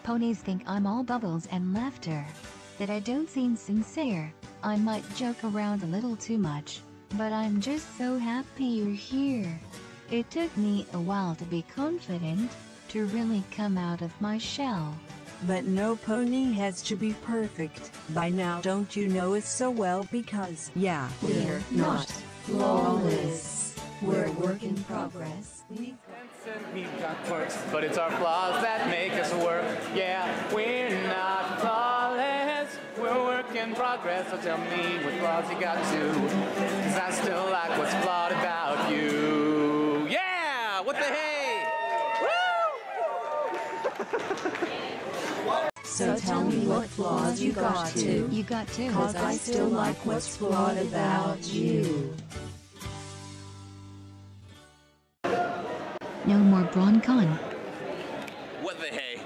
Ponies think I'm all bubbles and laughter. That I don't seem sincere. I might joke around a little too much. But I'm just so happy you're here. It took me a while to be confident, to really come out of my shell. But no pony has to be perfect. By now, don't you know it so well because, yeah, We're not flawless. We're a work in progress. We've got quirks, but it's our flaws that make us work. Yeah, we're not flawless. We're a work in progress. So tell me what flaws you got too. 'Cause I still like what's flawed about you. Yeah! What the hey? Woo! So tell me what flaws you got too. You got to. Cause I still like what's flawed about you. No more Bronycon. What the hey?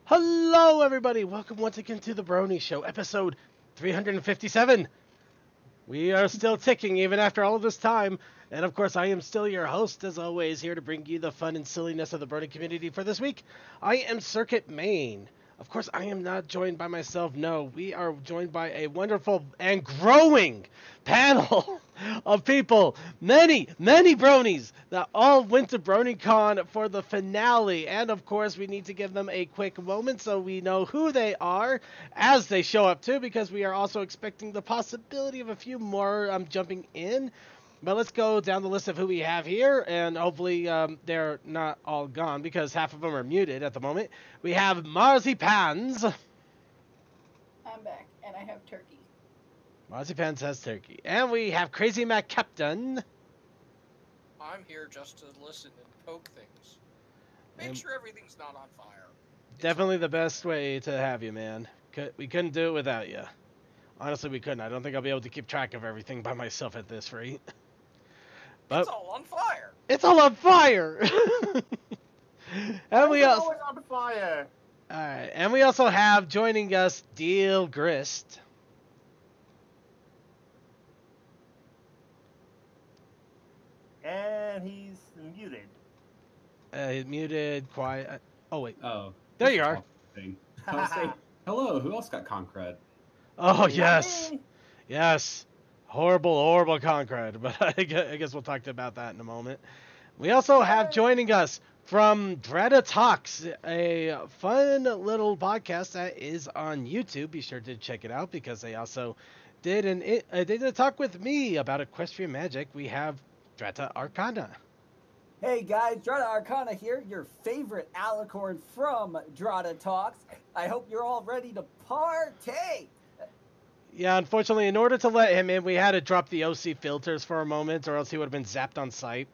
Hello, everybody. Welcome once again to the Brony Show, episode 357. We are still ticking even after all of this time. And of course, I am still your host, as always, here to bring you the fun and silliness of the Brony community for this week. I am Circuit Main. Of course, I am not joined by myself. No, we are joined by a wonderful and growing panel of people. Many bronies that all went to Bronycon for the finale. And of course, we need to give them a quick moment so we know who they are as they show up too, because we are also expecting the possibility of a few more jumping in. But let's go down the list of who we have here, and hopefully they're not all gone, because half of them are muted at the moment. We have Marzipans. I'm back, and I have turkey. Marzipans has turkey. And we have Crazy Mac Captain. I'm here just to listen and poke things. Make And sure everything's not on fire. definitely the best way to have you, man. We couldn't do it without you. Honestly, we couldn't. I don't think I'll be able to keep track of everything by myself at this rate. But It's all on fire. it's all on fire! And we It's also... always on fire. Alright, and we also have joining us Deal Grist. And he's muted. He's muted, quiet. Oh, wait. Oh. There you are. Thing. I was saying, hello, who else got Concred? Oh, yes. Yes. Horrible Concrete. But I guess we'll talk about that in a moment. We also have joining us from Dretta Talks, a fun little podcast that is on YouTube. Be sure to check it out because they also did a talk with me about equestrian magic. We have Dretta Arcana. Hey guys, Drata Arcana here, your favorite alicorn from Drata Talks. I hope you're all ready to partake. Yeah, unfortunately, in order to let him in, we had to drop the OC filters for a moment, or else he would have been zapped on sight.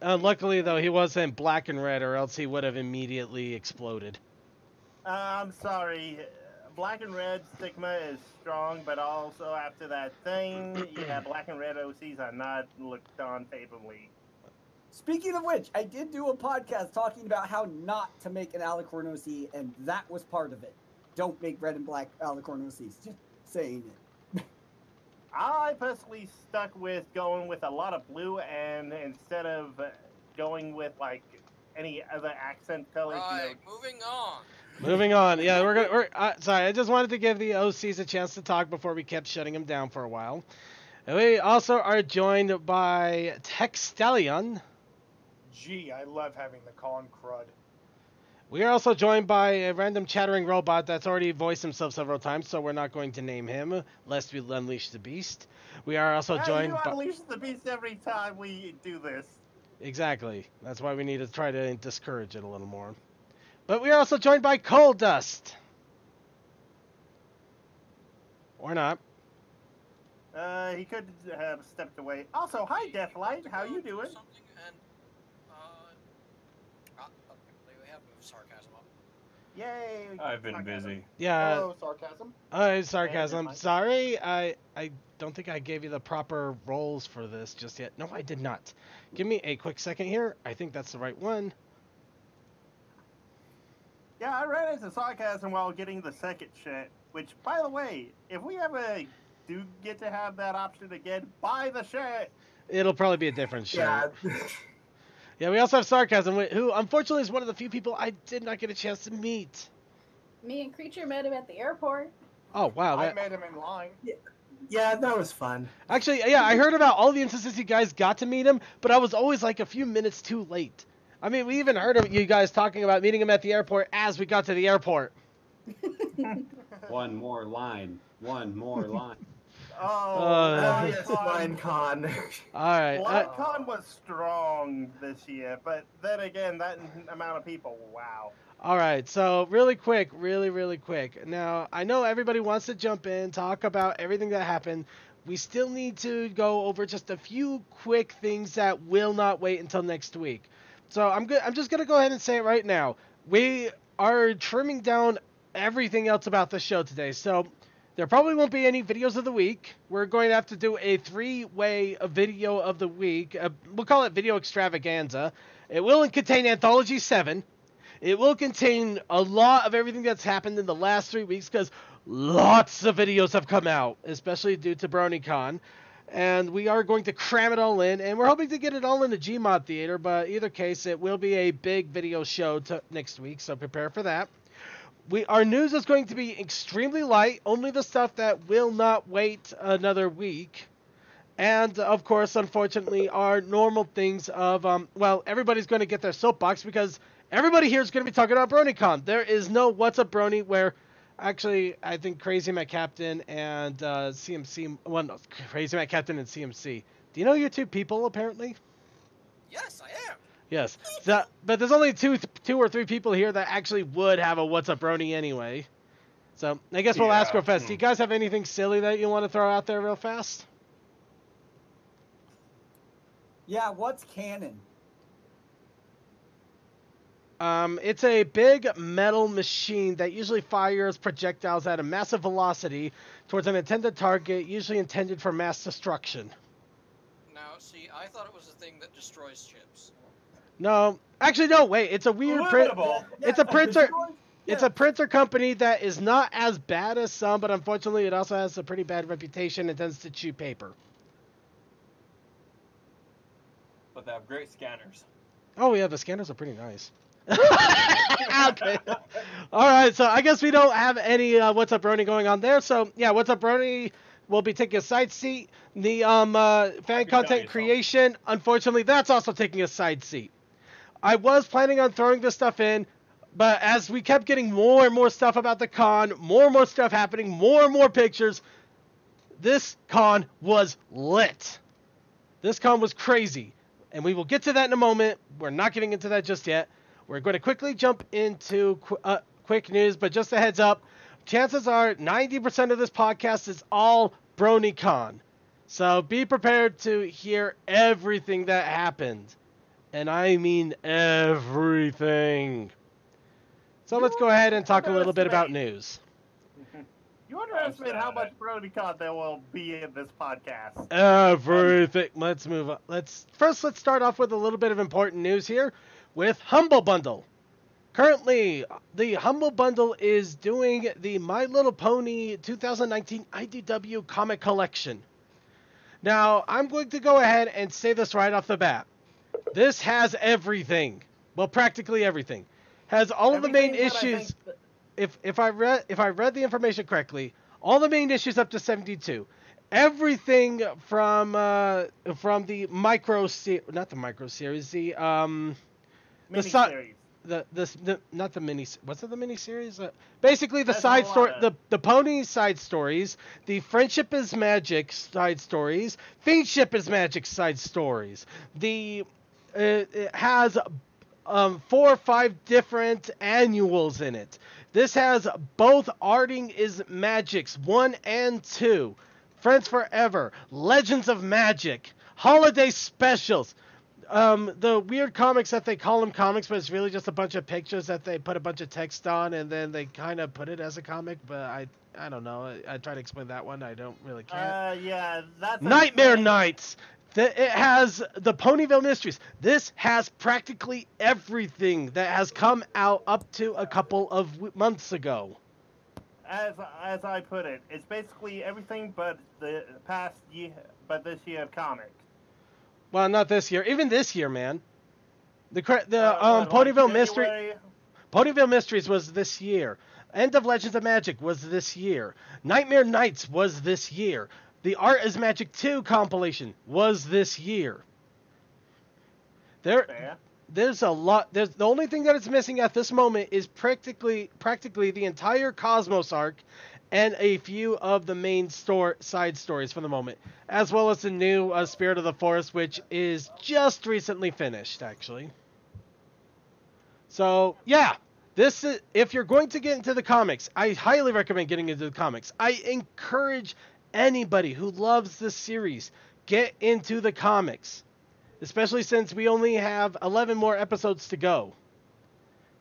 Luckily, though, he was in black and red, or else he would have immediately exploded. I'm sorry. Black and red stigma is strong, but also after that thing, yeah, black and red OCs are not looked on favorably. Speaking of which, I did do a podcast talking about how not to make an alicorn OC, and that was part of it. Don't make red and black alicorn OCs. Just saying it. I personally stuck with going with a lot of blue, and instead of going with like any other accent colors, Right, moving on. Moving on. Yeah, we're sorry. I just wanted to give the OCs a chance to talk before we kept shutting them down for a while. And we also are joined by Textalion. Gee, I love having the con crud. We are also joined by a random chattering robot that's already voiced himself several times, so we're not going to name him, lest we unleash the beast. We are also joined by... You unleash the beast every time we do this. Exactly. That's why we need to try to discourage it a little more. But we are also joined by Coal Dust. Or not. He could have stepped away. Also, hi, Deathlight. How you doing? sarcasm up. Yay! I've been sarcasm. busy. Yeah. Hello, sarcasm. Sarcasm. Hey, Sorry, I don't think I gave you the proper roles for this just yet. No, I did not. Give me a quick second here. I think that's the right one. Yeah, I ran into sarcasm while getting the second shirt. Which, by the way, if we ever do get to have that option again, buy the shirt. It'll probably be a different show. Yeah, we also have Sarcasm, who unfortunately is one of the few people I did not get a chance to meet. Me and Creature met him at the airport. Oh, wow. I met him in line. Yeah, that was fun. Actually, yeah, I heard about all the instances you guys got to meet him, but I was always like a few minutes too late. I mean, we even heard of you guys talking about meeting him at the airport as we got to the airport. One more line. One more line. Oh, yes, Bronycon. All right. Bronycon was strong this year, but then again, that amount of people, wow. All right, so really quick. Now, I know everybody wants to jump in, talk about everything that happened. We still need to go over just a few quick things that will not wait until next week. So I'm just going to go ahead and say it right now. We are trimming down everything else about the show today. So there probably won't be any videos of the week. We're going to have to do a three-way video of the week. We'll call it Video Extravaganza. It will contain Anthology 7. It will contain a lot of everything that's happened in the last 3 weeks because lots of videos have come out, especially due to BronyCon. And we are going to cram it all in, and we're hoping to get it all in the Gmod Theater, but either case, it will be a big video show next week, so prepare for that. Our news is going to be extremely light, only the stuff that will not wait another week. And, of course, unfortunately, our normal things of, everybody's going to get their soapbox because everybody here is going to be talking about BronyCon. There is no What's Up Brony where, actually, I think Crazy Matt Captain and CMC, Crazy Matt Captain and CMC. Do you know you're two people, apparently? Yes, I am. Yes. But there's only two or three people here that actually would have a What's Up Brony anyway. So, I guess we'll ask real fast. Do you guys have anything silly that you want to throw out there real fast? Yeah, what's canon? It's a big metal machine that usually fires projectiles at a massive velocity towards an intended target, usually intended for mass destruction. Now, see, I thought it was the thing that destroys chips. No, actually, no. Wait, it's a weird print. It's a printer. It's a printer company that is not as bad as some, but unfortunately, it also has a pretty bad reputation and tends to chew paper. But they have great scanners. Oh yeah, the scanners are pretty nice. Okay. All right, so I guess we don't have any What's Up Brony going on there. So yeah, What's Up Brony will be taking a side seat. The fan content creation, unfortunately, that's also taking a side seat. I was planning on throwing this stuff in, but as we kept getting more and more stuff about the con, more and more stuff happening, more and more pictures, this con was lit. This con was crazy. And we will get to that in a moment. We're not getting into that just yet. We're going to quickly jump into quick news, but just a heads up, chances are 90% of this podcast is all BronyCon. So be prepared to hear everything that happened. And I mean everything. So let's go ahead and talk a little bit about news. You underestimate how much BronyCon there will be in this podcast. Everything. Let's move on. Let's start off with a little bit of important news here with Humble Bundle. Currently, the Humble Bundle is doing the My Little Pony 2019 IDW comic collection. Now, I'm going to go ahead and say this right off the bat. This has everything. Well, practically everything. Has all of the main issues. If I read the information correctly, all the main issues up to 72, everything from the micro not the micro series, the mini-series. Not the mini. What's it? The mini series? Basically, the side story, the pony side stories, the Friendship is Magic side stories, Fiendship is Magic side stories. It has 4 or 5 different annuals in it. This has both Arting is Magics 1 and 2, Friends Forever, Legends of Magic, Holiday Specials. the weird comics that they call them comics, but it's really just a bunch of pictures that they put a bunch of text on, and then they kind of put it as a comic. But I don't know. I try to explain that one. I don't really care. Yeah, that's Nightmare Nights. It has the Ponyville Mysteries. This has practically everything that has come out up to a couple of months ago. As I put it, it's basically everything but the past year, but this year of comics. Well, not this year. Even this year, man. Ponyville Ponyville Mysteries was this year. End of Legends of Magic was this year. Nightmare Nights was this year. The Art is Magic 2 compilation was this year. There's a lot. The only thing that it's missing at this moment is practically the entire Cosmos arc and a few of the main side stories for the moment, as well as the new Spirit of the Forest, which is just recently finished, actually. So, yeah. This is, if you're going to get into the comics, I highly recommend getting into the comics. I encourage anybody who loves this series, get into the comics. Especially since we only have 11 more episodes to go.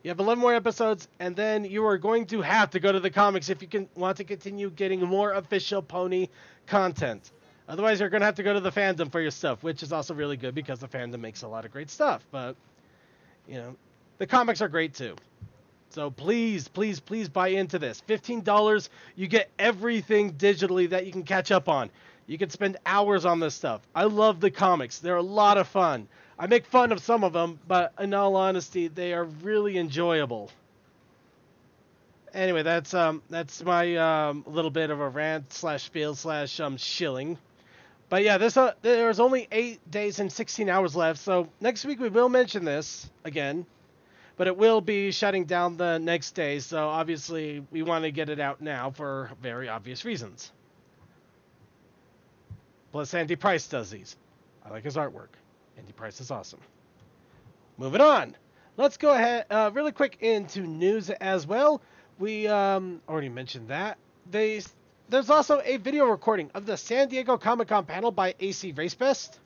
You have 11 more episodes, and then you are going to have to go to the comics if you want to continue getting more official pony content. Otherwise, you're going to have to go to the fandom for your stuff, which is also really good because the fandom makes a lot of great stuff. But, you know, the comics are great too. So please, please, please buy into this. $15, you get everything digitally that you can catch up on. You can spend hours on this stuff. I love the comics. They're a lot of fun. I make fun of some of them, but in all honesty, they are really enjoyable. Anyway, that's my little bit of a rant slash spiel slash shilling. But yeah, there's only 8 days and 16 hours left, so next week we will mention this again. But it will be shutting down the next day, so obviously we want to get it out now for very obvious reasons. Plus, Andy Price does these. I like his artwork. Andy Price is awesome. Moving on. Let's go ahead really quick into news as well. We already mentioned that. There's also a video recording of the San Diego Comic-Con panel by AC Racebest.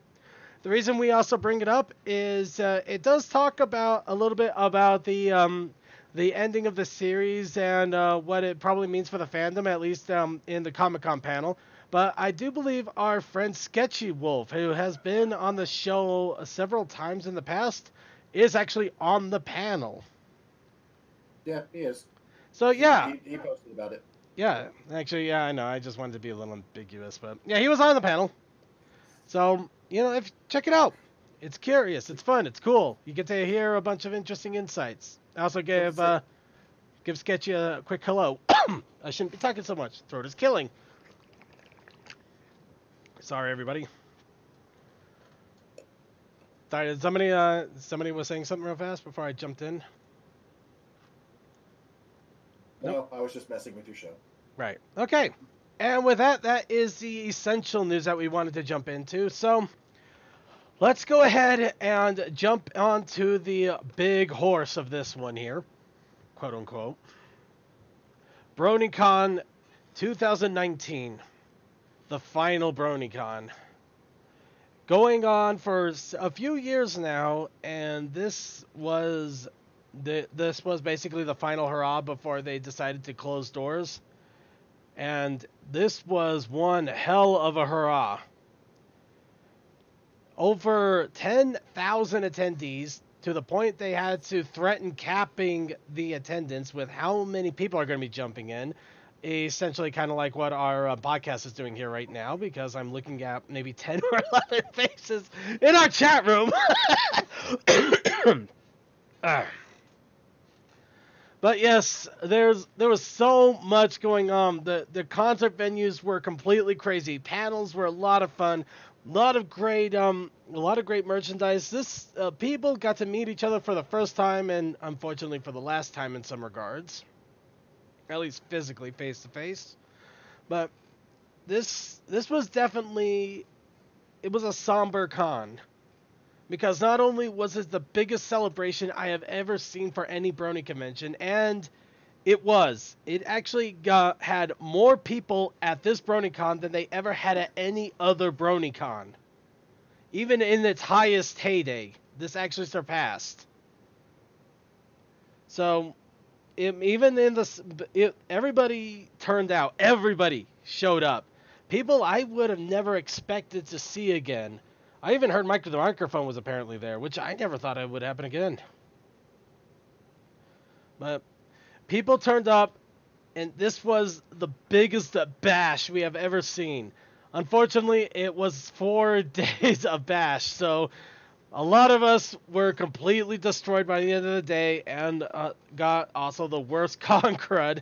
The reason we also bring it up is it does talk about a little bit about the ending of the series and what it probably means for the fandom, at least in the Comic-Con panel. But I do believe our friend Sketchy Wolf, who has been on the show several times in the past, is actually on the panel. Yeah, he is. So, yeah. He posted about it. Yeah, actually, yeah, I know. I just wanted to be a little ambiguous. But, yeah, he was on the panel. So, you know, check it out. It's curious. It's fun. It's cool. You get to hear a bunch of interesting insights. I also give Sketchy a quick hello. I shouldn't be talking so much. Throat is killing. Sorry, everybody. Sorry, somebody was saying something real fast before I jumped in. No, nope. I was just messing with your show. Right. Okay. And with that is the essential news that we wanted to jump into. So, let's go ahead and jump onto the big horse of this one here, quote unquote. Bronycon 2019. The final Bronycon. Going on for a few years now, and this was basically the final hurrah before they decided to close doors. And this was one hell of a hurrah. Over 10,000 attendees, to the point they had to threaten capping the attendance with how many people are going to be jumping in. Essentially kind of like what our podcast is doing here right now, because I'm looking at maybe 10 or 11 faces in our chat room. But yes, there was so much going on. The concert venues were completely crazy. Panels were a lot of fun. A lot of great merchandise. People got to meet each other for the first time, and unfortunately for the last time in some regards. At least physically, face to face. But this was definitely, it was a somber con. Because not only was it the biggest celebration I have ever seen for any Brony convention, and it actually had more people at this BronyCon than they ever had at any other BronyCon. even in its highest heyday, this actually surpassed. So, even in this, everybody turned out. Everybody showed up. People I would have never expected to see again. I even heard Mike the microphone was apparently there, which I never thought it would happen again. But people turned up, and this was the biggest bash we have ever seen. Unfortunately, it was 4 days of bash, so a lot of us were completely destroyed by the end of the day and got also the worst con crud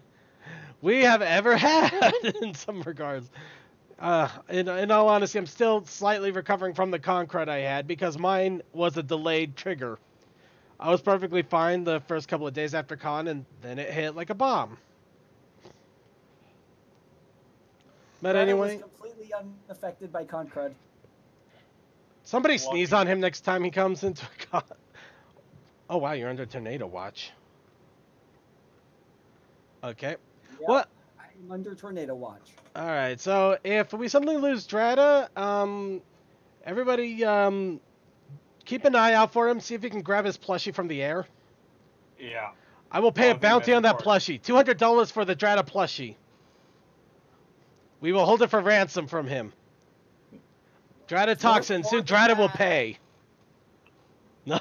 we have ever had in some regards. In all honesty, I'm still slightly recovering from the con crud I had because mine was a delayed trigger. I was perfectly fine the first couple of days after con, and then it hit like a bomb. But anyway, was completely unaffected by con crud. Somebody sneeze on him next time he comes into a con. Oh wow, you're under tornado watch. Okay. Yep, What? I'm under tornado watch. All right. So if we suddenly lose Strata, everybody keep an eye out for him. See if you can grab his plushie from the air. Yeah. I will pay a bounty on that plushie. $200 for the Strata plushie. We will hold it for ransom from him. Strata toxin. Soon Strata will pay. No,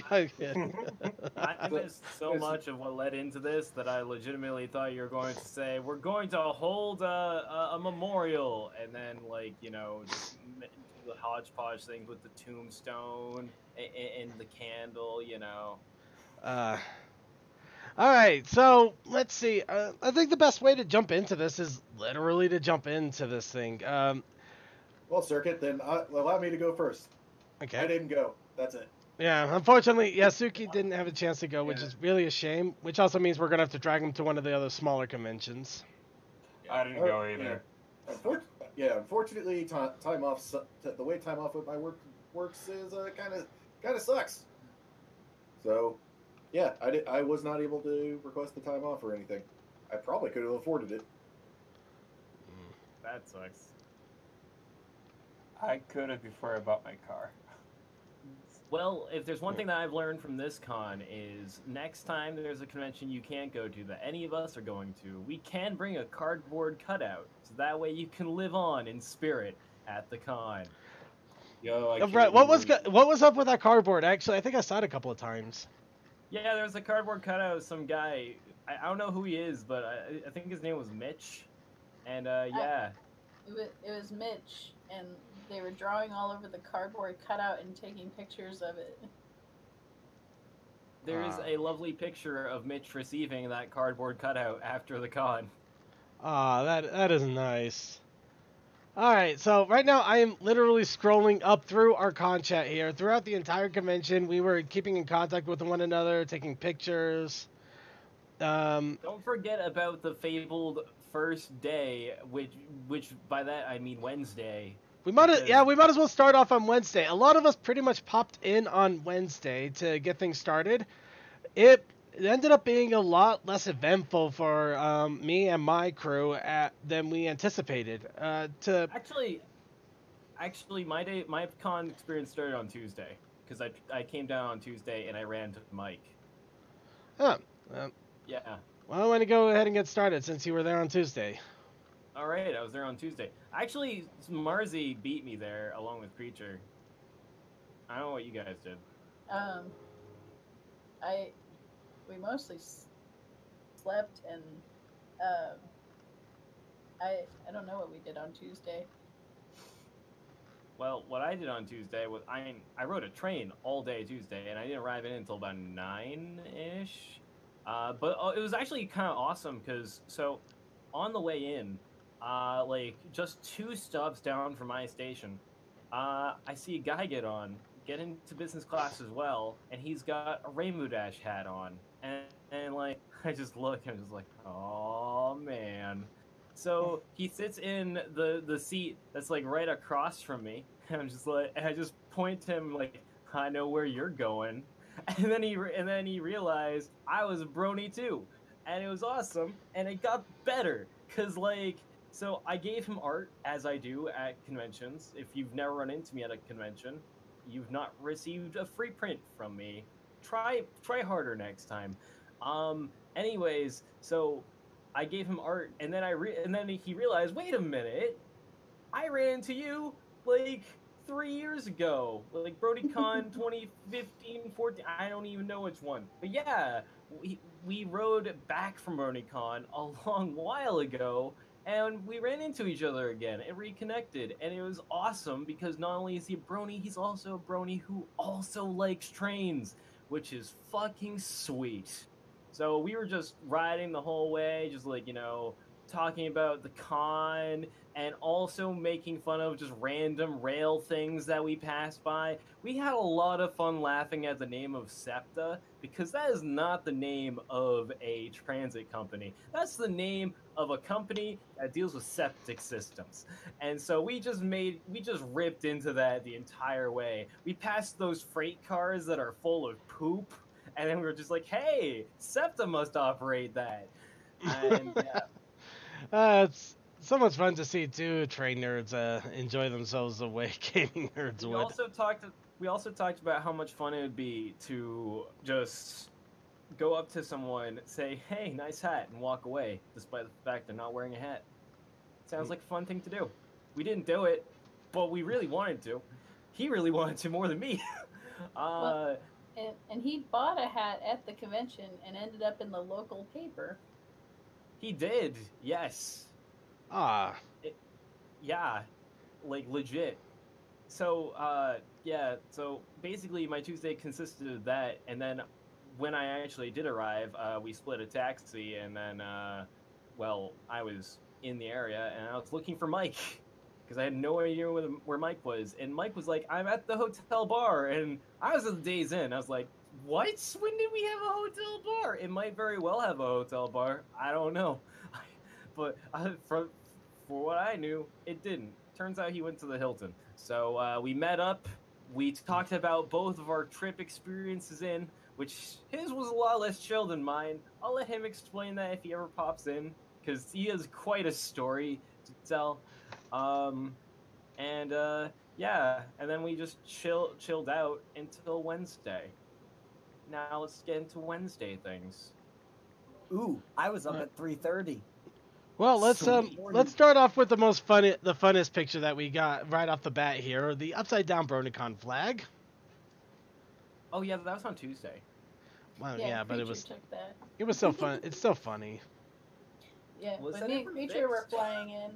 I missed so much of what led into this that I legitimately thought you were going to say, we're going to hold a memorial, and then, like, you know, just the hodgepodge things with the tombstone and the candle, you know. Alright, so, let's see. I think the best way to jump into this is literally to jump into this thing. Well, Circuit, then allow me to go first. Okay. I didn't go. That's it. Yeah, unfortunately, Yasuki didn't have a chance to go, which is really a shame, which also means we're going to have to drag him to one of the other smaller conventions. I didn't go either. Unfortunately, time off. The way time off with my works is kind of sucks. So, yeah, I was not able to request the time off or anything. I probably could have afforded it. That sucks. I could have before I bought my car. Well, if there's one thing that I've learned from this con is next time there's a convention you can't go to that any of us are going to, we can bring a cardboard cutout, so that way you can live on in spirit at the con. Yo, What was up with that cardboard? Actually, I think I saw it a couple of times. Yeah, there was a cardboard cutout of some guy. I don't know who he is, but I think his name was Mitch. And yeah. It was Mitch, and they were drawing all over the cardboard cutout and taking pictures of it. There is a lovely picture of Mitch receiving that cardboard cutout after the con. That is nice. Alright, so right now I am literally scrolling up through our con chat here. Throughout the entire convention, we were keeping in contact with one another, taking pictures. Don't forget about the fabled first day, which by that I mean Wednesday. We might as well start off on Wednesday. A lot of us pretty much popped in on Wednesday to get things started. It ended up being a lot less eventful for me and my crew than we anticipated. Actually, my con experience started on Tuesday because I came down on Tuesday and I ran to Mike. Oh. Yeah. Well, I'm going to go ahead and get started since you were there on Tuesday. All right, I was there on Tuesday. Actually, Marzi beat me there along with Preacher. I don't know what you guys did. We mostly slept, and I don't know what we did on Tuesday. Well, what I did on Tuesday was I rode a train all day Tuesday, and I didn't arrive in until about 9-ish. But it was actually kind of awesome because on the way in, like just 2 stops down from my station, I see a guy get into business class as well, and he's got a Rainbow Dash hat on, and like I just look, and I'm just like, oh man. So he sits in the seat that's like right across from me, and I'm just like, and I just point to him like, I know where you're going. And then he realized I was a Brony too, and it was awesome, and it got better, cause like So I gave him art, as I do at conventions. If you've never run into me at a convention, you've not received a free print from me. Try harder next time. Anyways, so I gave him art, and then and then he realized, wait a minute, I ran into you like 3 years ago, like Bronycon 2015, 14. I don't even know which one, but yeah, we rode back from Bronycon a long while ago, and we ran into each other again and reconnected, and it was awesome because not only is he a brony, he's also a brony who also likes trains, which is fucking sweet. So we were just riding the whole way, just like, talking about the con and also making fun of just random rail things that we passed by. We had a lot of fun laughing at the name of SEPTA because that is not the name of a transit company. That's the name of a company that deals with septic systems. And so we just ripped into that the entire way. We passed those freight cars that are full of poop, and then we were just like, hey, SEPTA must operate that. And yeah. It's so much fun to see two train nerds enjoy themselves the way gaming nerds would. We also talked about how much fun it would be to just go up to someone, say, hey, nice hat, and walk away, despite the fact they're not wearing a hat. Sounds like a fun thing to do. We didn't do it, but we really wanted to. He really wanted to more than me. And he bought a hat at the convention and ended up in the local paper. He did, yes. Yeah, like legit. So, so basically my Tuesday consisted of that, and then when I actually did arrive, we split a taxi, and then, I was in the area, and I was looking for Mike, because I had no idea where Mike was, and Mike was like, I'm at the hotel bar, and I was at the Days Inn. I was like, what? When did we have a hotel bar? It might very well have a hotel bar. I don't know. But for what I knew, it didn't. Turns out he went to the Hilton. So we met up. We talked about both of our trip experiences which his was a lot less chill than mine. I'll let him explain that if he ever pops in, because he has quite a story to tell. And then we just chilled out until Wednesday. Now let's get into Wednesday things. Ooh, I was up at 3:30. Well, let's start off with the funnest picture that we got right off the bat here, the upside down Bronycon flag. Oh yeah, that was on Tuesday. Well, yeah, but it was took that. It was so fun. It's so funny. Yeah, when me and Creature were flying in,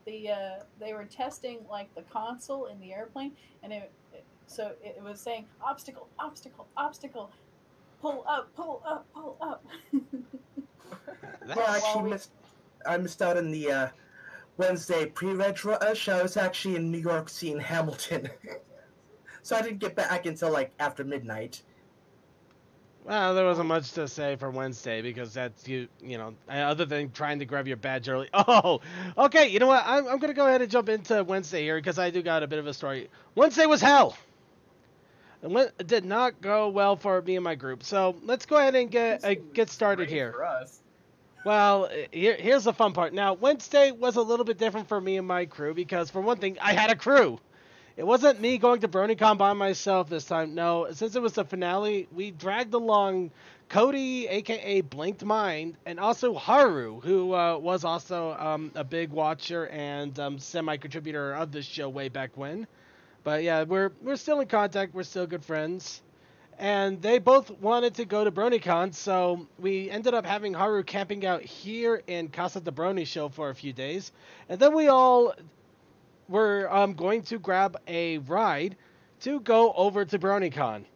they were testing like the console in the airplane, and it was saying obstacle, obstacle, obstacle, pull up, pull up, pull up. I missed out on the Wednesday pre-reg show. I was actually in New York seeing Hamilton. So I didn't get back until like after midnight. Well, there wasn't much to say for Wednesday because that's other than trying to grab your badge early. Oh, okay. You know what? I'm going to go ahead and jump into Wednesday here because I do got a bit of a story. Wednesday was hell. It did not go well for me and my group. So let's go ahead and get started here. For us. Well, here's the fun part. Now, Wednesday was a little bit different for me and my crew because, for one thing, I had a crew. It wasn't me going to BronyCon by myself this time. No, since it was the finale, we dragged along Cody, a.k.a. Blinked Mind, and also Haru, who was also a big watcher and semi-contributor of the show way back when. But yeah, we're still in contact. We're still good friends. And they both wanted to go to BronyCon, so we ended up having Haru camping out here in Casa de Brony Show for a few days. And then we all were going to grab a ride to go over to BronyCon.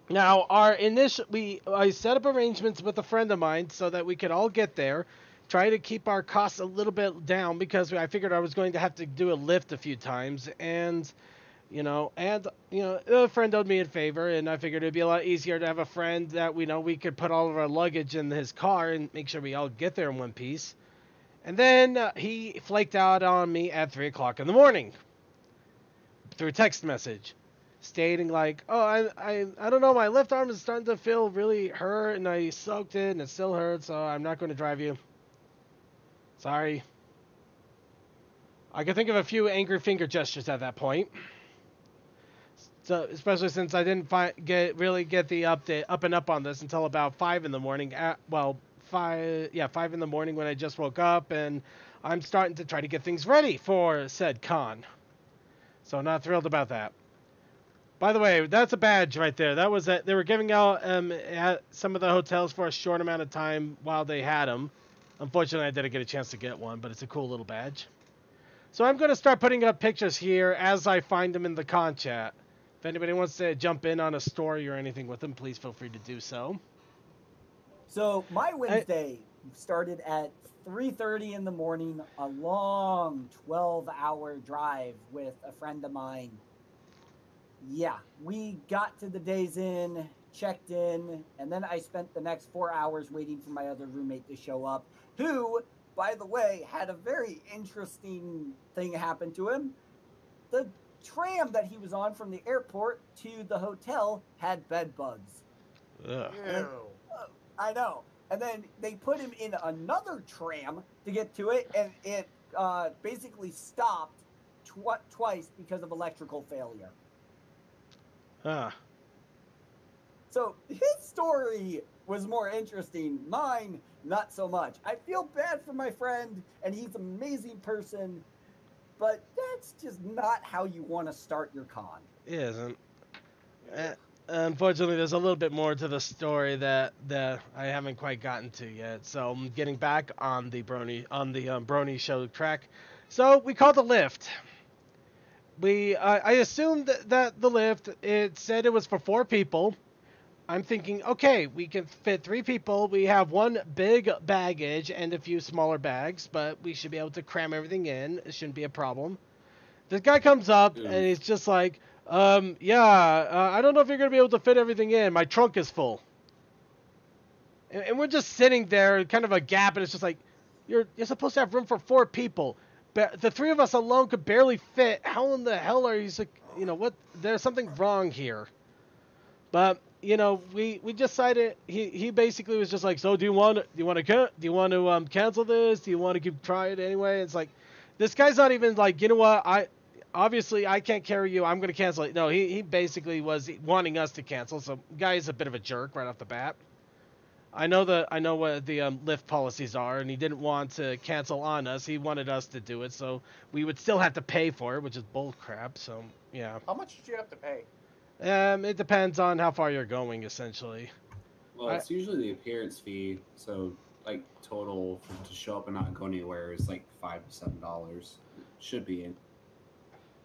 Now, I set up arrangements with a friend of mine so that we could all get there, try to keep our costs a little bit down because I figured I was going to have to do a lift a few times, and a friend owed me a favor, and I figured it'd be a lot easier to have a friend that we could put all of our luggage in his car and make sure we all get there in one piece. And then he flaked out on me at 3 o'clock in the morning through a text message stating like, oh, I don't know, my left arm is starting to feel really hurt, and I soaked it, and it still hurts, so I'm not going to drive you. Sorry. I could think of a few angry finger gestures at that point. So, especially since I didn't really get the update up and up on this until about 5 in the morning. 5 in the morning when I just woke up, and I'm starting to try to get things ready for said con. So not thrilled about that. By the way, that's a badge right there. That was they were giving out at some of the hotels for a short amount of time while they had them. Unfortunately, I didn't get a chance to get one, but it's a cool little badge. So I'm going to start putting up pictures here as I find them in the con chat. If anybody wants to jump in on a story or anything with them, please feel free to do so. So my Wednesday started at 3:30 in the morning, a long 12-hour drive with a friend of mine. Yeah, we got to the Days Inn, checked in, and then I spent the next 4 hours waiting for my other roommate to show up, who, by the way, had a very interesting thing happen to him. The tram that he was on from the airport to the hotel had bed bugs. Ugh. I know. And then they put him in another tram to get to it, and it basically stopped twice because of electrical failure. Huh. So his story was more interesting. Mine, not so much. I feel bad for my friend, and he's an amazing person, but that's just not how you want to start your con. It isn't. Unfortunately, there's a little bit more to the story that I haven't quite gotten to yet. So I'm getting back on the Brony Show track. So we called the lift. I assumed that the lift, it said it was for 4 people. I'm thinking, okay, we can fit 3 people. We have 1 big baggage and a few smaller bags, but we should be able to cram everything in. It shouldn't be a problem. This guy comes up and he's just like, I don't know if you're going to be able to fit everything in. My trunk is full. And we're just sitting there, kind of a gap, and it's just like, you're supposed to have room for 4 people. But the 3 of us alone could barely fit. How in the hell are you, what? There's something wrong here. But, we decided, he basically was just like, so do you want to cancel this? Do you want to keep trying it anyway? It's like, this guy's not even like, you know what, obviously I can't carry you, I'm going to cancel it. No, he basically was wanting us to cancel, so guy is a bit of a jerk right off the bat. I know what the lift policies are, and he didn't want to cancel on us. He wanted us to do it, so we would still have to pay for it, which is bull crap. So yeah. How much did you have to pay? It depends on how far you're going, essentially. Well, it's usually the appearance fee, so like total to show up and not go anywhere is like $5 to $7. Should be in.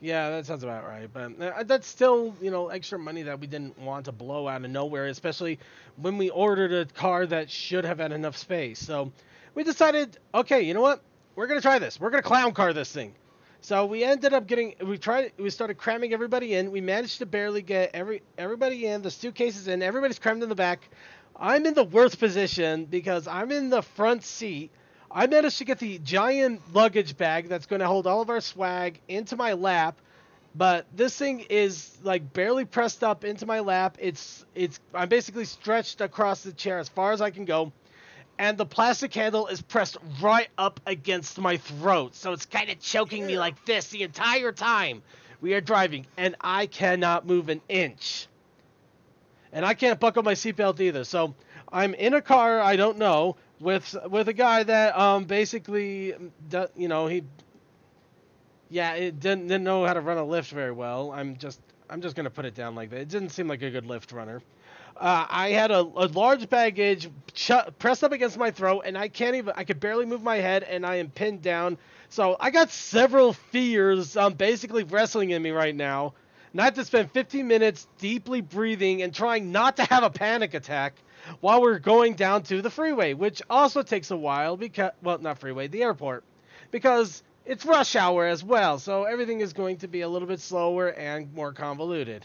Yeah, that sounds about right. But that's still, extra money that we didn't want to blow out of nowhere, especially when we ordered a car that should have had enough space. So we decided, okay, you know what? We're going to try this. We're going to clown car this thing. So we ended up we started cramming everybody in. We managed to barely get everybody in, the suitcases in, everybody's crammed in the back. I'm in the worst position because I'm in the front seat. I managed to get the giant luggage bag that's going to hold all of our swag into my lap, but this thing is like barely pressed up into my lap. I'm basically stretched across the chair as far as I can go, and the plastic handle is pressed right up against my throat, so it's kind of choking me like this the entire time we are driving, and I cannot move an inch. And I can't buckle my seatbelt either, so I'm in a car I don't know with a guy that basically, he didn't know how to run a lift very well. I'm just gonna put it down like that. It didn't seem like a good lift runner. I had a large baggage pressed up against my throat, and I could barely move my head, and I am pinned down. So I got several fears basically wrestling in me right now. And I have to spend 15 minutes deeply breathing and trying not to have a panic attack while we're going down to the freeway, which also takes a while because, well, not freeway, the airport, because it's rush hour as well. So everything is going to be a little bit slower and more convoluted.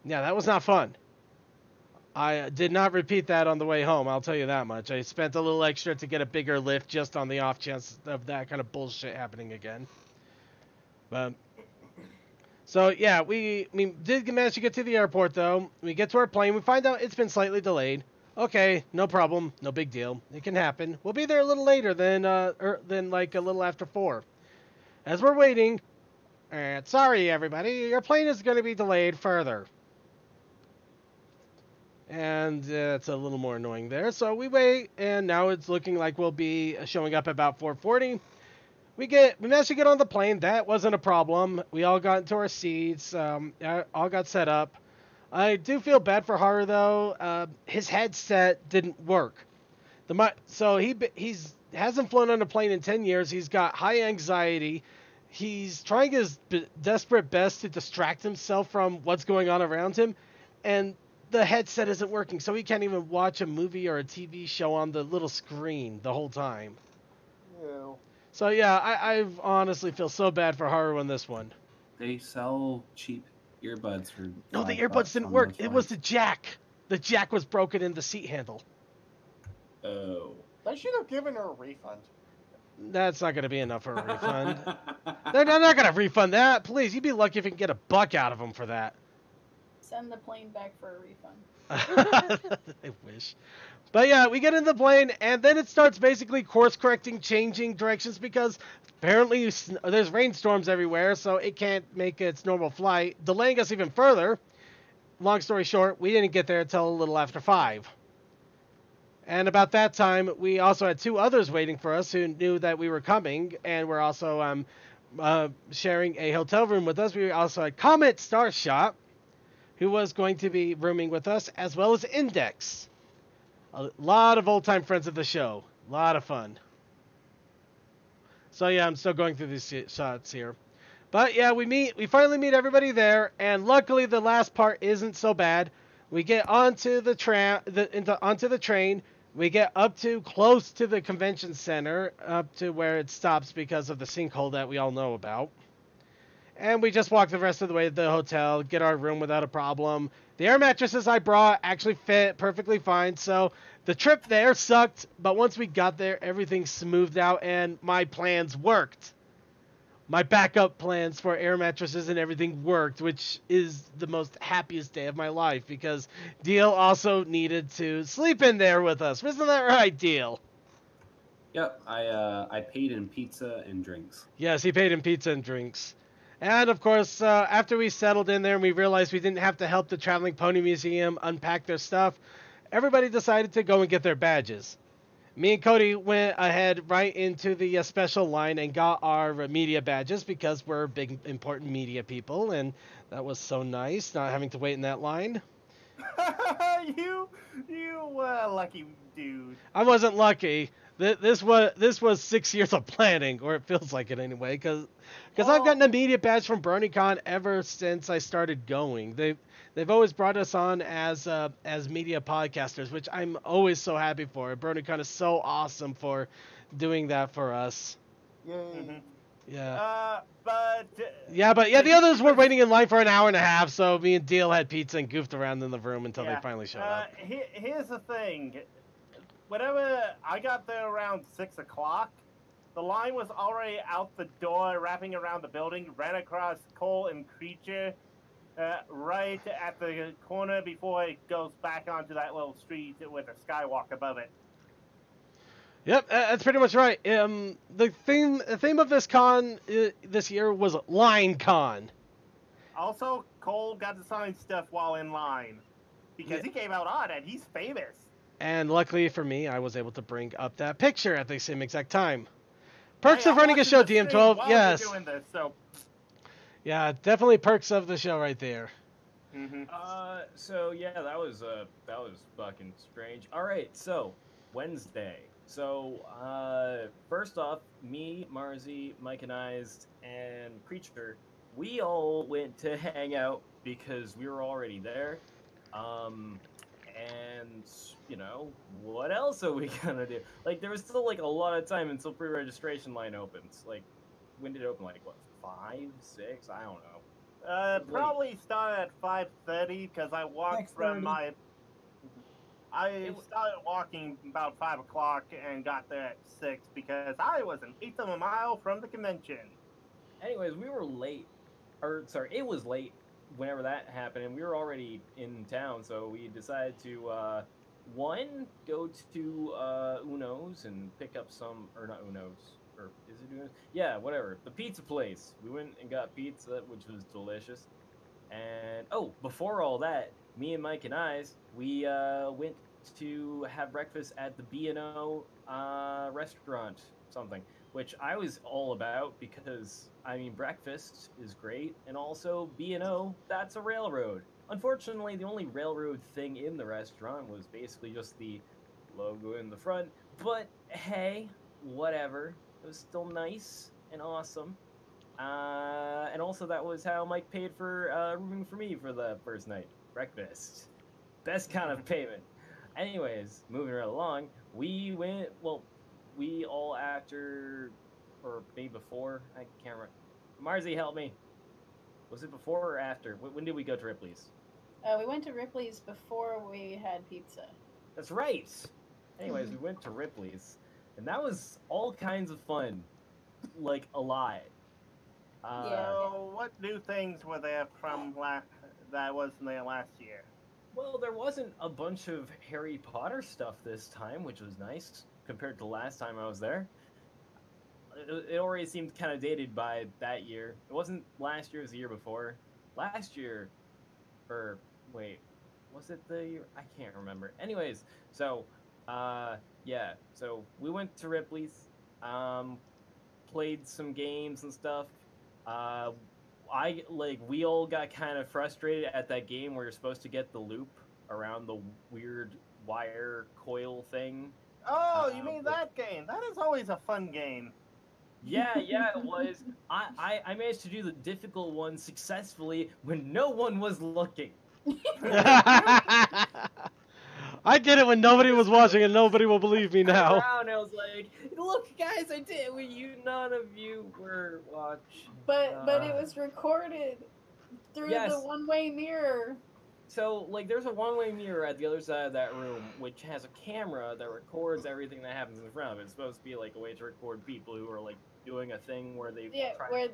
Yeah, that was not fun. I did not repeat that on the way home, I'll tell you that much. I spent a little extra to get a bigger lift just on the off chance of that kind of bullshit happening again. But so yeah, we did manage to get to the airport though. We get to our plane, we find out it's been slightly delayed. Okay, no problem, no big deal. It can happen. We'll be there a little later than like a little after 4. As we're waiting, sorry everybody, your plane is going to be delayed further. And it's a little more annoying there. So we wait, and now it's looking like we'll be showing up about 4:40. We managed to get on the plane. That wasn't a problem. We all got into our seats. All got set up. I do feel bad for Haru though. His headset didn't work. So he's hasn't flown on a plane in 10 years. He's got high anxiety. He's trying his desperate best to distract himself from what's going on around him, and the headset isn't working, so he can't even watch a movie or a TV show on the little screen the whole time. Ew. So yeah, I honestly feel so bad for Haru on this one. They sell cheap earbuds for. No, the $5 earbuds didn't on work. those It was flights. the jack. The jack was broken in the seat handle. Oh. They should have given her a refund. That's not going to be enough for a refund. They're not going to refund that. Please, you'd be lucky if you can get $1 out of them for that. Send the plane back for a refund. I wish. But yeah, we get in the plane, and then it starts basically course-correcting, changing directions, because apparently there's rainstorms everywhere, so it can't make its normal flight, delaying us even further. Long story short, we didn't get there until a little after 5. And about that time, we also had 2 others waiting for us who knew that we were coming, and were also sharing a hotel room with us. We also had Comet Starshot, who was going to be rooming with us, as well as Index. A lot of old-time friends of the show. A lot of fun. So yeah, I'm still going through these shots here. But yeah, we finally meet everybody there, and luckily the last part isn't so bad. We get onto the train. We get up to close to the convention center, up to where it stops because of the sinkhole that we all know about. And we just walk the rest of the way to the hotel, get our room without a problem. The air mattresses I brought actually fit perfectly fine, so the trip there sucked, but once we got there, everything smoothed out and my plans worked. My backup plans for air mattresses and everything worked, which is the most happiest day of my life, because Deal also needed to sleep in there with us. Isn't that right, Deal? Yep, I paid in pizza and drinks. Yes, he paid in pizza and drinks. And, of course, after we settled in there and we realized we didn't have to help the Traveling Pony Museum unpack their stuff, everybody decided to go and get their badges. Me and Cody went ahead right into the special line and got our media badges because we're big, important media people, and that was so nice, not having to wait in that line. you lucky dude. I wasn't lucky. This was 6 years of planning, or it feels like it anyway, because I've gotten a media badge from Bronycon ever since I started going. They've always brought us on as media podcasters, which I'm always so happy for. Bronycon is so awesome for doing that for us. Yay. Mm-hmm. Yeah. But the others were waiting in line for an hour and a half, so me and Deal had pizza and goofed around in the room until they finally showed up. Here's the thing. Whenever I got there around 6 o'clock, the line was already out the door, wrapping around the building, ran across Cole and Creature, right at the corner before it goes back onto that little street with a skywalk above it. Yep, that's pretty much right. The theme of this con this year was Line Con. Also, Cole got to sign stuff while in line because he came out on it. He's famous. And luckily for me, I was able to bring up that picture at the same exact time. Perks of running a show, DM12. Yes. Doing this, so. Yeah, definitely perks of the show right there. Mm-hmm. So yeah, that was fucking strange. All right, so Wednesday. So first off, me, Marzi, Mike, and and Creature, we all went to hang out because we were already there. And you know, what else are we gonna do? Like, there was still like a lot of time until pre-registration line opens. Like, when did it open? Like what, 5, 6? I don't know. Probably started at 5:30 because I walked from my. I started walking about 5 o'clock and got there at 6 because I was an eighth of a mile from the convention. Anyways, we were late, it was late whenever that happened, and we were already in town, so we decided to, one, go to Uno's and pick up some, or not Uno's, or is he doing? Yeah, whatever. The pizza place. We went and got pizza, which was delicious. And before all that, me and Mike and we went to have breakfast at the B&O restaurant, something, which I was all about because I mean breakfast is great, and also B&O, that's a railroad. Unfortunately, the only railroad thing in the restaurant was basically just the logo in the front, but hey, whatever. It was still nice and awesome. And also that was how Mike paid for rooming for me for the first night. Breakfast. Best kind of payment. Anyways, moving right along, we all after, or maybe before, I can't remember. Marzi, help me. Was it before or after? When did we go to Ripley's? We went to Ripley's before we had pizza. That's right. Anyways, we went to Ripley's, and that was all kinds of fun. Like, a lot. So, what new things were there from that wasn't there last year? Well, there wasn't a bunch of Harry Potter stuff this time, which was nice compared to last time I was there. It already seemed kind of dated by that year. It wasn't last year, it was the year before. Last year, or wait, was it the year? I can't remember. Anyways, so, yeah, so we went to Ripley's, played some games and stuff. We all got kind of frustrated at that game where you're supposed to get the loop around the weird wire coil thing. Oh, you mean that game? That is always a fun game. Yeah, it was. I managed to do the difficult one successfully when no one was looking. I did it when nobody was watching, and nobody will believe me now. Around, I was like, "Look, guys, I did it. None of you were watching." But it was recorded through the one-way mirror. So, like, there's a one-way mirror at the other side of that room, which has a camera that records everything that happens in front of it. It's supposed to be, like, a way to record people who are, like, doing a thing where they... where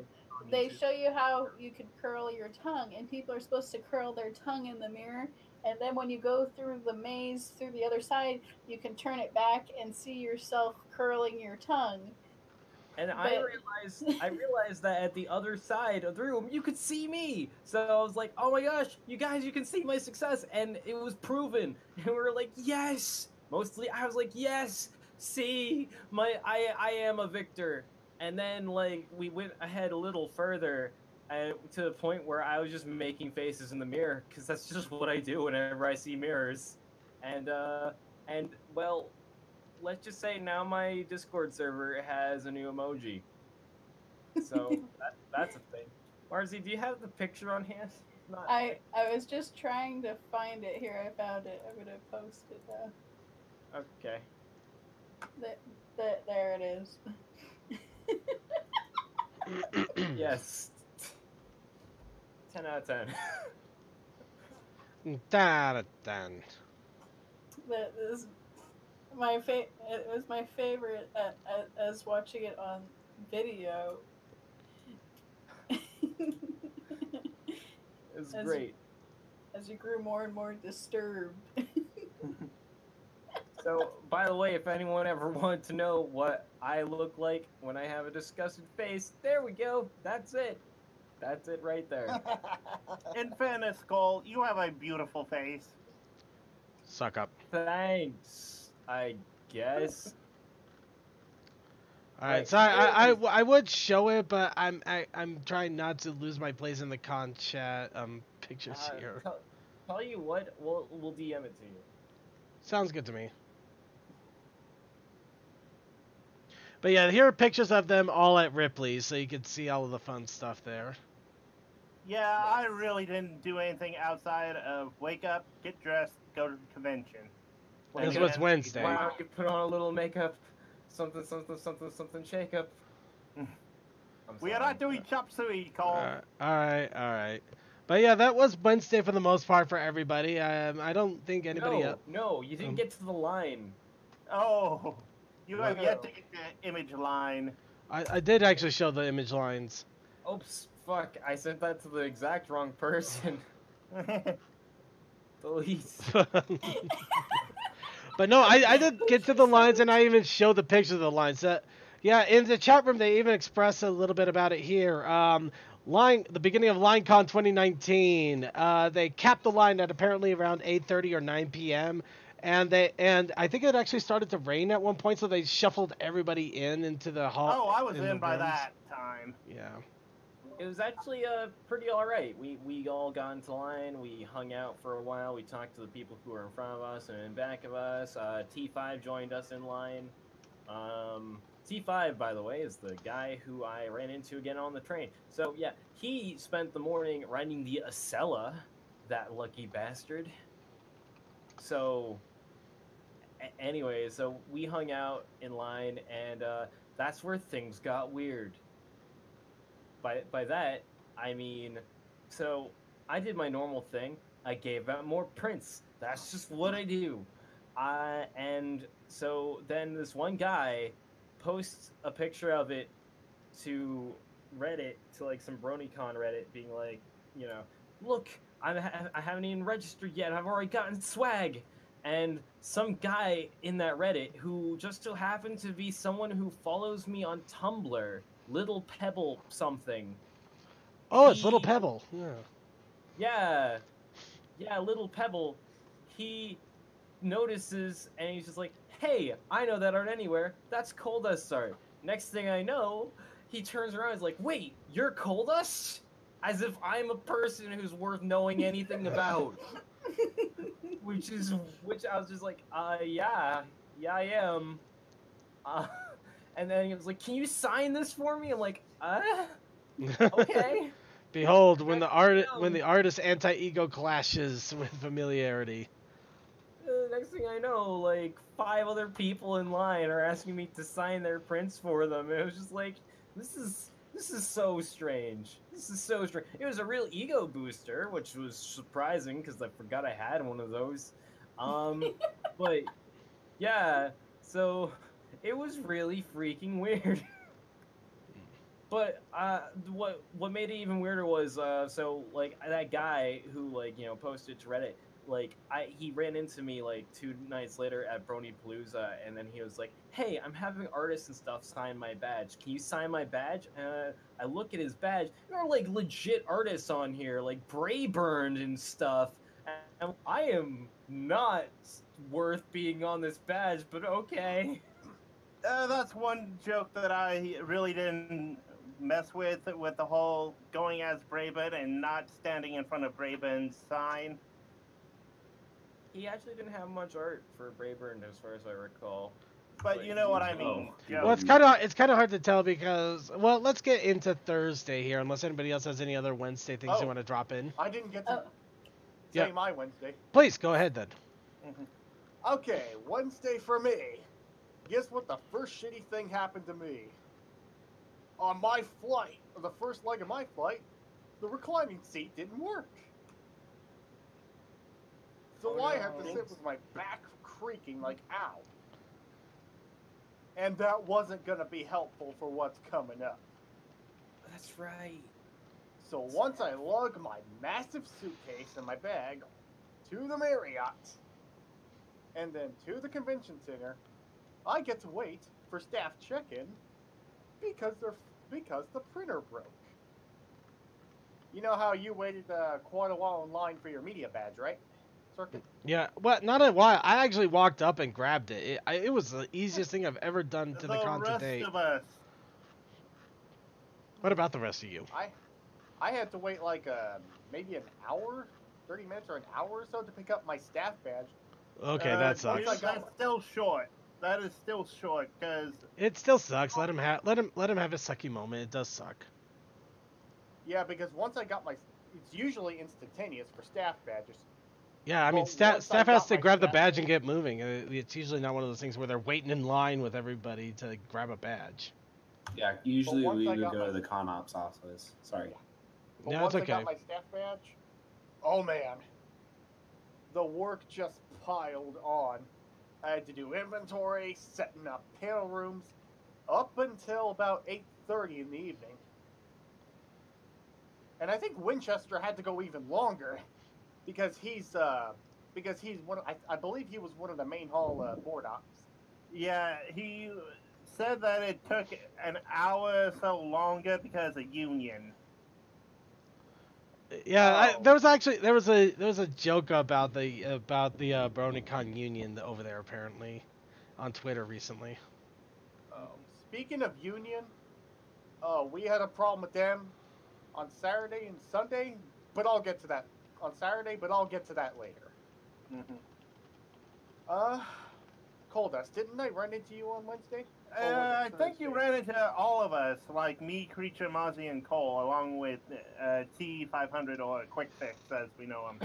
they show you how you can curl your tongue, and people are supposed to curl their tongue in the mirror, and then when you go through the maze through the other side, you can turn it back and see yourself curling your tongue. And I realized that at the other side of the room, you could see me. So I was like, oh my gosh, you guys, you can see my success. And it was proven. And we were like, yes. Mostly, I was like, yes, see, I am a victor. And then, like, we went ahead a little further to the point where I was just making faces in the mirror, because that's just what I do whenever I see mirrors. And well, let's just say now my Discord server has a new emoji. So that's a thing. Marzi, do you have the picture on hand? I was just trying to find it here. I found it. I'm gonna post it now. Okay. There it is. Yes. 10 out of 10. 10 out of 10. It was my favorite as watching it on video. It's great. As you grew more and more disturbed. So, by the way, if anyone ever wanted to know what I look like when I have a disgusted face, there we go. That's it. That's it right there. In fairness, Cole, you have a beautiful face. Suck up. Thanks, I guess. All right, so I would show it, but I'm trying not to lose my place in the con chat pictures here. Tell you what, we'll DM it to you. Sounds good to me. But yeah, here are pictures of them all at Ripley's, so you can see all of the fun stuff there. Yeah, I really didn't do anything outside of wake up, get dressed, go to the convention. This was Wednesday. Wow, you put on a little makeup, something, shake up. We are not doing chop suey, Cole. All right. But yeah, that was Wednesday for the most part for everybody. I don't think anybody else. No, you didn't get to the line. Oh, you have yet to get the image line. I did actually show the image lines. Oops, fuck! I sent that to the exact wrong person. Delete. But no, I did get to the lines, and I even showed the pictures of the lines. Yeah, in the chat room, they even express a little bit about it here. The beginning of LineCon 2019, they capped the line at apparently around 8:30 or 9 p.m. And I think it actually started to rain at one point, so they shuffled everybody into the hall. Oh, I was in in the by rooms. that time. Yeah. It was actually pretty all right. We all got into line. We hung out for a while. We talked to the people who were in front of us and in back of us. T5 joined us in line. T5, by the way, is the guy who I ran into again on the train. So yeah, he spent the morning riding the Acela, that lucky bastard. So anyway, so we hung out in line, and that's where things got weird. By that, I mean, so I did my normal thing. I gave out more prints. That's just what I do. And so then this one guy posts a picture of it to Reddit, to like some Bronycon Reddit, being like, you know, look, I haven't even registered yet. I've already gotten swag. And some guy in that Reddit, who just so happened to be someone who follows me on Tumblr, Little Pebble something. Oh, it's Little Pebble. Yeah. Yeah, Little Pebble. He notices, and he's just like, hey, I know that art anywhere. That's Coldust art. Next thing I know, he turns around and is like, wait, you're Coldust? As if I'm a person who's worth knowing anything about. Which I was just like, yeah, I am. And then he was like, can you sign this for me? I'm like, okay. Behold, when the artist's anti-ego clashes with familiarity. Next thing I know, like 5 other people in line are asking me to sign their prints for them. And it was just like, this is so strange. This is so strange. It was a real ego booster, which was surprising because I forgot I had one of those. But yeah, so it was really freaking weird. But what made it even weirder was so like that guy who like, you know, posted to Reddit, like he ran into me like 2 nights later at Brony Palooza, and then he was like, hey, I'm having artists and stuff sign my badge. Can you sign my badge? I look at his badge. There are like legit artists on here, like Brayburned and stuff. And I am not worth being on this badge, but okay. That's one joke that I really didn't mess with the whole going as Brayburn and not standing in front of Brayburn's sign. He actually didn't have much art for Brayburn, as far as I recall. But you know what I mean. Well, it's kind of hard to tell because, well, let's get into Thursday here, unless anybody else has any other Wednesday things they want to drop in. I didn't get to say my Wednesday. Please go ahead then. Okay, Wednesday for me. Guess what? The first shitty thing happened to me on my flight, the first leg of my flight. The reclining seat didn't work. So I had to sit with my back creaking like, ow. And that wasn't going to be helpful for what's coming up. That's right. So once I lug my massive suitcase and my bag to the Marriott, and then to the convention center, I get to wait for staff check-in because the printer broke. You know how you waited quite a while in line for your media badge, right? Circuit? Yeah, well, not a while. I actually walked up and grabbed it. It was the easiest thing I've ever done to the con to date. Of us. What about the rest of you? I had to wait like maybe an hour, 30 minutes or an hour or so to pick up my staff badge. Okay, that sucks. That's still short. That is still short because it still sucks. Let him have his sucky moment. It does suck. Yeah, because once I got it's usually instantaneous for staff badges. Yeah, I mean, staff has to grab the badge and get moving. It's usually not one of those things where they're waiting in line with everybody to grab a badge. Yeah, usually we would go to the con ops office. Sorry. But no, once it's okay. I got my staff badge, oh man, the work just piled on. I had to do inventory, setting up panel rooms, up until about 8:30 in the evening. And I think Winchester had to go even longer because he's one. I believe he was one of the main hall board ops. Yeah, said that it took an hour or so longer because of union. Yeah, there was a joke about the Bronycon union over there apparently on Twitter recently. Speaking of union, we had a problem with them on Saturday and Sunday, but I'll get to that on Saturday. But I'll get to that later. Coldust, didn't I run into you on Wednesday? I think you ran into all of us, like me, Creature, Mozzie, and Cole, along with T500 or Quick Fix, as we know him.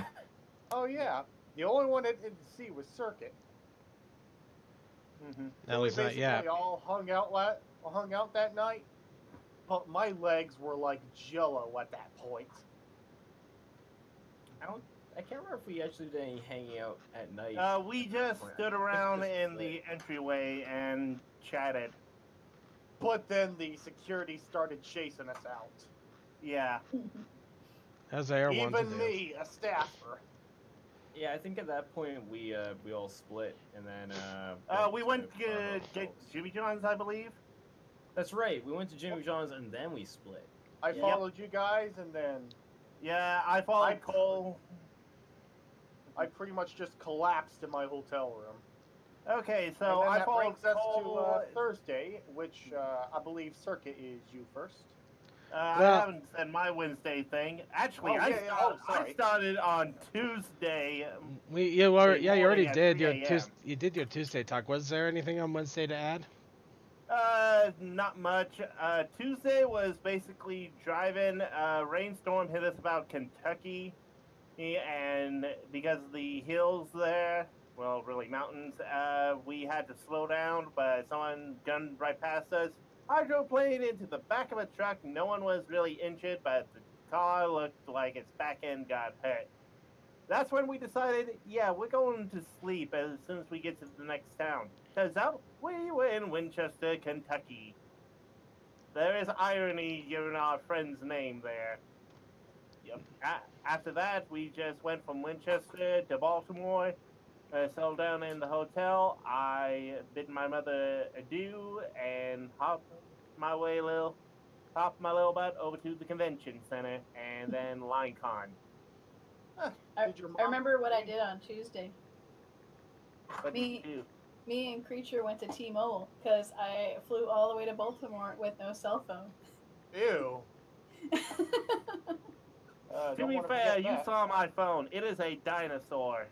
Oh yeah, the only one that didn't see was Circuit. That we was basically all hung out that night, but my legs were like jello at that point. I can't remember if we actually did any hanging out at night. We just stood around in the entryway and chatted. But then the security started chasing us out. Yeah. As they are wont to Even do. me, a staffer. Yeah, I think at that point we all split, and then we went to Jimmy John's, I believe. That's right. We went to Jimmy John's and then we split. I followed you guys, and then I followed Cole. I pretty much just collapsed in my hotel room. Okay, so and then I that followed brings us Cole. to Thursday, which I believe Circuit is you first. I haven't said my Wednesday thing. Actually, I started on Tuesday. You already at did 3 your a.m. you did your Tuesday talk. Was there anything on Wednesday to add? Not much. Tuesday was basically driving. Rainstorm hit us about Kentucky, and because of the hills there, well, really mountains, we had to slow down, but someone gunned right past us. Hydroplane into the back of a truck. No one was really injured, but the car looked like its back end got hurt. That's when we decided, we're going to sleep as soon as we get to the next town. Turns out, we were in Winchester, Kentucky. There is irony in our friend's name there. Yep. After that, we just went from Winchester to Baltimore, settled down in the hotel. I bid my mother adieu and hopped my little butt over to the convention center and then LineCon. I remember what I did on Tuesday. Me and Creature went to T-Mobile because I flew all the way to Baltimore with no cell phone. Ew. To be fair, you saw my phone. It is a dinosaur.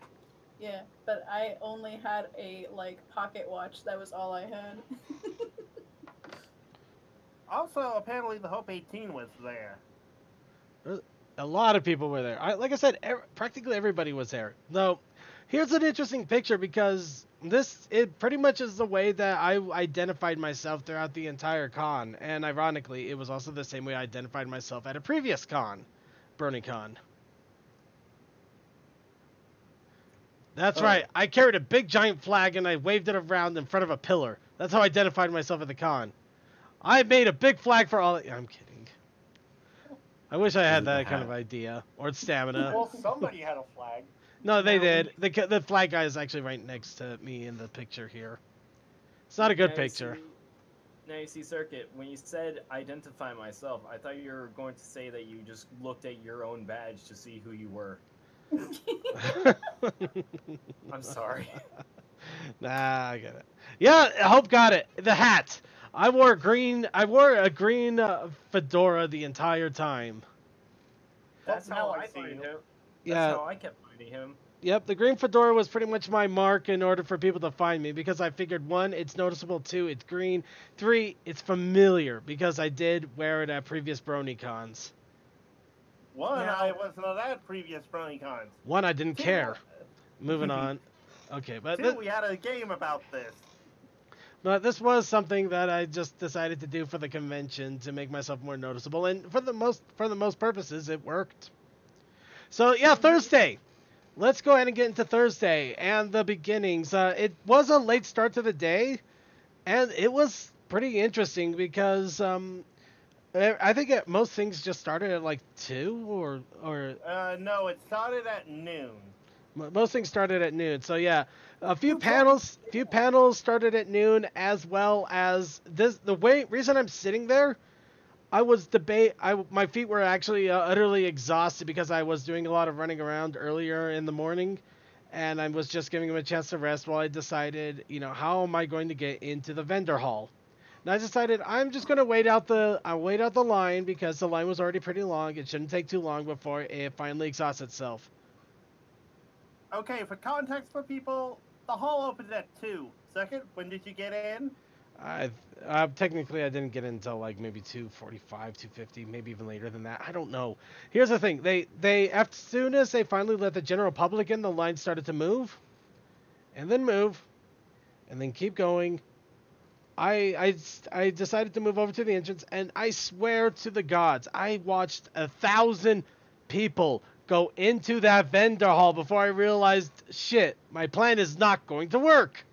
Yeah, but I only had a pocket watch. That was all I had. Also, apparently the Hope 18 was there. A lot of people were there. Like I said, practically everybody was there. Though, here's an interesting picture because it pretty much is the way that I identified myself throughout the entire con. And ironically, it was also the same way I identified myself at a previous con, Bronycon. That's right. I carried a big giant flag and I waved it around in front of a pillar. That's how I identified myself at the con. I made a big flag for all. I'm kidding. I wish I had that kind of idea or stamina. Well, somebody had a flag. No, they did. The flag guy is actually right next to me in the picture here. It's not a good picture. Now you see, Circuit, when you said identify myself, I thought you were going to say that you just looked at your own badge to see who you were. I'm sorry. Nah, I get it. Yeah, Hope got it. The hat. I wore a green fedora the entire time. That's how I find him. That's how I kept finding him. Yep, the green fedora was pretty much my mark in order for people to find me because I figured 1, it's noticeable, 2, it's green, 3, it's familiar because I did wear it at previous Bronycons. 1, I wasn't at previous Bronycons. 1, I didn't care. Moving on. Okay, but 2, we had a game about this. But this was something that I just decided to do for the convention to make myself more noticeable, and for the most purposes, it worked. So yeah, Thursday. Let's go ahead and get into Thursday and the beginnings. It was a late start to the day, and it was pretty interesting because I think most things just started at like 2 or. No, it started at noon. Most things started at noon. So yeah, a few panels started at noon, as well as this. Reason I'm sitting there, my feet were actually utterly exhausted because I was doing a lot of running around earlier in the morning, and I was just giving them a chance to rest while I decided, how am I going to get into the vendor hall. And I decided I'm just going to wait out the line because the line was already pretty long. It shouldn't take too long before it finally exhausts itself. Okay, for context for people, the hall opened at 2. Second, when did you get in? Technically I didn't get in until like maybe 2:45, 2:50, maybe even later than that. I don't know. Here's the thing: they as soon as they finally let the general public in, the line started to move, and then keep going. I decided to move over to the entrance, and I swear to the gods, I watched 1,000 people go into that vendor hall before I realized, shit, my plan is not going to work.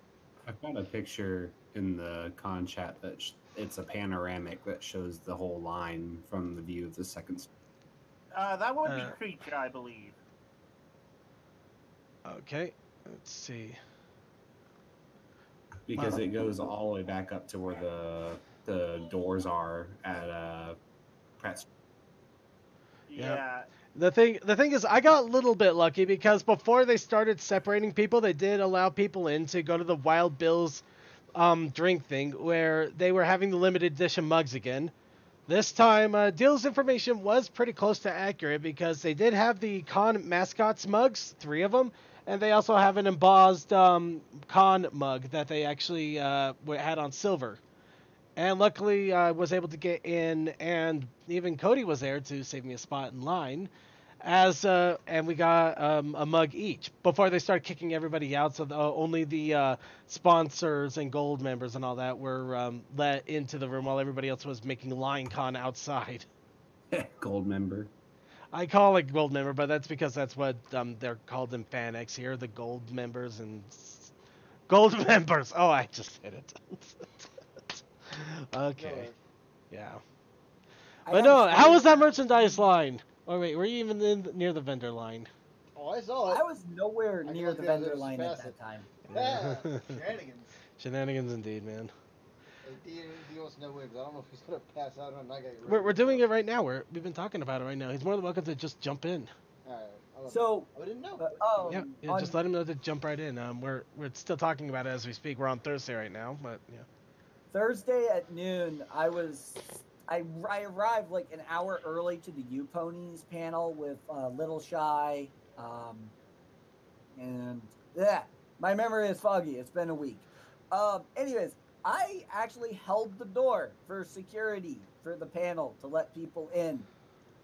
I've got a picture in the con chat that it's a panoramic that shows the whole line from the view of the second. That would be Creature, I believe. Okay, let's see. Because it goes all the way back up to where the doors are at Pratt. Yeah. The thing is, I got a little bit lucky because before they started separating people, they did allow people in to go to the Wild Bill's drink thing where they were having the limited edition mugs again. This time, Deal's information was pretty close to accurate because they did have the con mascots mugs, 3 of them, and they also have an embossed con mug that they actually had on silver. And luckily, I was able to get in, and even Cody was there to save me a spot in line. And we got a mug each before they started kicking everybody out. So only the sponsors and gold members and all that were let into the room while everybody else was making line con outside. Gold member. I call it gold member, but that's because that's what they're called in FanX here, the gold members and gold members. Oh, I just hit it. Okay. Yeah. But no, how was that merchandise line? Oh wait, were you even near the vendor line? Oh, I saw it. I was nowhere near the vendor line at that time. Yeah, shenanigans. Shenanigans indeed, man. He wants to know wins. I don't know if he's gonna pass out or not. We're doing it right now. We've been talking about it right now. He's more than welcome to just jump in. So I didn't know. Yeah, just let him know to jump right in. We're still talking about it as we speak. We're on Thursday right now, but yeah. Thursday at noon, I arrived like an hour early to the U-Ponies panel with Little Shy, and yeah, my memory is foggy. It's been a week. Anyways, I actually held the door for security for the panel to let people in,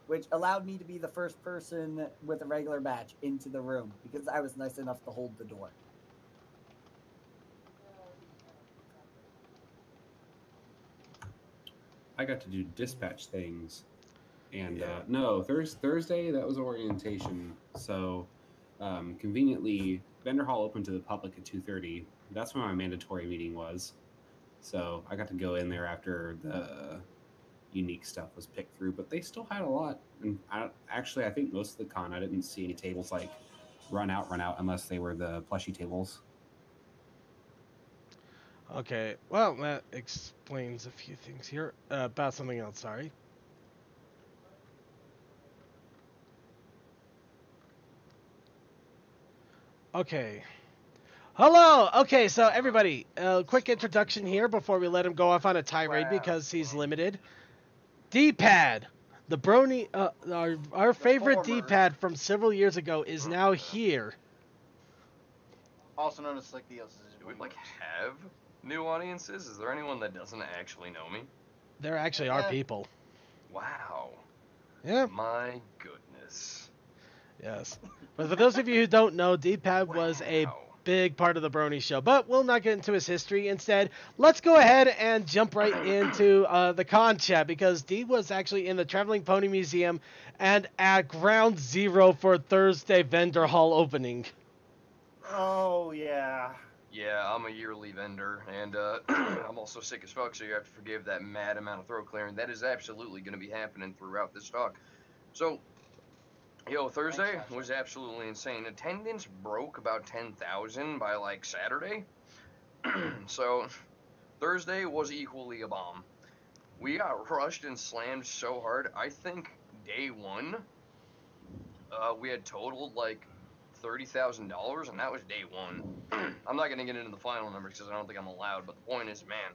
which allowed me to be the first person with a regular badge into the room because I was nice enough to hold the door. I got to do dispatch things, and no, Thursday that was orientation. So conveniently, vendor hall opened to the public at 2:30. That's when my mandatory meeting was. So I got to go in there after the unique stuff was picked through, but they still had a lot. And I think most of the con I didn't see any tables like run out unless they were the plushie tables. Okay, well, that explains a few things here about something else, sorry. Okay. Hello! Okay, so everybody, quick introduction here before we let him go off on a tirade because he's limited. D-pad! The Brony, our favorite D-pad from several years ago is now here. Also known as Slick Deals. Do we, have new audiences? Is there anyone that doesn't actually know me? There actually are people. Wow. Yeah. My goodness. Yes. But for those of you who don't know, D-pad was a big part of the Brony Show. But we'll not get into his history. Instead, let's go ahead and jump right into the con chat because D was actually in the Traveling Pony Museum and at ground zero for Thursday vendor hall opening. Oh, yeah. Yeah, I'm a yearly vendor, and I'm also sick as fuck, so you have to forgive that mad amount of throat clearing. That is absolutely going to be happening throughout this talk. So, Yo, Thursday was absolutely insane. Attendance broke about 10,000 by like Saturday. So Thursday was equally a bomb. We got rushed and slammed so hard. I think day one, we had totaled like $30,000, and that was day one. I'm not gonna get into the final numbers because I don't think I'm allowed. But the point is, man,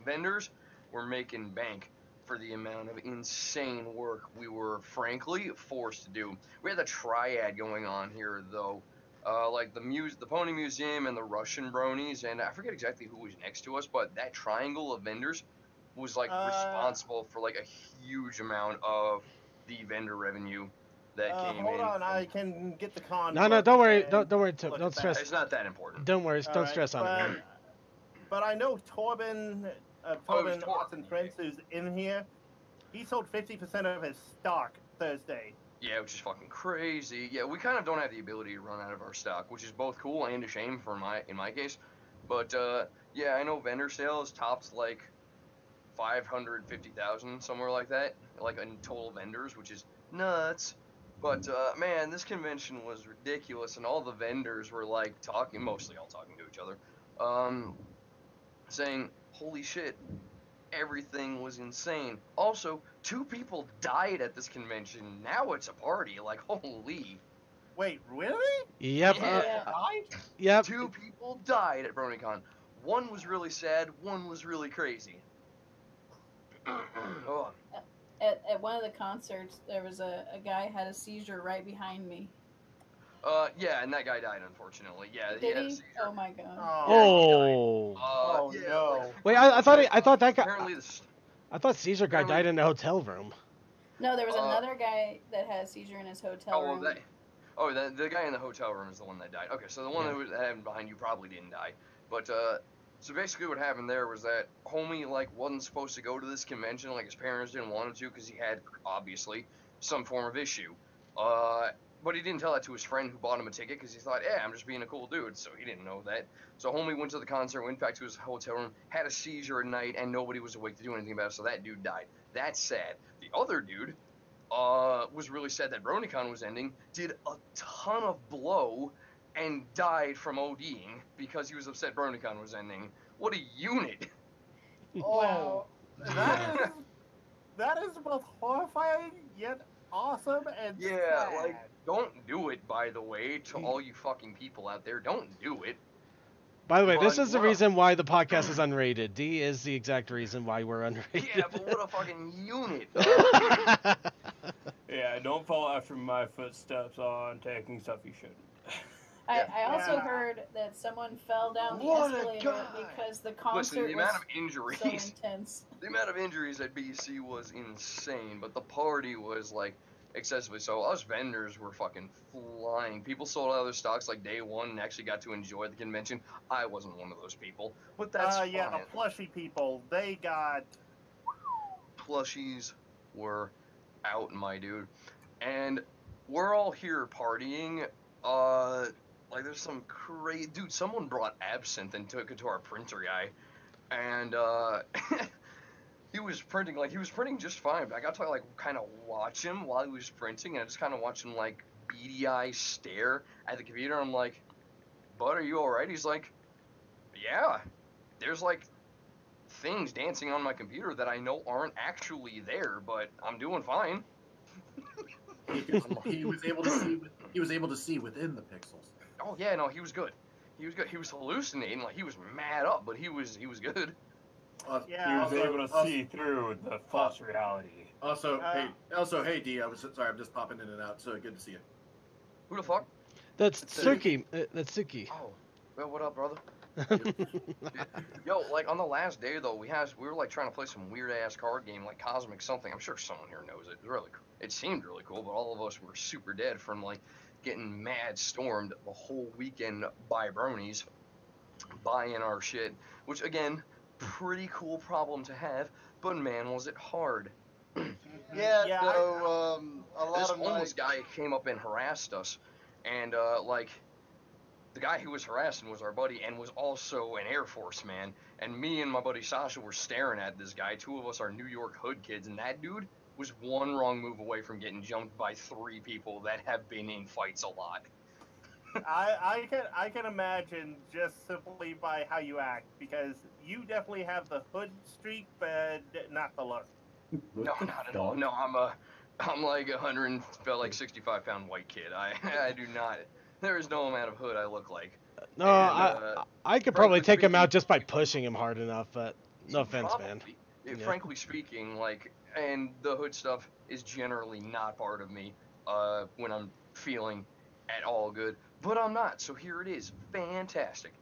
vendors were making bank for the amount of insane work we were frankly forced to do. We had the triad going on here though, like the Pony Museum and the Russian Bronies, and I forget exactly who was next to us, but that triangle of vendors was like responsible for like a huge amount of the vendor revenue that came hold in. on, I can get the con. No, don't worry. Don't worry. Don't stress. It's not that important. Don't worry. Don't stress on it, man. But I know Torben, Austin Prince, who's in here. He sold 50% of his stock Thursday. Yeah, which is fucking crazy. Yeah, we kind of don't have the ability to run out of our stock, which is both cool and a shame for in my case. But yeah, I know vendor sales topped like 550,000, somewhere like that, like in total vendors, which is nuts. But man, this convention was ridiculous, and all the vendors were like mostly all talking to each other, saying, "Holy shit, everything was insane." Also, 2 people died at this convention. Now it's a party. Like, holy. Wait, really? Yep. Yep. 2 people died at Bronycon. One was really sad. One was really crazy. Oh. At one of the concerts, there was a guy had a seizure right behind me. Yeah, and that guy died, unfortunately. Yeah, Did he had a he? seizure. Oh my god. Oh. Yeah, no. Wait, I thought that guy. Apparently I thought Caesar guy died in the hotel room. No, there was another guy that had a seizure in his hotel room. The guy in the hotel room is the one that died. Okay, so the one that happened behind you probably didn't die. But, so basically what happened there was that homie, like, wasn't supposed to go to this convention. Like, his parents didn't want him to because he had, obviously, some form of issue. But he didn't tell that to his friend who bought him a ticket because he thought, yeah, I'm just being a cool dude. So he didn't know that. So homie went to the concert, went back to his hotel room, had a seizure at night, and nobody was awake to do anything about it. So that dude died. That's sad. The other dude was really sad that Bronycon was ending, did a ton of blow, and died from ODing because he was upset Bronycon was ending. What a unit! Oh, that is both horrifying yet awesome and sad. Like, don't do it, by the way, to all you fucking people out there. Don't do it. By the way, this is the reason why the podcast is unrated. D is the exact reason why we're unrated. Yeah, but what a fucking unit. Yeah, don't follow after my footsteps on taking stuff you shouldn't. I also heard that someone fell down the escalator because the concert Listen, the amount of injuries, so intense. The amount of injuries at BC was insane, but the party was like excessively so. Us vendors were fucking flying. People sold out their stocks like day one and actually got to enjoy the convention. I wasn't one of those people, but that's fine. Yeah, the plushie people, they got... Plushies were out, my dude. And we're all here partying. Like, there's some crazy... Dude, someone brought absinthe and took it to our printer guy. And, he was printing just fine, but I got to, like, kind of watch him while he was printing, and I just kind of watched him, like, beady eye stare at the computer. I'm like, bud, are you alright? He's like, yeah, there's, like, things dancing on my computer that I know aren't actually there, but I'm doing fine. He was able to see within the pixels. Oh yeah, no, he was good. He was good. He was hallucinating, like he was mad up, but he was good. He was able to see through the false reality. Also, hey D, I'm just popping in and out. So good to see you. Who the fuck? That's Suki. That's Suki. Oh, well, what up, brother? Yo, like on the last day though, we were like trying to play some weird ass card game like Cosmic something. I'm sure someone here knows it. It seemed really cool, but all of us were super dead from like getting mad stormed the whole weekend by bronies buying our shit. Which again, pretty cool problem to have, but man, was it hard. A lot this of homeless guy came up and harassed us, and like the guy who was harassing was our buddy and was also an Air Force man, and me and my buddy Sasha were staring at this guy. 2 of us are New York hood kids, and that dude was one wrong move away from getting jumped by 3 people that have been in fights a lot. I can imagine just simply by how you act, because you definitely have the hood streak, but not the look. No, not at all. No, I'm like 65 pound white kid. I do not. There is no amount of hood I look like. No, And, I could probably take him out just by pushing him hard enough, but no offense, man. Yeah. Frankly speaking, and the hood stuff is generally not part of me when I'm feeling at all good, but I'm not, so here it is. Fantastic.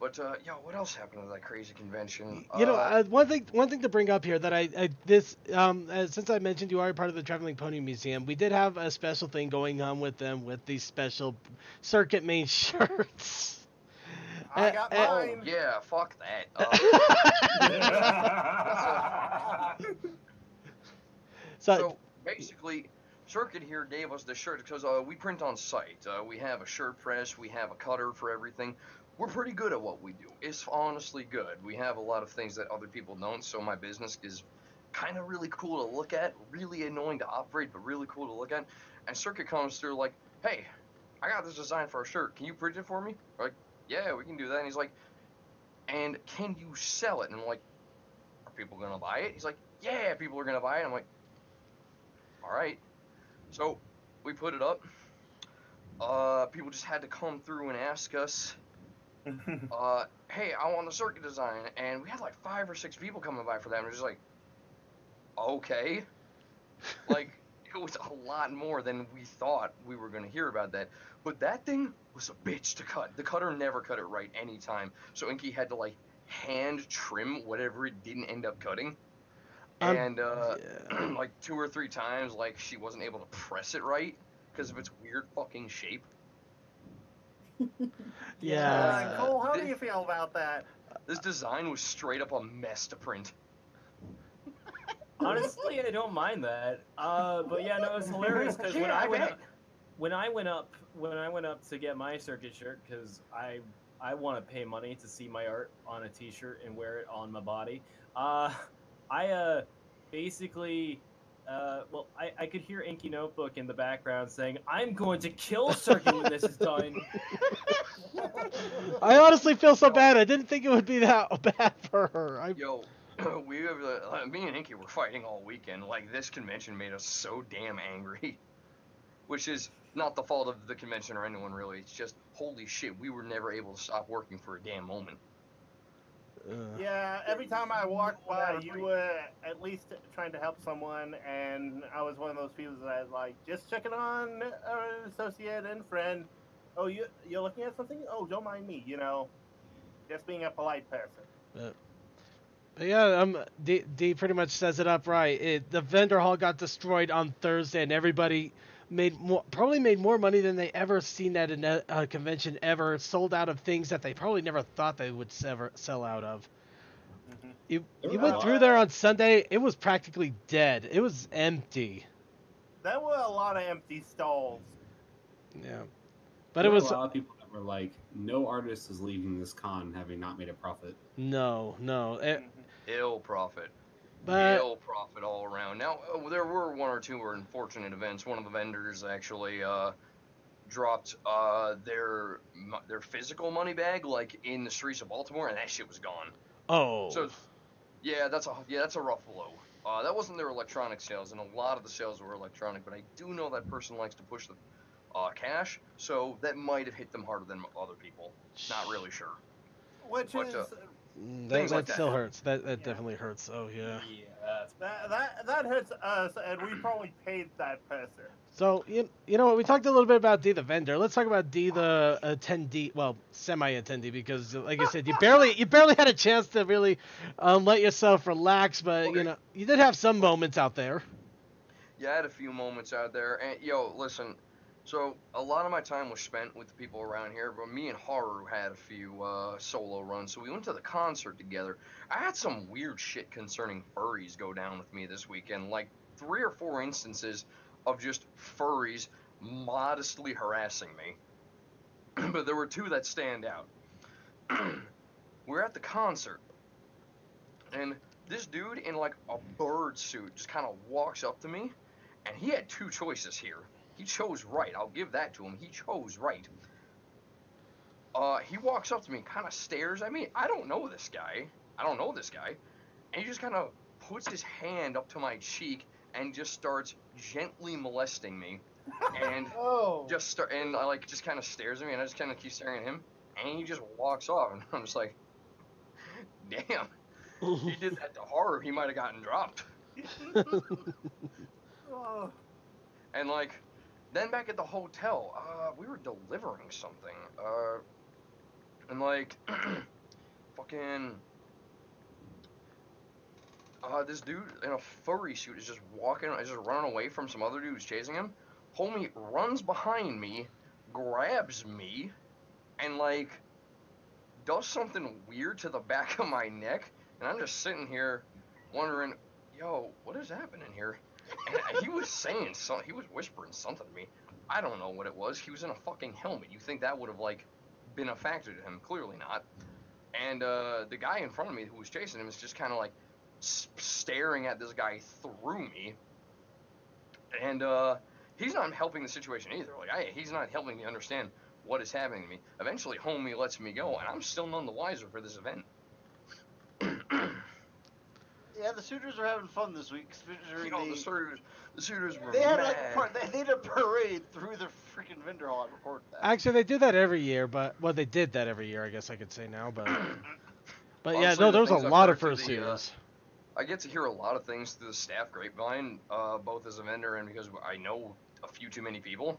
But what else happened at that crazy convention? One thing to bring up here that since I mentioned you are part of the Traveling Pony Museum, we did have a special thing going on with them with these special circuit main shirts. I got mine. Oh, yeah, fuck that. So basically, Circuit here gave us the shirt because we print on site. We have a shirt press, we have a cutter for everything. We're pretty good at what we do. It's honestly good. We have a lot of things that other people don't, so my business is kind of really cool to look at, really annoying to operate, but really cool to look at. And Circuit comes through like, hey, I got this design for a shirt. Can you print it for me? We're like, yeah, we can do that. And he's like, and can you sell it? And I'm like, are people going to buy it? He's like, yeah, people are going to buy it. I'm like, all right. So we put it up. People just had to come through and ask us, hey, I want the circuit design. And we had like 5 or 6 people coming by for that. And we're just like, okay. Like, it was a lot more than we thought we were going to hear about that. But that thing was a bitch to cut. The cutter never cut it right any time. So Inky had to, like, hand trim whatever it didn't end up cutting. And, like, 2 or 3 times, like, she wasn't able to press it right because of its weird fucking shape. Yeah. Cole, how do you feel about that? This design was straight up a mess to print. Honestly, I don't mind that. But yeah, no, it's hilarious because when I went up to get my circuit shirt, because I want to pay money to see my art on a T-shirt and wear it on my body. I basically, I could hear Inky Notebook in the background saying, "I'm going to kill Circuit when this is done." I honestly feel so bad. I didn't think it would be that bad for her. Yo, me and Inky were fighting all weekend. Like, this convention made us so damn angry. Which is not the fault of the convention or anyone, really. It's just, holy shit, we were never able to stop working for a damn moment. Yeah, every time I walked by, you were at least trying to help someone, and I was one of those people that, like, just checking on an associate and friend. Oh, you're looking at something? Oh, don't mind me, just being a polite person. But yeah, D pretty much says it up right. The vendor hall got destroyed on Thursday, and everybody probably made more money than they ever seen at a convention ever. Sold out of things that they probably never thought they would ever sell out of. You went through there on Sunday, it was practically dead. It was empty. There were a lot of empty stalls. Yeah, but it was a lot of people that were like, "No artist is leaving this con having not made a profit." No. Ill profit. But ill profit all around. Now, there were 1 or 2 unfortunate events. One of the vendors actually dropped their physical money bag, like, in the streets of Baltimore, and that shit was gone. Oh. So, yeah, that's a rough blow. That wasn't their electronic sales, and a lot of the sales were electronic, but I do know that person likes to push the cash, so that might have hit them harder than other people. Not really sure. Which is... that still hurts. That definitely hurts. Oh, yeah. That hurts us, and we probably paid that person. So, you know what, we talked a little bit about D the vendor. Let's talk about D the attendee, well, semi-attendee, because like I said, you barely had a chance to really let yourself relax, but okay. You did have some moments out there. Yeah, I had a few moments out there, and listen, so a lot of my time was spent with the people around here, but me and Haru had a few solo runs, so we went to the concert together. I had some weird shit concerning furries go down with me this weekend, like 3 or 4 instances of just furries modestly harassing me. But there were 2 that stand out. We're at the concert, and this dude in like a bird suit just kind of walks up to me, and he had two choices here. He chose right. I'll give that to him. He chose right. He walks up to me, kind of stares at me. I don't know this guy. And he just kind of puts his hand up to my cheek and just starts gently molesting me. And just kind of stares at me, and I just kind of keep staring at him. And he just walks off, and I'm just like, damn. He did that to Horror, he might have gotten dropped. And like, then back at the hotel, we were delivering something. And like, fucking, this dude in a furry suit is just running away from some other dude who's chasing him. Homie runs behind me, grabs me, and like, does something weird to the back of my neck. And I'm just sitting here wondering, yo, what is happening here? And he was saying something, he was whispering something to me. I don't know what it was. He was in a fucking helmet. You think that would have like been a factor to him? Clearly not. And the guy in front of me who was chasing him is just kind of like staring at this guy through me. And he's not helping the situation either. Like he's not helping me understand what is happening to me. Eventually, homie lets me go, and I'm still none the wiser for this event. Yeah, the suitors are having fun this week. The suitors were they had mad. they did a parade through the freaking vendor hall. I recorded that. Actually, they do that every year, they did that every year, I guess I could say now, but Honestly, yeah, no, there was a lot of heard through fursuiters. I get to hear a lot of things through the staff grapevine, both as a vendor and because I know a few too many people.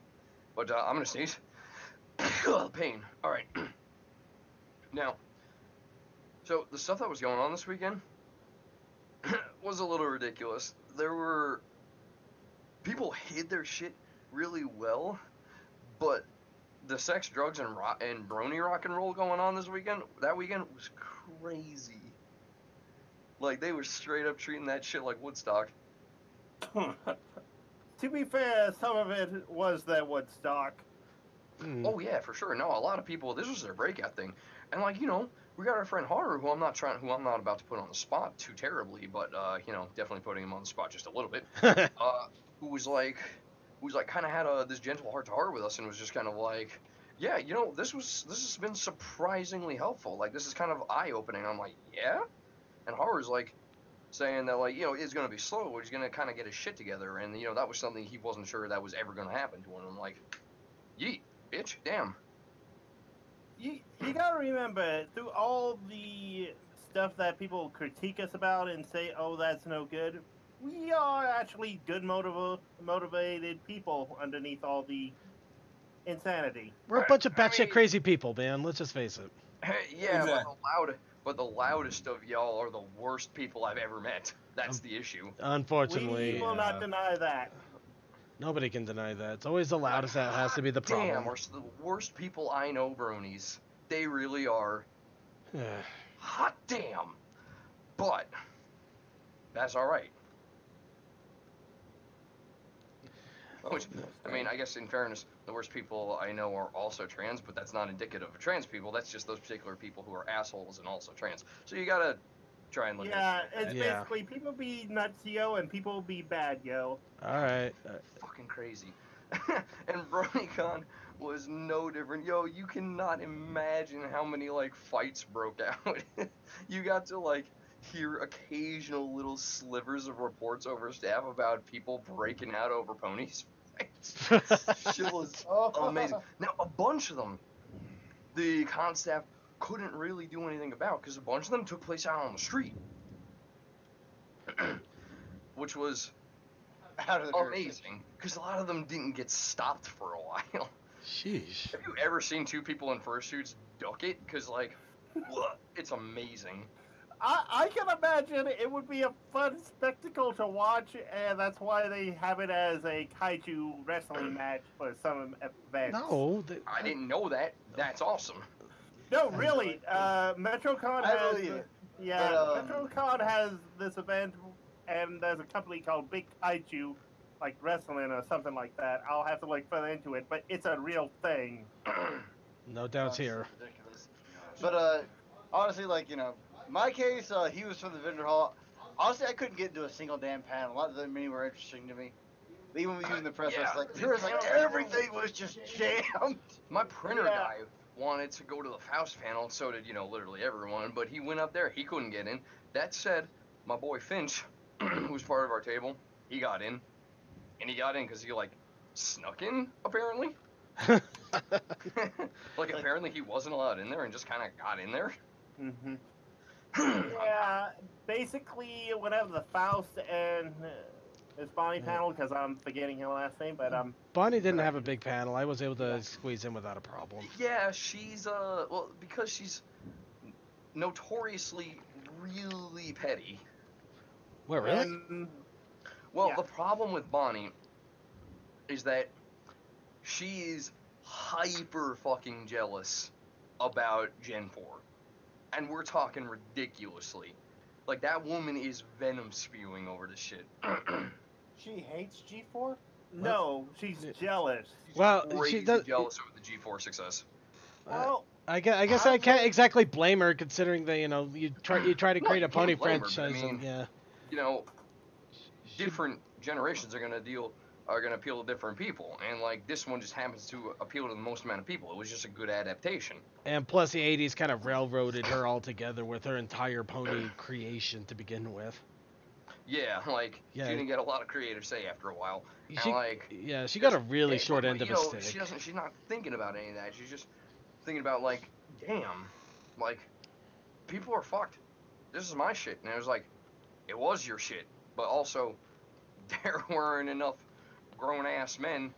But I'm gonna sneeze. Pain. All right. Now, so the stuff that was going on this weekend was a little ridiculous. There were people hid their shit really well, but the sex, drugs, and brony rock and roll going on that weekend was crazy. Like, they were straight up treating that shit like Woodstock. To be fair, some of it was that Woodstock. Oh yeah, for sure. No, a lot of people, this was their breakout thing. And like, you know, we got our friend Haru, who I'm not about to put on the spot too terribly, but you know, definitely putting him on the spot just a little bit. Who was like kind of had this gentle heart to heart with us, and was just kind of like, yeah, you know, this has been surprisingly helpful. Like, this is kind of eye opening. I'm like, yeah. And Haru's like saying that, like, you know, it's gonna be slow, but he's gonna kind of get his shit together, and you know, that was something he wasn't sure that was ever gonna happen to him. I'm like, yeet, bitch, damn. You gotta remember, through all the stuff that people critique us about and say, oh, that's no good, we are actually good motivated people underneath all the insanity. We're a bunch of batshit crazy people, man. Let's just face it. Yeah, but the loudest of y'all are the worst people I've ever met. That's the issue. Unfortunately, we will not deny that. Nobody can deny that. It's always the loudest that has to be the problem. Damn, we're the worst people I know, bronies. They really are. Hot damn. But that's all right. Which, I mean, I guess in fairness, the worst people I know are also trans, but that's not indicative of trans people. That's just those particular people who are assholes and also trans. So you gotta try and look at it. It's basically people be nuts, yo, and people be bad, yo. Alright. Fucking crazy. And Bronycon was no different. Yo, you cannot imagine how many, like, fights broke out. You got to, like, hear occasional little slivers of reports over staff about people breaking out over ponies. Shit was amazing. Now, a bunch of them, the con staff couldn't really do anything about, because a bunch of them took place out on the street. Which was amazing, because a lot of them didn't get stopped for a while. Sheesh. Have you ever seen two people in fursuits duck it? Because, like, it's amazing. I can imagine it would be a fun spectacle to watch, and that's why they have it as a kaiju wrestling match for some events. No, I didn't know that. That's awesome. No, really. MetroCon has MetroCon has this event, and there's a company called Big Kaiju, like wrestling or something like that. I'll have to look further into it, but it's a real thing. No doubts here. Ridiculous. But honestly, like, you know, my case, he was from the vendor hall. Honestly, I couldn't get into a single damn panel. A lot of them many were interesting to me. Even with using the press, I was like, there was like everything was just jammed. My printer guy wanted to go to the Faust panel, so did, literally everyone, but he went up there, he couldn't get in. That said, my boy Finch, who's part of our table, he got in. And he got in because he, snuck in, apparently. Apparently he wasn't allowed in there and just kind of got in there. Mm-hmm. Yeah, basically, whenever the Faust and his Bonnie panel, because I'm forgetting her last name, but Bonnie didn't have a big panel. I was able to squeeze in without a problem. Yeah, she's because she's notoriously really petty. What, really? The problem with Bonnie is that she's hyper fucking jealous about Gen 4. And we're talking ridiculously. Like, that woman is venom spewing over this shit. She hates G4? No, she's jealous. Well, Crazy she does. jealous over the G4 success. Well, I guess I can't exactly blame her, considering that you try to create a pony franchise. Different generations are gonna appeal to different people, and this one just happens to appeal to the most amount of people. It was just a good adaptation. And plus, the '80s kind of railroaded her altogether with her entire pony creation to begin with. Yeah, she didn't get a lot of creative say after a while. She got a really short end of a stick. She's not thinking about any of that. She's just thinking about damn, people are fucked. This is my shit, and it was your shit, but also there weren't enough grown-ass men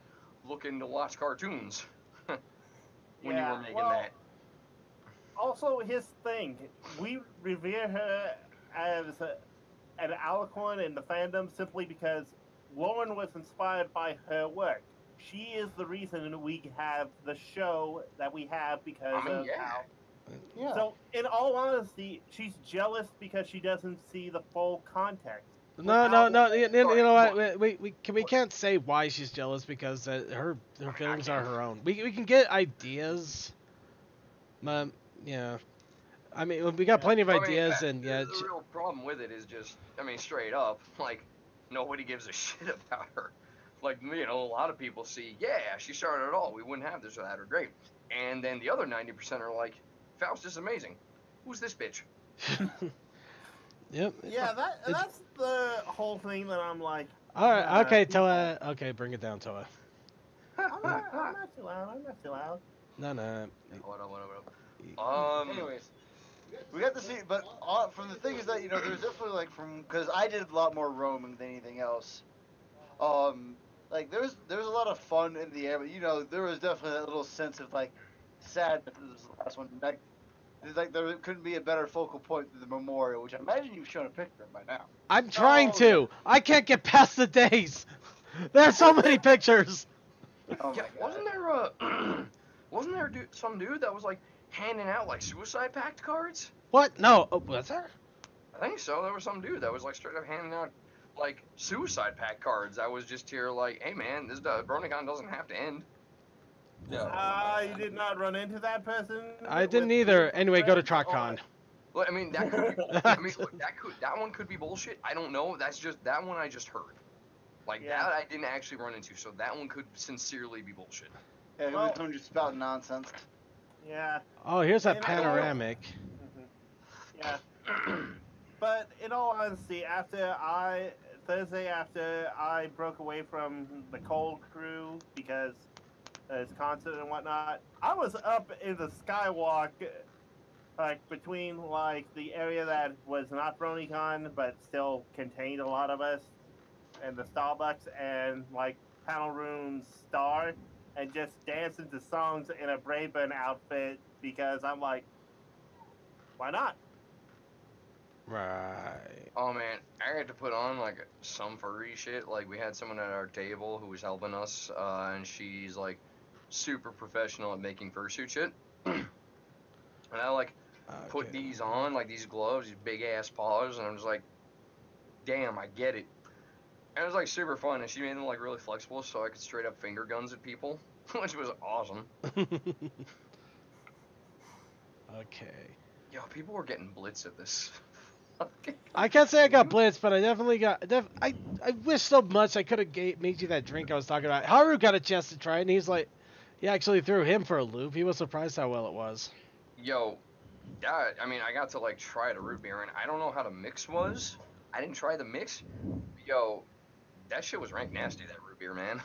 looking to watch cartoons when you were making that. Also, his thing, we revere her as an icon in the fandom simply because Lauren was inspired by her work. She is the reason we have the show that we have because of how. Yeah. So, in all honesty, she's jealous because she doesn't see the full context. No. You know what? We can't say why she's jealous because her feelings are her own. We can get ideas. Yeah. I mean, we got plenty of ideas, and the real problem with it is just, straight up, nobody gives a shit about her. A lot of people see, she started it all. We wouldn't have this without her. Great. And then the other 90% are like, Faust is amazing. Who's this bitch? Yep. Yeah, that's the whole thing that I'm like. All right. Okay, Toa. Okay, bring it down, Toa. I'm not too loud. No. What? Anyways, we got to see, but from the thing is that there's definitely because I did a lot more roaming than anything else. There's a lot of fun in the air, but there was definitely that little sense of sadness. This was the last one. There couldn't be a better focal point than the memorial, which I imagine you've shown a picture of by now. I'm trying to. I can't get past the days. There's so many pictures. Wasn't there some dude that was handing out suicide pact cards? What? No. Oh, was there? I think so. There was some dude that was straight up handing out suicide pact cards. That was just here hey man, this Bronycon doesn't have to end. You did not run into that person? I didn't either. Anyway, go to TrotCon. Well, that could be, that one could be bullshit. I don't know. That's just that one I just heard. That I didn't actually run into, so that one could sincerely be bullshit. Yeah, it was someone just spouting nonsense. Yeah. Oh, here's that panoramic. Yeah. But in all honesty, Thursday after I broke away from the cold crew because his concert and whatnot, I was up in the skywalk, between the area that was not Bronycon but still contained a lot of us, and the Starbucks and panel room star, and just dancing to songs in a Braeburn outfit because I'm why not? Right. Oh man, I had to put on some furry shit. We had someone at our table who was helping us, and she's super professional at making fursuit shit. And I put these on, these gloves, these big ass paws, and I'm just damn, I get it. And it was super fun, and she made them really flexible, so I could straight up finger guns at people, which was awesome. Okay. Yo, people were getting blitz at this. I can't say I got blitzed, but I definitely got. I wish so much I could have made you that drink I was talking about. Haru got a chance to try it, and he's like, he actually threw him for a loop. He was surprised how well it was. Yo, that, I mean, I got to like try the root beer, and I don't know how the mix was. I didn't try the mix. Yo, that shit was rank nasty. That root beer, man.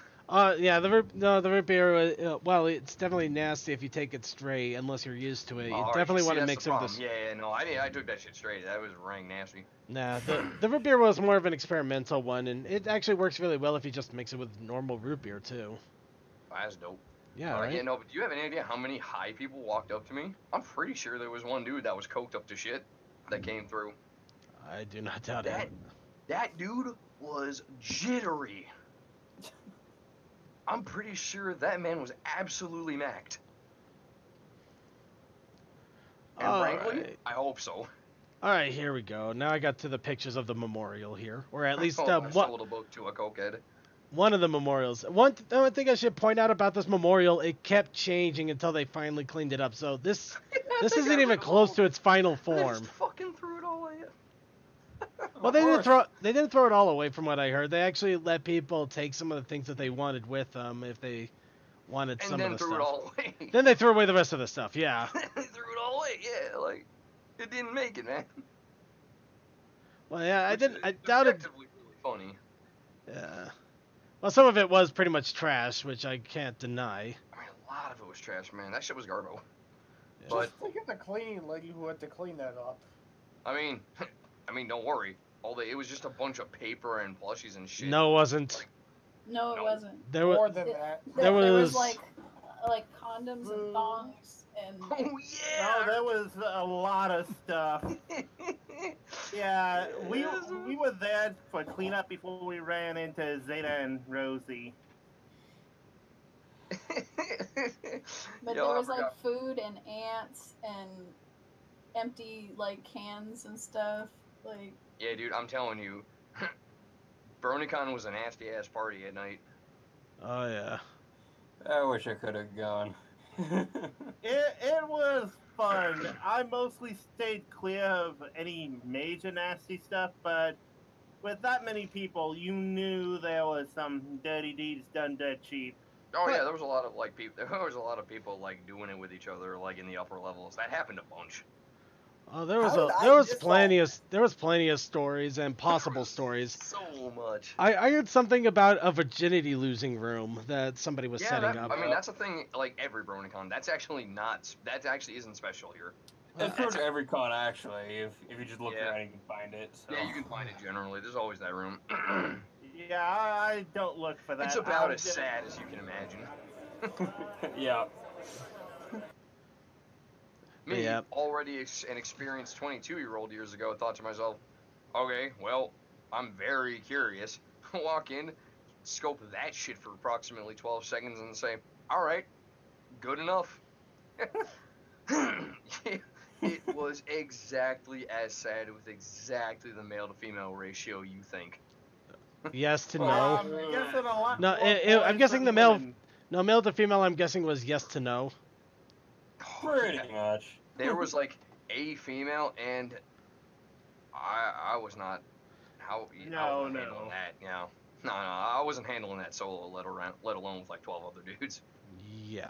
Yeah, the root beer. Well, it's definitely nasty if you take it straight, unless you're used to it. You definitely want to mix it with this. Yeah, no, I took that shit straight. That was rank nasty. Nah, the root beer was more of an experimental one, and it actually works really well if you just mix it with normal root beer too. That's dope. Yeah, right? Yeah, no, but do you have any idea how many high people walked up to me? I'm pretty sure there was one dude that was coked up to shit that came through. I do not doubt it. That dude was jittery. I'm pretty sure that man was absolutely macked. And frankly, I hope so. All right, here we go. Now I got to the pictures of the memorial here, or at least I sold a book to a cokehead. One of the memorials. One thing I should point out about this memorial, it kept changing until they finally cleaned it up. So this isn't even close to its final form. They just fucking threw it all away. Well, they didn't throw it all away from what I heard. They actually let people take some of the things that they wanted with them if they wanted some of the stuff. And then threw it all away. Then they threw away the rest of the stuff. Yeah. They threw it all away. Yeah, like it didn't make it, man. Well, yeah, I doubted. Really funny. Yeah. Well, some of it was pretty much trash, which I can't deny. I mean, a lot of it was trash, man. That shit was garbo. Yeah. Just look at the cleaning lady who had to clean that up. I mean, don't worry. It was just a bunch of paper and plushies and shit. No, it wasn't. No, it wasn't. There More than that. There was like condoms and thongs and. Oh yeah. No, there was a lot of stuff. Yeah, we were there for cleanup before we ran into Zeta and Rosie. But there was like food and ants and empty like cans and stuff. Like. Yeah, dude, I'm telling you, Bronycon was a nasty ass party at night. Oh yeah. I wish I could have gone. It was fun. I mostly stayed clear of any major nasty stuff, but with that many people, you knew there was some dirty deeds done dirt cheap. Oh yeah, there was a lot of people. There was a lot of people like doing it with each other, like in the upper levels. That happened a bunch. Oh, there was plenty of stories and possible stories. So much. I heard something about a virginity losing room that somebody was setting up. I mean, that's a thing. Like every Bronycon, that actually isn't special here. It's pretty much every con actually. If you just look around, you can find it. So. Yeah, you can find it generally. There's always that room. Yeah, I don't look for that. It's about as sad as you can imagine. Yeah. Me, already an experienced 22-year-old years ago, thought to myself, okay, well, I'm very curious. Walk in, scope that shit for approximately 12 seconds and say, all right, good enough. It was exactly as sad with exactly the male to female ratio you think. Yes to no. No, I'm guessing the male to female, I'm guessing was yes to no. Pretty much. There was like a female, and I was not. Handling that. No, I wasn't handling that solo, let alone with like 12 other dudes. Yeah.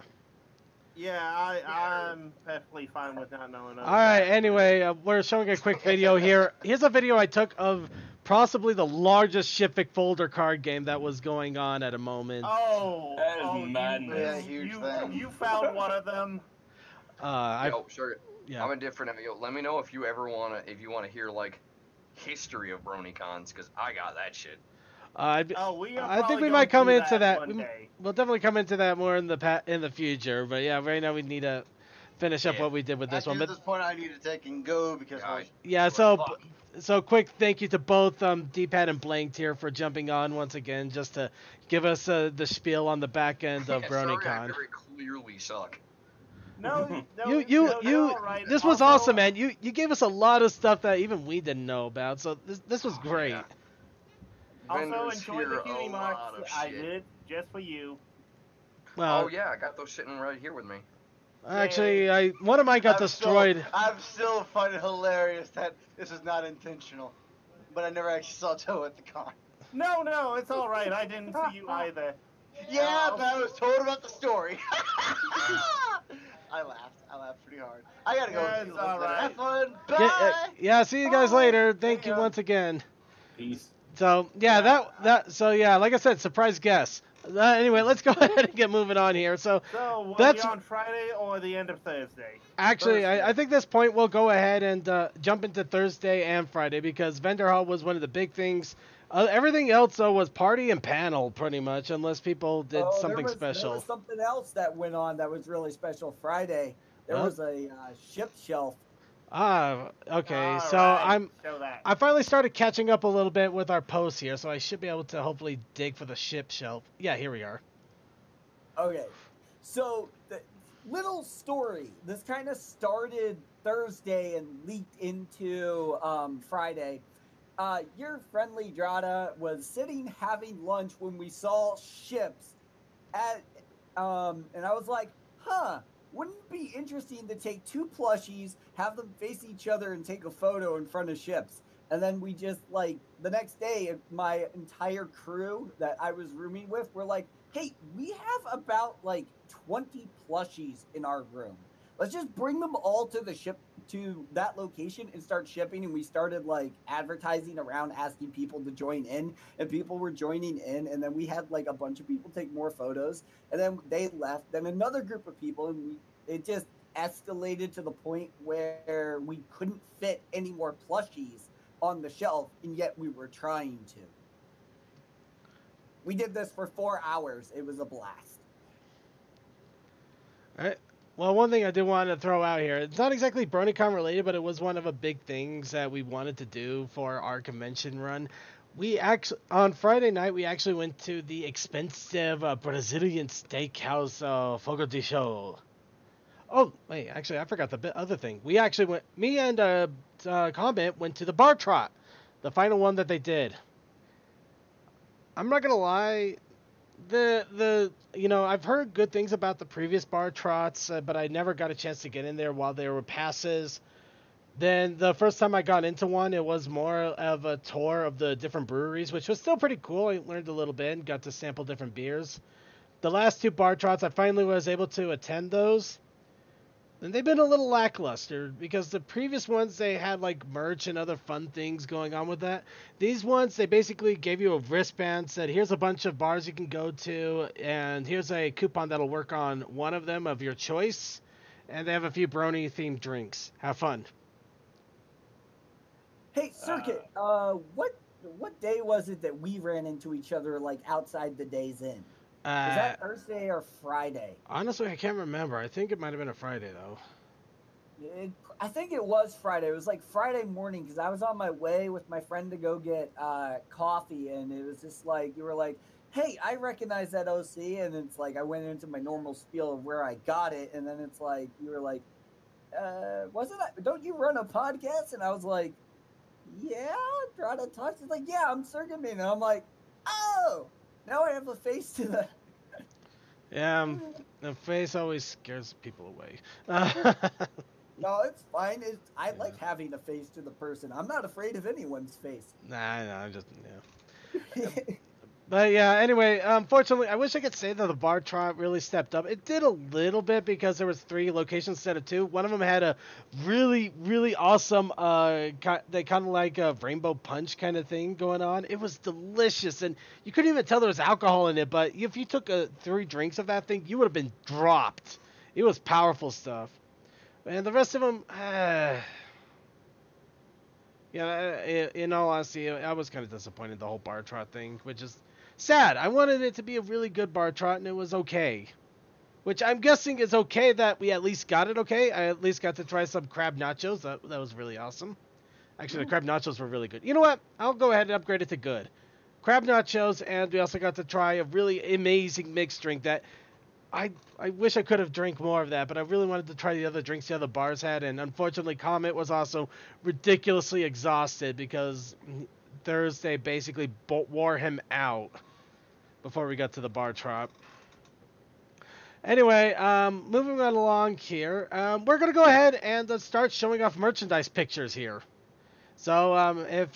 Yeah, I'm perfectly fine with not knowing. All right. Anyway, we're showing a quick video here. Here's a video I took of possibly the largest Shipvic folder card game that was going on at a moment. Oh, that is madness. You found one of them. Sure. Yeah. I'm a different. Let me know if you ever wanna hear like history of Bronycons, because I got that shit. I think we might come into that. We'll definitely come into that more in the future. But yeah, right now we need to finish up what we did with this one. At this point, I need to take and go because. So quick thank you to both D-Pad and Blanked here for jumping on once again, just to give us the spiel on the back end of Bronycon. Sorry, I very clearly suck. No, right. This was awesome, man. You gave us a lot of stuff that even we didn't know about. So this was great. Yeah. Also, enjoy the cutie marks I did just for you. Well, I got those sitting right here with me. Actually, one of mine got destroyed. I'm still finding it hilarious that this is not intentional, but I never actually saw Toe at the con. No, it's all right. I didn't see you either. Yeah, but I was told about the story. I laughed pretty hard. I gotta go. Yeah, See you it's all later. right. Have fun. Bye. Yeah, see you guys later. Thank you once again. Peace. So yeah, like I said, surprise guest. Anyway, let's go ahead and get moving on here. So will that's be on Friday or the end of Thursday? actually, I think this point we'll go ahead and jump into Thursday and Friday because Vendor Hall was one of the big things. Everything else though was party and panel pretty much, unless people did something special. There was something else that went on that was really special Friday. There was a ship shelf. Okay. All So right, I finally started catching up a little bit with our posts here, so I should be able to hopefully dig for the ship shelf. Yeah, here we are. Okay. So the little story. This kind of started Thursday and leaked into Friday. Your friendly Drada was sitting having lunch when we saw ships at and I was like, wouldn't it be interesting to take two plushies, have them face each other, and take a photo in front of ships? And then we just, like, the next day, my entire crew that I was rooming with were like, hey, we have about, like, 20 plushies in our room. Let's just bring them all to the ship, to that location and start shipping. And we started, like, advertising around, asking people to join in. And people were joining in. And then we had, like, a bunch of people take more photos. And then they left. Then another group of people. And it just escalated to the point where we couldn't fit any more plushies on the shelf. And yet we were trying to. We did this for 4 hours. It was a blast. All right. Well, one thing I did want to throw out here, it's not exactly Bronycon related, but it was one of the big things that we wanted to do for our convention run. We actually, on Friday night, we actually went to the expensive Brazilian steakhouse, Fogo de Show. Oh, wait, actually, I forgot the other thing. We actually went, me and Comment went to the bar trot, the final one that they did. I'm not going to lie. I've heard good things about the previous bar trots, but I never got a chance to get in there while there were passes. Then the first time I got into one, it was more of a tour of the different breweries, which was still pretty cool. I learned a little bit and got to sample different beers. The last two bar trots, I finally was able to attend those. And they've been a little lackluster because the previous ones, they had like merch and other fun things going on with that. These ones, they basically gave you a wristband, said here's a bunch of bars you can go to, and here's a coupon that'll work on one of them of your choice. And they have a few Brony themed drinks. Have fun. Hey, Circuit, what day was it that we ran into each other like outside the Days Inn? Was that Thursday or Friday? Honestly, I can't remember. I think it might have been a Friday, though. I think it was Friday. It was like Friday morning because I was on my way with my friend to go get coffee, and it was just like, you were like, hey, I recognize that OC, and it's like I went into my normal spiel of where I got it, and then it's like, you were like, don't you run a podcast? And I was like, yeah, Drada Talks. It's like, yeah, I'm Circuit Man. And I'm like, oh! Now I have a face to the... Yeah, the face always scares people away. No, it's fine. I like having a face to the person. I'm not afraid of anyone's face. Nah, I'm just... Yeah. But yeah, anyway, unfortunately, I wish I could say that the bar trot really stepped up. It did a little bit because there was 3 locations instead of 2. One of them had a really, really awesome, they kind of like a rainbow punch kind of thing going on. It was delicious, and you couldn't even tell there was alcohol in it, but if you took 3 drinks of that thing, you would have been dropped. It was powerful stuff. And the rest of them, in all honesty, I was kind of disappointed in the whole bar trot thing, which is sad. I wanted it to be a really good bar trot, and it was okay. Which I'm guessing is okay that we at least got it okay. I at least got to try some crab nachos. That was really awesome. Actually, the crab nachos were really good. You know what? I'll go ahead and upgrade it to good. Crab nachos, and we also got to try a really amazing mixed drink that I wish I could have drank more of that, but I really wanted to try the other drinks the other bars had, and unfortunately Comet was also ridiculously exhausted because Thursday basically wore him out before we got to the bar trot. Anyway, moving right along here, we're gonna go ahead and start showing off merchandise pictures here. So if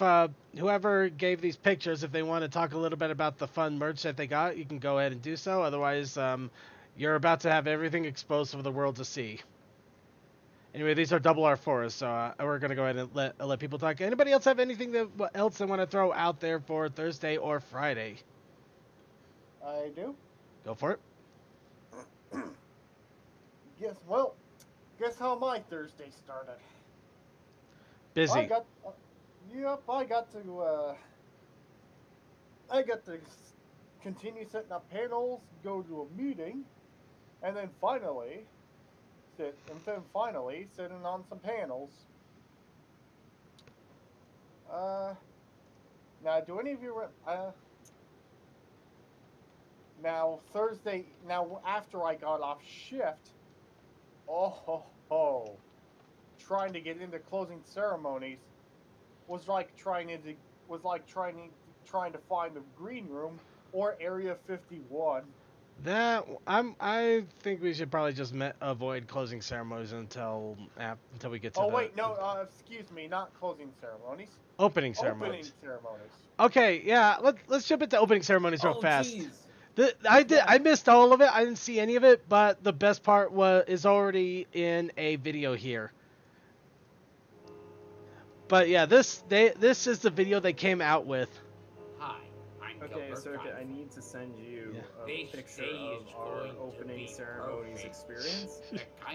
whoever gave these pictures, if they want to talk a little bit about the fun merch that they got, you can go ahead and do so. Otherwise, you're about to have everything exposed for the world to see. Anyway, these are double R4s, so we're gonna go ahead and let people talk. Anybody else have anything else they want to throw out there for Thursday or Friday? I do. Go for it. Guess how my Thursday started. Busy. I got to continue setting up panels, go to a meeting, and then finally sitting on some panels. Now, do any of you now Thursday? Now after I got off shift, trying to get into closing ceremonies was like trying to find the green room or Area 51. I think we should probably just avoid closing ceremonies until we get to. Oh wait, no, excuse me, not closing ceremonies. Opening ceremonies. Opening ceremonies. Okay, yeah, let's jump into opening ceremonies real fast. Geez. I missed all of it. I didn't see any of it, but the best part is already in a video here. But yeah, this is the video they came out with. Hi, I'm Okay, Circuit, I need to send you a picture of our opening ceremonies experience.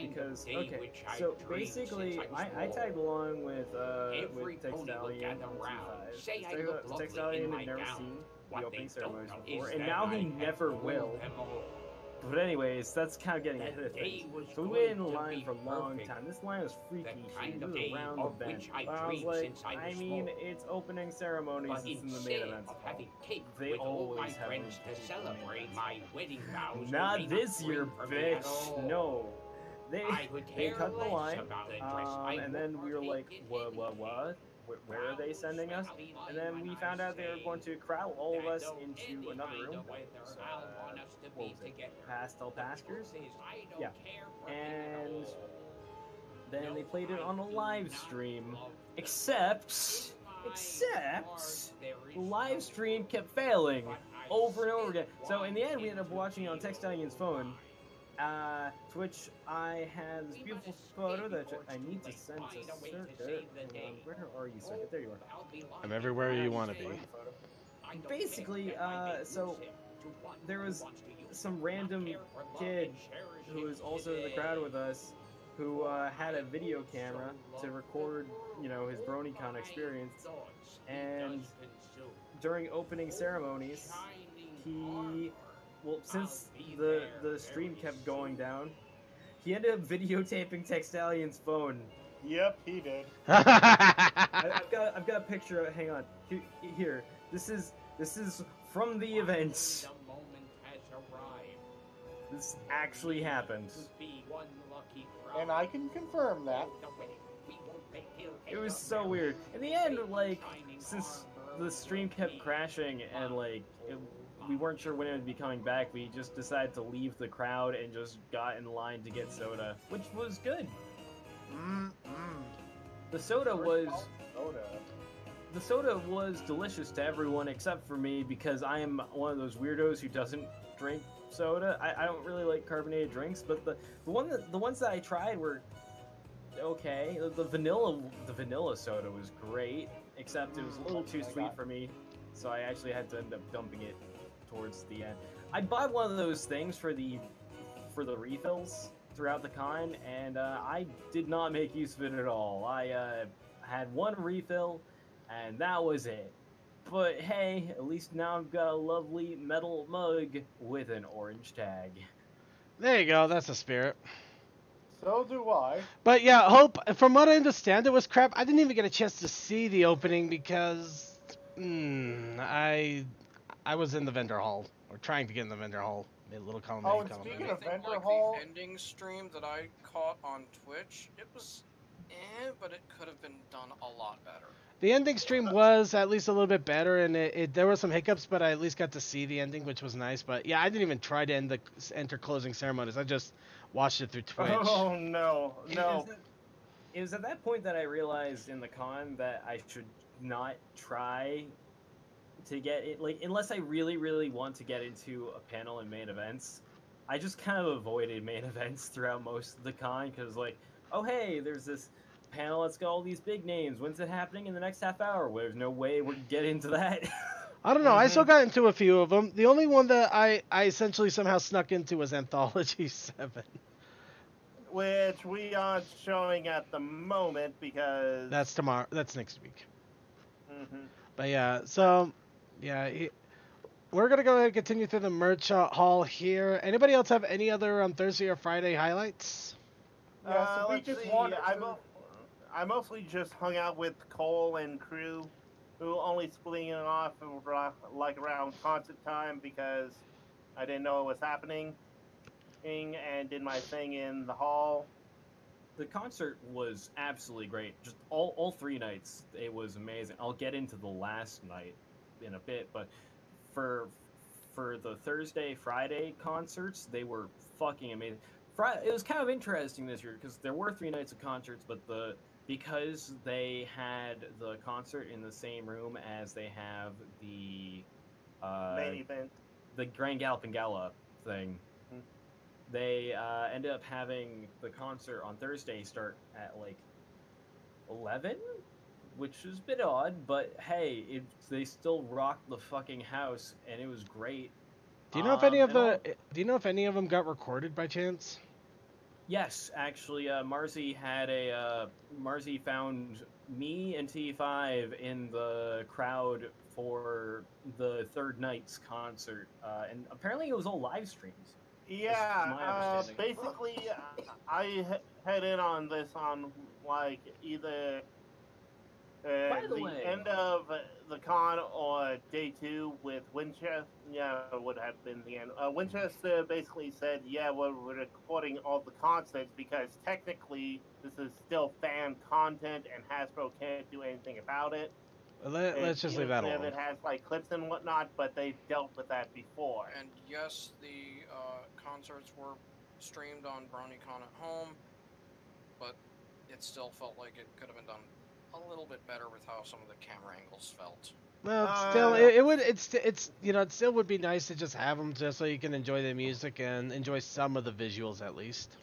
Because, okay, so basically, I tagged along with Textalion. Textalion had never seen the opening ceremonies before, and now he never will. But anyways, that's kind of getting ahead of things. So we waited in line for a long time. This line was freaky. It was around the bench. But I was like, I mean, it's opening ceremonies. It's in the main event. They always have room to celebrate my wedding vows. Not this year, bitch. No. They cut the line, and then we were like, what? Where are they sending us? And then we found out they were going to crowd all of us into another room. What was it? Pastel Paskers? Yeah. And then they played it on a live stream. Except the live stream kept failing over and over again. So in the end, we ended up watching it on Textalion's phone. To which I had this beautiful photo that I need to send to Circuit. Where are you, Circuit? There you are. I'm everywhere you want to be. Basically, so there was some random kid who was also in the crowd with us who had a video camera to record, his Bronycon experience. And during opening ceremonies, since the stream kept going down, he ended up videotaping Textalion's phone. Yep, he did. I've got a picture of it. Hang on. Here. This is from the event. This actually happened. And I can confirm that. It was so weird. In the end, since the stream kept crashing and we weren't sure when it would be coming back, we just decided to leave the crowd and just got in line to get soda, which was good. The soda was delicious to everyone except for me, because I am one of those weirdos who doesn't drink soda. I don't really like carbonated drinks, but the ones that I tried were okay. The vanilla soda was great, except it was a little too sweet for me, so I actually had to end up dumping it towards the end. I bought one of those things for the refills throughout the con, and I did not make use of it at all. I had one refill, and that was it. But hey, at least now I've got a lovely metal mug with an orange tag. There you go, that's the spirit. So do I. But yeah, Hope, from what I understand, it was crap. I didn't even get a chance to see the opening because I was in the vendor hall, or trying to get in the vendor hall. Made a little column A, and column B. speaking of vendor The hall, ending stream that I caught on Twitch, it was but it could have been done a lot better. The ending stream was at least a little bit better, and there were some hiccups, but I at least got to see the ending, which was nice. But yeah, I didn't even try to enter closing ceremonies. I just watched it through Twitch. Oh no, no. It was at that point that I realized in the con that I should not try to get it, like, unless I really, really want to get into a panel and main events. I just kind of avoided main events throughout most of the con, because, like, oh hey, there's this panel that's got all these big names. When's it happening? In the next half hour? Well, there's no way we're getting into that. I don't know. I still got into a few of them. The only one that I essentially somehow snuck into was Anthology 7. Which we aren't showing at the moment because... That's tomorrow. That's next week. Mm-hmm. But yeah, so, yeah, we're going to go ahead and continue through the merch hall here. Anybody else have any other Thursday or Friday highlights? So we just I mostly just hung out with Cole and crew, who only splitting off like around concert time because I didn't know what was happening, and did my thing in the hall. The concert was absolutely great. Just all 3 nights, it was amazing. I'll get into the last night in a bit, but for the Thursday, Friday concerts, they were fucking amazing. It was kind of interesting this year because there were 3 nights of concerts, but because they had the concert in the same room as they have the main event, the Grand Galloping Gala thing, they ended up having the concert on Thursday start at like 11, which was a bit odd, but hey, they still rocked the fucking house and it was great. Do you know if any of them got recorded by chance? Yes, actually, Marzi found me and T5 in the crowd for the third night's concert, and apparently it was all live streams. Yeah, basically, I head in on this on like either the end of the con or day 2 with Winchester. Yeah, it would have been the end. Winchester basically said, yeah, we're recording all the concerts because technically this is still fan content and Hasbro can't do anything about it. Let's just leave that alone. It has like clips and whatnot, but they dealt with that before. And yes, the concerts were streamed on Bronycon at home, but it still felt like it could have been done a little bit better with how some of the camera angles felt. Well, still, it still would be nice to just have them just so you can enjoy the music and enjoy some of the visuals at least.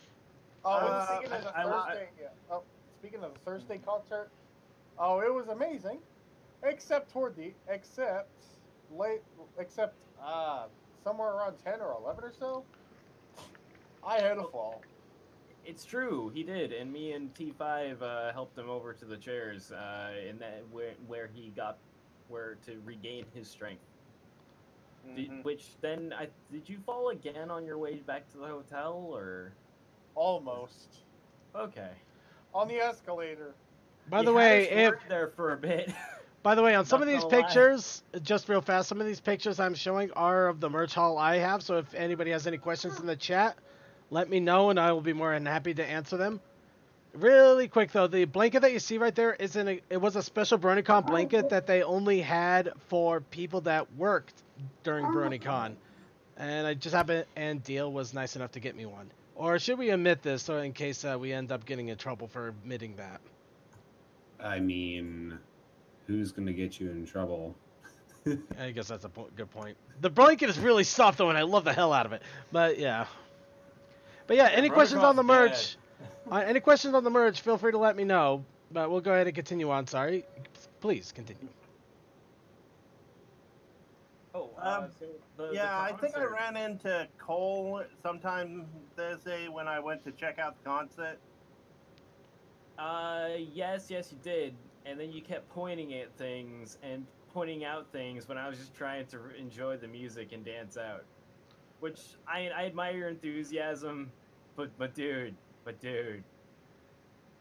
Speaking of the Thursday concert, it was amazing, except somewhere around 10 or 11 or so, I had a fall. It's true, he did, and me and T5 helped him over to the chairs, in that where he got to regain his strength. Which then, did you fall again on your way back to the hotel, or? Almost. Okay. On the escalator. By the way, there for a bit. By the way, on some of these pictures, just real fast, some of these pictures I'm showing are of the merch haul I have. So if anybody has any questions in the chat, let me know and I will be more than happy to answer them. Really quick though, the blanket that you see right there it was a special Bronycon blanket that they only had for people that worked during Bronycon. And I just happened, and Deal was nice enough to get me one. Or should we omit this so in case we end up getting in trouble for omitting that? I mean, who's going to get you in trouble? I guess that's a good point. The blanket is really soft though, and I love the hell out of it. But yeah. But yeah, any questions on the merch? Any questions on the merch, feel free to let me know. But we'll go ahead and continue on. Sorry. Please continue. I think I ran into Cole sometime Thursday when I went to check out the concert. Yes, you did. And then you kept pointing at things and pointing out things when I was just trying to enjoy the music and dance out. Which, I admire your enthusiasm, but dude.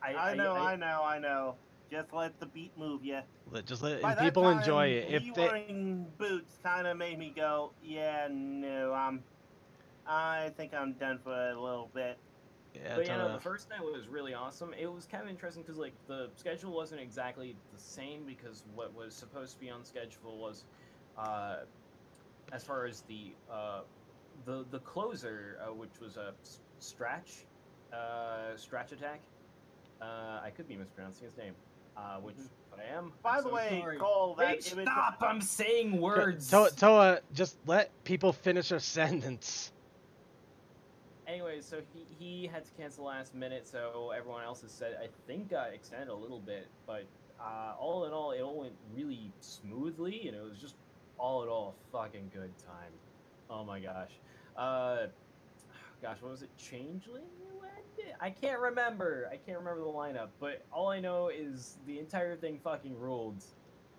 I know. Just let the beat move you. Just let people enjoy it. If wearing boots kind of made me go, yeah, no, I think I'm done for a little bit. Yeah, But yeah, no, totally. the first night was really awesome. It was kind of interesting because like the schedule wasn't exactly the same because what was supposed to be on schedule was, as far as the closer, which was a Stratch, Stratch attack. I could be mispronouncing his name, which if I am. By I'm the so way, sorry. Cole, that Hey, stop! I'm saying words. Toa, just let people finish their sentence. Anyway, so he had to cancel last minute, so everyone else has said I think got extended a little bit, but all in all, it all went really smoothly, and it was just all in all a fucking good time. Oh my gosh. Gosh, what was it? Changeling? I can't remember. I can't remember the lineup, but all I know is the entire thing fucking ruled.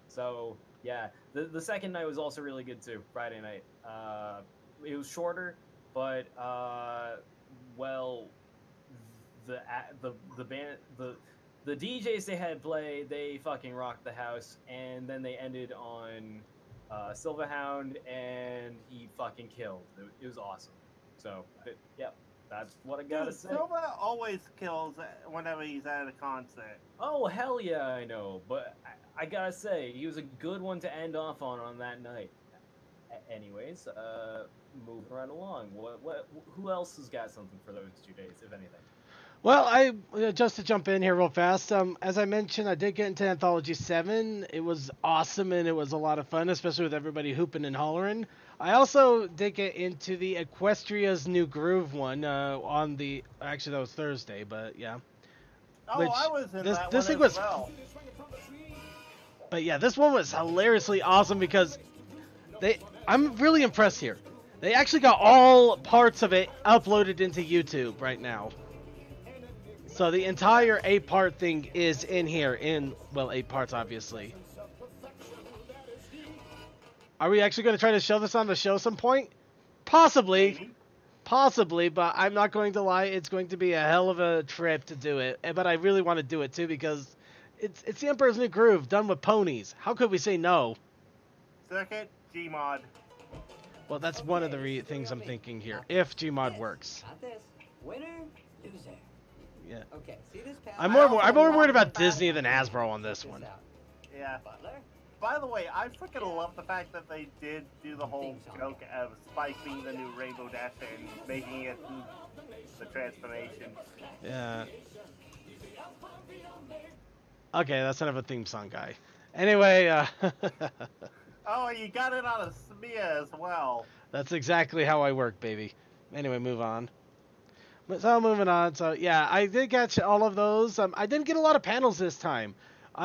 So yeah, the second night was also really good too. Friday night. It was shorter, but well, the band the DJs they had play, they fucking rocked the house, and then they ended on Silverhound, and he fucking killed. It was awesome. So yep, that's what I gotta say. Silva always kills whenever he's at a concert. Oh hell yeah, I know, but I gotta say he was a good one to end off on that night. Anyways, moving right along. Who else has got something for those 2 days, if anything? Well, just to jump in here real fast. As I mentioned, I did get into Anthology 7. It was awesome and it was a lot of fun, especially with everybody hooping and hollering. I also did get into the Equestria's New Groove one actually that was Thursday, but yeah. Oh, I was in that this one thing was, well. But yeah, this one was hilariously awesome because I'm really impressed here. They actually got all parts of it uploaded into YouTube right now. So the entire 8-part thing is in here, 8 parts obviously. Are we actually going to try to show this on the show some point? Possibly, but I'm not going to lie, it's going to be a hell of a trip to do it. But I really want to do it too because it's the Emperor's New Groove done with ponies. How could we say no? Circuit Gmod. Well, that's one of the things I'm thinking here. If Gmod works. Not this. Winner, loser. Yeah. Okay, see this panel? I'm more worried about Disney than Hasbro on this one. Yeah. By the way, I freaking love the fact that they did do the whole joke of Spike being the new Rainbow Dasher and making it the transformation. Yeah. Okay, that's kind of a theme song guy. Anyway, Oh, you got it on a smear as well. That's exactly how I work, baby. Anyway, move on. So moving on. So yeah, I did catch all of those. I didn't get a lot of panels this time.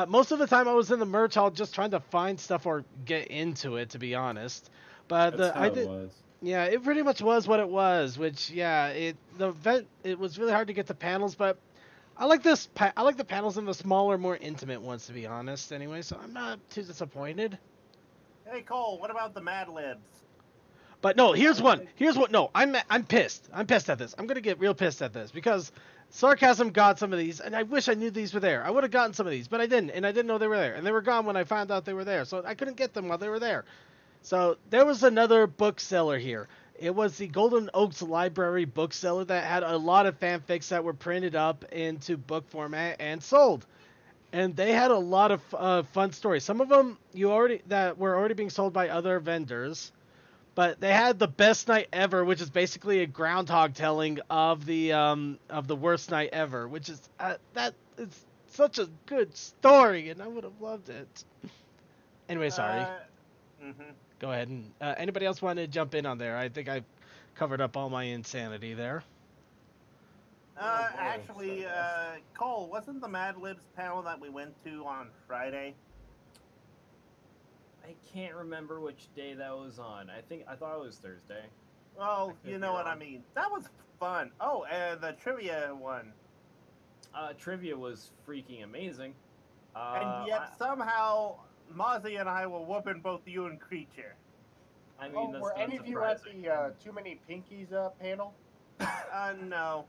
Most of the time I was in the merch hall just trying to find stuff or get into it, to be honest. But That's how it was. Yeah, it pretty much was what it was. Which yeah, it was really hard to get the panels, but I like this. I like the panels in the smaller, more intimate ones, to be honest. Anyway, so I'm not too disappointed. Hey Cole, what about the Mad Libs? But no, here's one. No, I'm pissed. I'm pissed at this. I'm gonna get real pissed at this because Sarcasm got some of these, and I wish I knew these were there. I would have gotten some of these, but I didn't, and I didn't know they were there, and they were gone when I found out they were there, so I couldn't get them while they were there. So there was another bookseller here. It was the Golden Oaks Library bookseller that had a lot of fanfics that were printed up into book format and sold. And they had a lot of fun stories. Some of them that were already being sold by other vendors. But they had the best night ever, which is basically a groundhog telling of the worst night ever, which is it's such a good story, and I would have loved it. Anyway, sorry. Go ahead and anybody else want to jump in on there? I think I covered up all my insanity there. Actually, Cole, wasn't the Mad Libs panel that we went to on Friday? I can't remember which day that was on. I thought it was Thursday. Oh, you know what I mean. That was fun. Oh, and the trivia one. Trivia was freaking amazing. And yet somehow Mozzie and I were whooping both you and Creature. I mean, that's were not any of you at surprising. the Too Many Pinkies panel? No.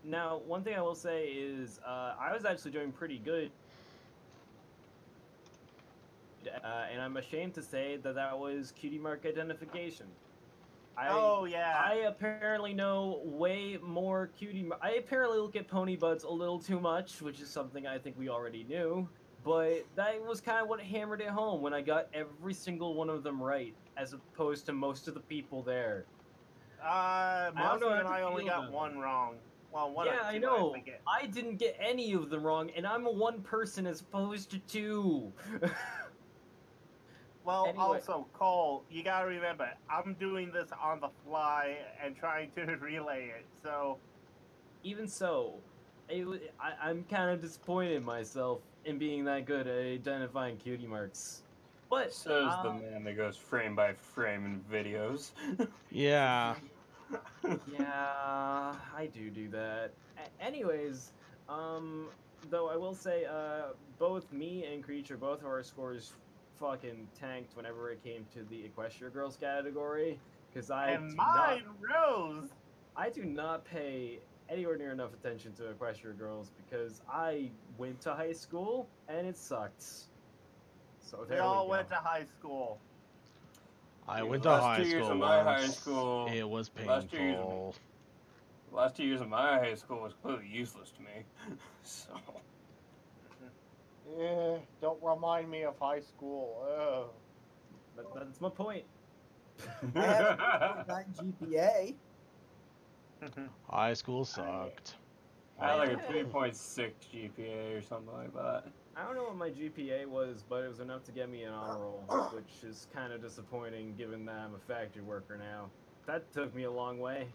Now, one thing I will say is I was actually doing pretty good. And I'm ashamed to say that was cutie mark identification. Oh, yeah. I apparently know way more I apparently look at pony butts a little too much, which is something I think we already knew. But that was kind of what hammered it home when I got every single one of them right, as opposed to most of the people there. Monster and I only got one wrong. Well, one Yeah, or two, I know. forget. I didn't get any of them wrong, and I'm a one person as opposed to two. Well, Anyway. also, Cole, you gotta remember, I'm doing this on the fly and trying to relay it, so... Even so, I'm kind of disappointed in myself in being that good at identifying cutie marks. But Says the man that goes frame by frame in videos. Yeah. Yeah, I do that. Anyways, though I will say, both me and Creature, both of our scores fucking tanked whenever it came to the Equestria Girls category, because And mine rose! I do not pay anywhere near enough attention to Equestria Girls because I went to high school and it sucked. So there We all go. went to high school. I went to Last high 2 years school of my once. high school. It was Last 2 years of painful. Last 2 years of my high school was completely useless to me. So. Yeah, don't remind me of high school. Oh. That's my point. I have a 0.9 GPA. High school sucked. I had like a 3.6 GPA or something like that. I don't know what my GPA was, but it was enough to get me an honor roll, which is kind of disappointing given that I'm a factory worker now. That took me a long way.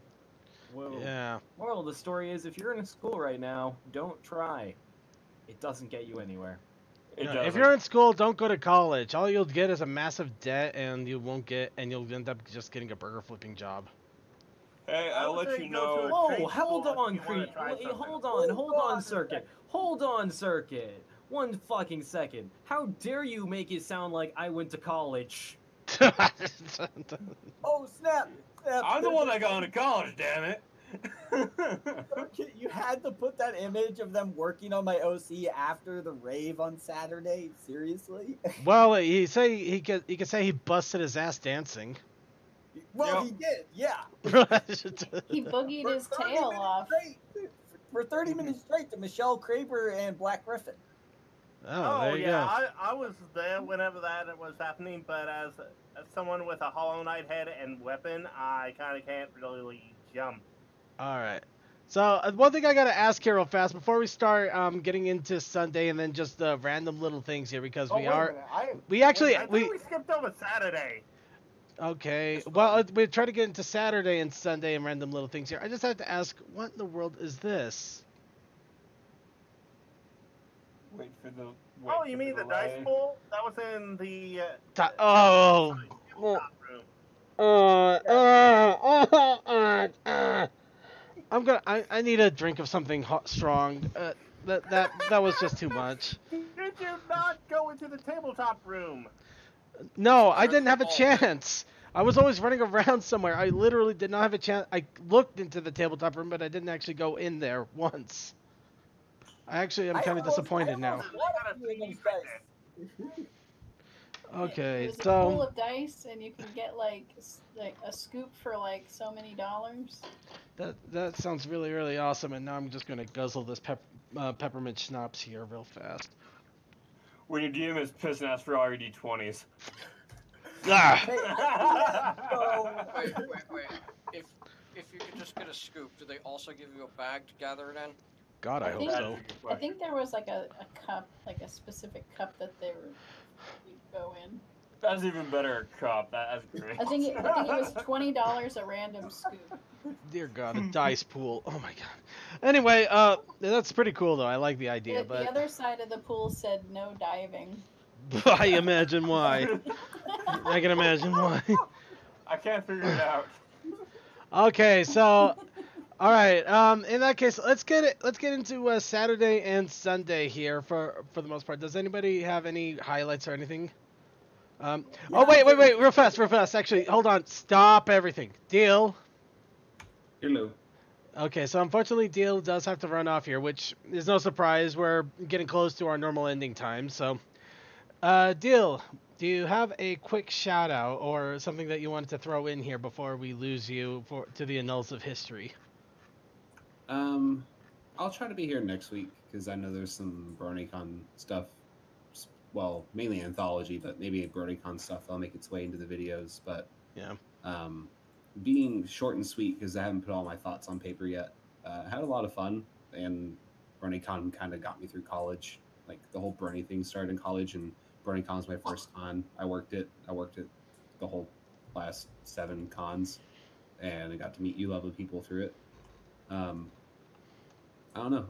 Whoa. Yeah. Moral of the story is, if you're in a school right now, don't try. It doesn't get you anywhere. No, if you're in school, don't go to college. All you'll get is a massive debt, and you'll end up just getting a burger flipping job. Hey, I'll let you know. Whoa, hold on, Creed. Hold on, Circuit. Hold on, Circuit. One fucking second. How dare you make it sound like I went to college? Oh, snap! I'm the one that got into college, damn it. Okay, you had to put that image of them working on my OC after the rave on Saturday? Seriously? Well, he could say he busted his ass dancing. Well, he did, yeah. He boogied his tail off. For 30 minutes straight to Michelle Kraber and Black Griffin. Oh, there you yeah, go. I was there whenever that was happening, but as someone with a Hollow Knight head and weapon, I kind of can't really jump. All right. So one thing I gotta ask here real fast before we start getting into Sunday and then just random little things here because we skipped over Saturday. Okay. Well, we try to get into Saturday and Sunday and random little things here. I just have to ask, what in the world is this? Wait for the. Oh, you mean the dice pool? That was in the. I need a drink of something hot, strong. That was just too much. Did you not go into the tabletop room? No, I didn't have a chance. I was always running around somewhere. I literally did not have a chance. I looked into the tabletop room, but I didn't actually go in there once. I'm kind of disappointed now. Okay, It was a so pool of dice, and you can get like a scoop for like so many dollars. that sounds really, really awesome. And now I'm just gonna guzzle this peppermint schnapps here real fast. When your DM is pissing ass for all your d20s. Wait. If you could just get a scoop, do they also give you a bag to gather it in? God, I hope so. I think there was like a cup, like a specific cup that you go in. That's even better, cup. That's great. I think it was $20 a random scoop. Dear God, a dice pool. Oh my God. Anyway, that's pretty cool though. I like the idea, but The other side of the pool said no diving. I imagine why. I can imagine why. I can't figure it out. Okay, so, all right. In that case, let's get into Saturday and Sunday here for the most part. Does anybody have any highlights or anything? Oh wait, real fast. Actually, hold on. Stop everything. Deal. Hello. Okay, so unfortunately, Deal does have to run off here, which is no surprise. We're getting close to our normal ending time, so Deal. Do you have a quick shout out or something that you wanted to throw in here before we lose you to the annals of history? I'll try to be here next week because I know there's some Bronycon stuff. Well, mainly anthology, but maybe Bronycon stuff that'll make its way into the videos. But yeah, being short and sweet because I haven't put all my thoughts on paper yet. I had a lot of fun, and Bronycon kind of got me through college. Like the whole Brony thing started in college, and BronyCon was my first con. I worked it the whole last 7 cons, and I got to meet you lovely people through it. I don't know.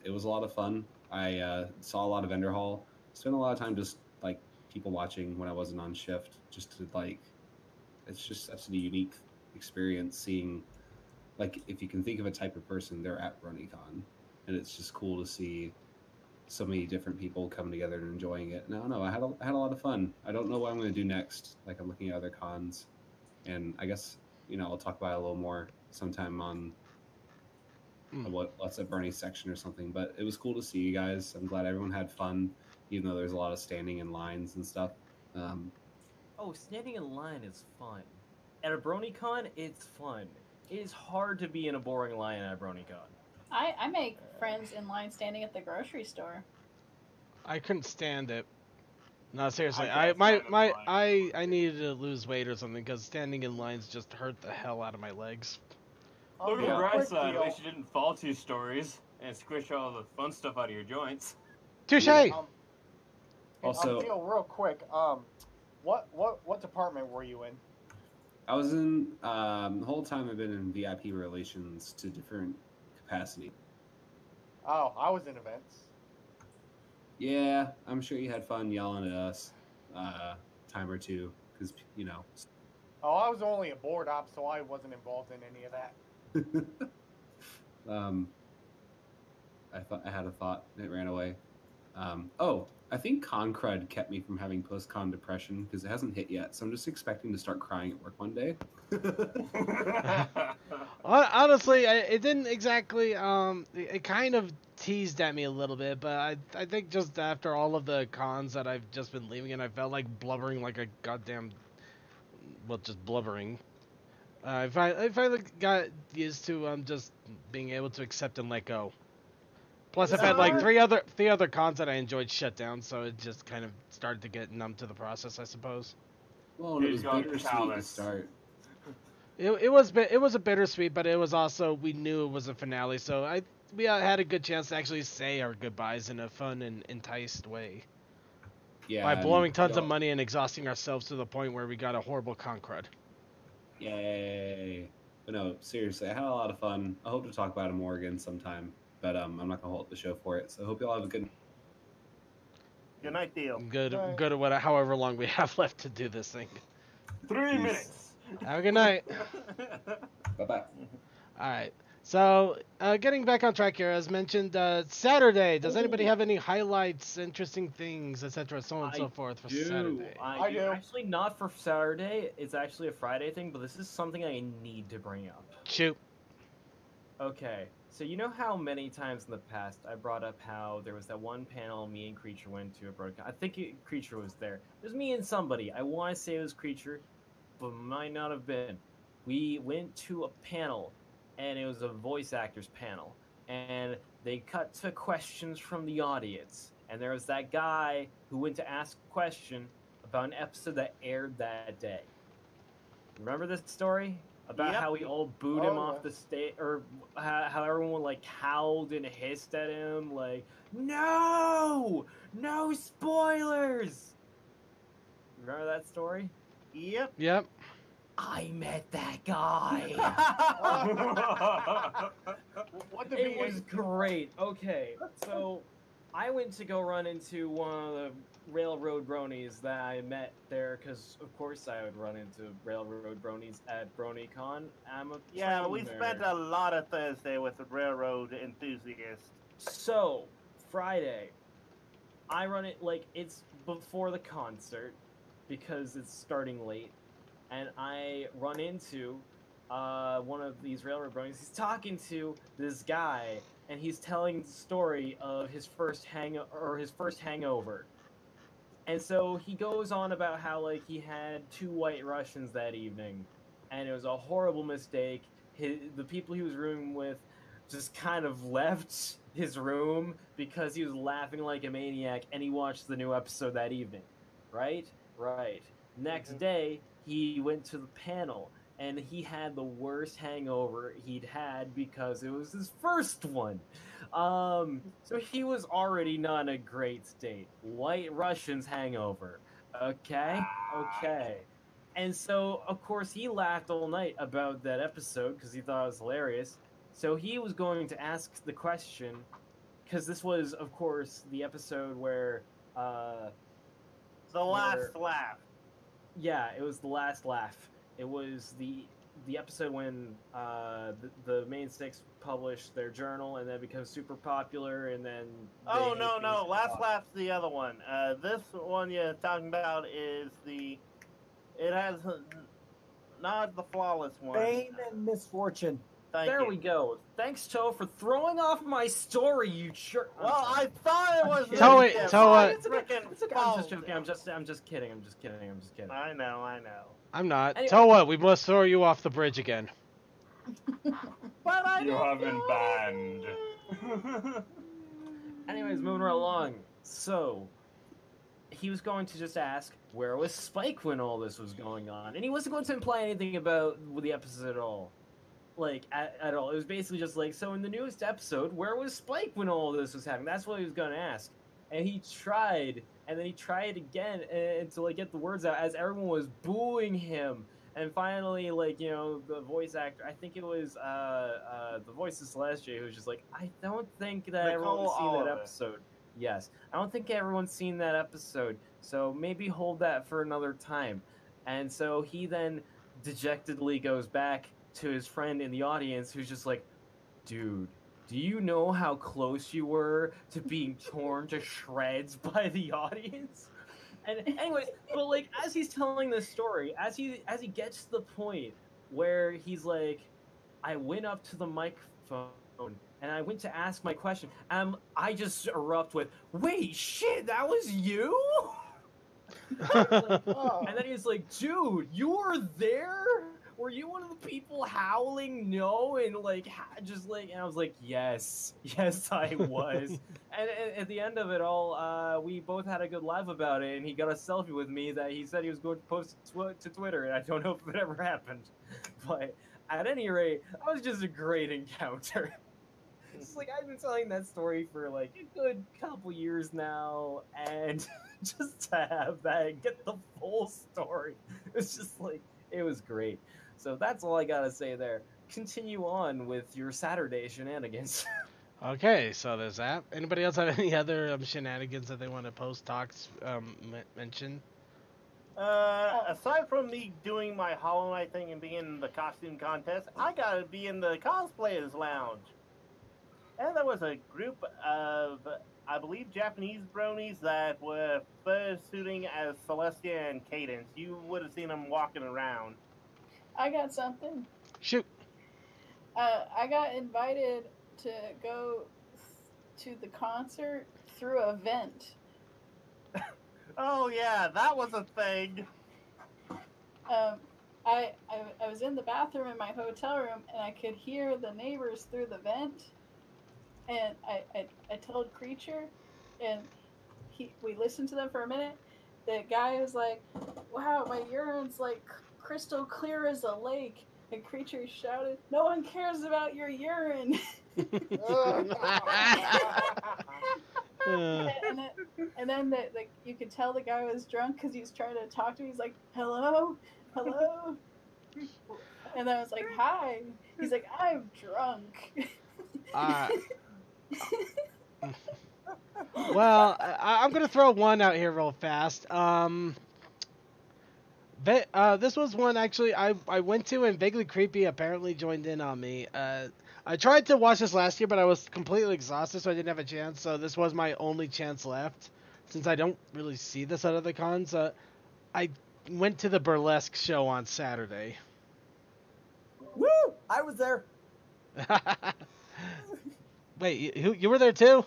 It was a lot of fun. I saw a lot of vendor hall. Spent a lot of time just like people watching when I wasn't on shift. Just to like, it's just such a unique experience seeing, like, if you can think of a type of person, they're at BronyCon, and it's just cool to see so many different people coming together and enjoying it. And I don't know. I had a lot of fun. I don't know what I'm going to do next. Like, I'm looking at other cons, and I guess I'll talk about it a little more sometime on what's at Bernie's section or something. But it was cool to see you guys. I'm glad everyone had fun, even though there's a lot of standing in lines and stuff. Oh, standing in line is fun. At a BronyCon, it's fun. It is hard to be in a boring line at a BronyCon. I make friends in line standing at the grocery store. I couldn't stand it. No, seriously. I I needed to lose weight or something because standing in lines just hurt the hell out of my legs. Look at the bright side. At least you didn't fall 2 stories and squish all the fun stuff out of your joints. Touche. Also, Theo, real quick. What department were you in? I was in the whole time I've been in VIP relations to different capacity. Oh, I was in events. Yeah, I'm sure you had fun yelling at us time or two because Oh, I was only a board op, so I wasn't involved in any of that. I had a thought and it ran away. I think Con Crud kept me from having post-con depression because it hasn't hit yet, so I'm just expecting to start crying at work one day. Honestly, it didn't exactly. It kind of teased at me a little bit, but I think just after all of the cons that I've just been leaving, and I felt like blubbering like a goddamn, just blubbering. I finally got used to just being able to accept and let go. Plus, I've had like three other cons that I enjoyed shut down, so it just kind of started to get numb to the process, I suppose. Well, it was bittersweet to start. It was a bittersweet, but it was also, we knew it was a finale, so we had a good chance to actually say our goodbyes in a fun and enticed way. Yeah. By blowing tons of money and exhausting ourselves to the point where we got a horrible con crud. Yay! But no, seriously, I had a lot of fun. I hope to talk about it more again sometime. But I'm not gonna hold up the show for it. So I hope you all have a good. Good night, Deal. Good at however long we have left to do this thing. 3 minutes. Have a good night. Bye-bye. All right. So getting back on track here, as mentioned, Saturday. Does anybody have any highlights, interesting things, etc., so on and so forth for Saturday? I do. Actually, not for Saturday. It's actually a Friday thing, but this is something I need to bring up. Shoot. Okay. So you know how many times in the past I brought up how there was that one panel me and Creature went to a Bronycon. I think Creature was there. It was me and somebody. I want to say it was Creature, but might not have been. We went to a panel, and it was a voice actors panel, and they cut to questions from the audience, and there was that guy who went to ask a question about an episode that aired that day. Remember this story? About how we all booed him off the stage, or how everyone like howled and hissed at him, like, no spoilers. Remember that story? Yep. I met that guy. It was great. Okay, so I went to go run into one of the railroad bronies that I met there, because of course I would run into railroad bronies at BronyCon. We spent a lot of Thursday with the railroad enthusiasts. So Friday, I run it like it's before the concert because it's starting late, and I run into one of these railroad bronies. He's talking to this guy, and he's telling the story of his first hangover. And so he goes on about how like he had 2 white Russians that evening, and it was a horrible mistake. The people he was rooming with just kind of left his room because he was laughing like a maniac, and he watched the new episode that evening. Right? Right. Next day, he went to the panel, and he had the worst hangover he'd had because it was his first one. So he was already not in a great state. White Russians hangover. Okay? Okay. And so, of course, he laughed all night about that episode because he thought it was hilarious. So he was going to ask the question, because this was, of course, the episode where... the last laugh. Yeah, it was the last laugh. It was the episode when the main 6 published their journal and then becomes super popular, and then Oh no, last laugh's the other one. This one you're talking about is it has not the flawless one. Fame and misfortune. There we go. Thanks, Toe, for throwing off my story, you jerk. Well, I thought it was. Toe, It's okay. I'm just joking. I'm just kidding. I'm just kidding. I know. I'm not. Anyway. Tell what, we must throw you off the bridge again. But I You have been banned. Anyways, moving right along. So, he was going to just ask, where was Spike when all this was going on? And he wasn't going to imply anything about the episode at all. Like, at all. It was basically just like, so in the newest episode, where was Spike when all this was happening? That's what he was going to ask. And he tried, and then he tried again and to, like, get the words out as everyone was booing him. And finally, like, you know, the voice actor, I think it was the voice of Celestia, who was just like, I don't think that everyone's seen that episode. Yes. I don't think everyone's seen that episode. So maybe hold that for another time. And so he then dejectedly goes back to his friend in the audience, who's just like, dude, do you know how close you were to being torn to shreds by the audience? And anyways, but like as he's telling this story, as he gets to the point where he's like, I went up to the microphone and I went to ask my question, I just erupt with, wait, shit, that was you? And then he's like, dude, you were there? Were you one of the people howling no and like just like, and I was like, yes I was. And at the end of it all, we both had a good laugh about it, and he got a selfie with me that he said he was going to post to Twitter, and I don't know if it ever happened. But at any rate, that was just a great encounter. It's like I've been telling that story for like a good couple years now, and just to have that, get the full story, it's just like, it was great. So that's all I gotta say there. Continue on with your Saturday shenanigans. Okay, so there's that. Anybody else have any other shenanigans that they want to post, talks, mention? Aside from me doing my Hollow Knight thing and being in the costume contest, I gotta be in the cosplayers lounge. And there was a group of, I believe, Japanese bronies that were first shooting as Celestia and Cadence. You would have seen them walking around. I got something. Shoot. I got invited to go to the concert through a vent. Oh yeah, that was a thing. I was in the bathroom in my hotel room, and I could hear the neighbors through the vent. And I told Creature, and we listened to them for a minute. The guy was like, "Wow, my urine's like crystal clear as a lake." And Creature shouted, "No one cares about your urine." And then you could tell the guy was drunk because he was trying to talk to me. He's like, "Hello, hello," and I was like, "Hi." He's like, "I'm drunk." Well, I'm gonna throw one out here real fast. This was one actually I went to, and Vaguely Creepy apparently joined in on me. I tried to watch this last year, but I was completely exhausted, so I didn't have a chance. So this was my only chance left, since I don't really see this out of the cons. I went to the burlesque show on Saturday. Woo! I was there. Wait, you were there too?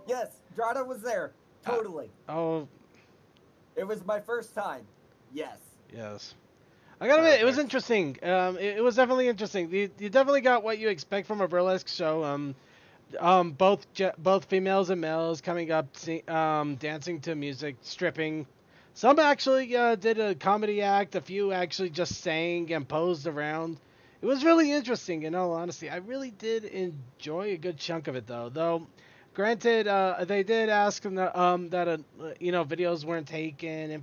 Yes, Drada was there. Totally. Oh, It was my first time. Yes. Yes. I gotta admit, it was interesting. It was definitely interesting. You definitely got what you expect from a burlesque show. Both females and males coming up, dancing to music, stripping. Some actually did a comedy act. A few actually just sang and posed around. It was really interesting, in all honesty. I really did enjoy a good chunk of it, though. Granted, they did ask that videos weren't taken,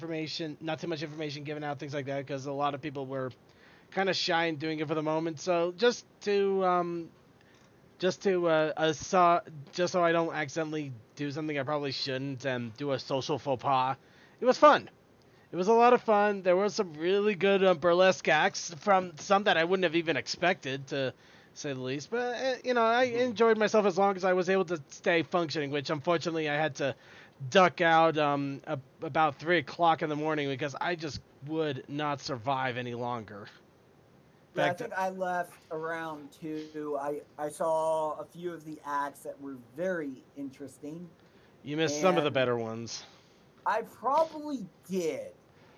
not too much information given out, things like that, because a lot of people were kind of shy in doing it for the moment. So just so I don't accidentally do something I probably shouldn't and do a social faux pas, it was fun. It was a lot of fun. There were some really good burlesque acts from some that I wouldn't have even expected, to say the least. But, I enjoyed myself as long as I was able to stay functioning, which unfortunately I had to duck out about 3 o'clock in the morning because I just would not survive any longer. Yeah, I think I left around 2. I saw a few of the acts that were very interesting. You missed some of the better ones. I probably did.